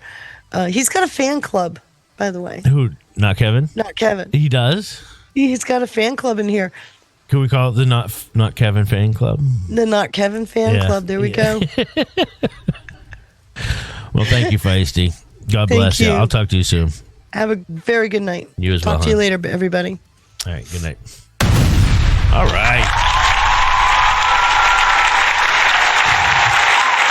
He's got a fan club, by the way. Who? Not Kevin? Not Kevin. He does? He's got a fan club in here. Can we call it the Not Kevin fan club? The Not Kevin fan club. There we go. Well, thank you, Feisty. God bless you. I'll talk to you soon. Have a very good night. You as well. Talk to you later, everybody. All right. Good night. All right.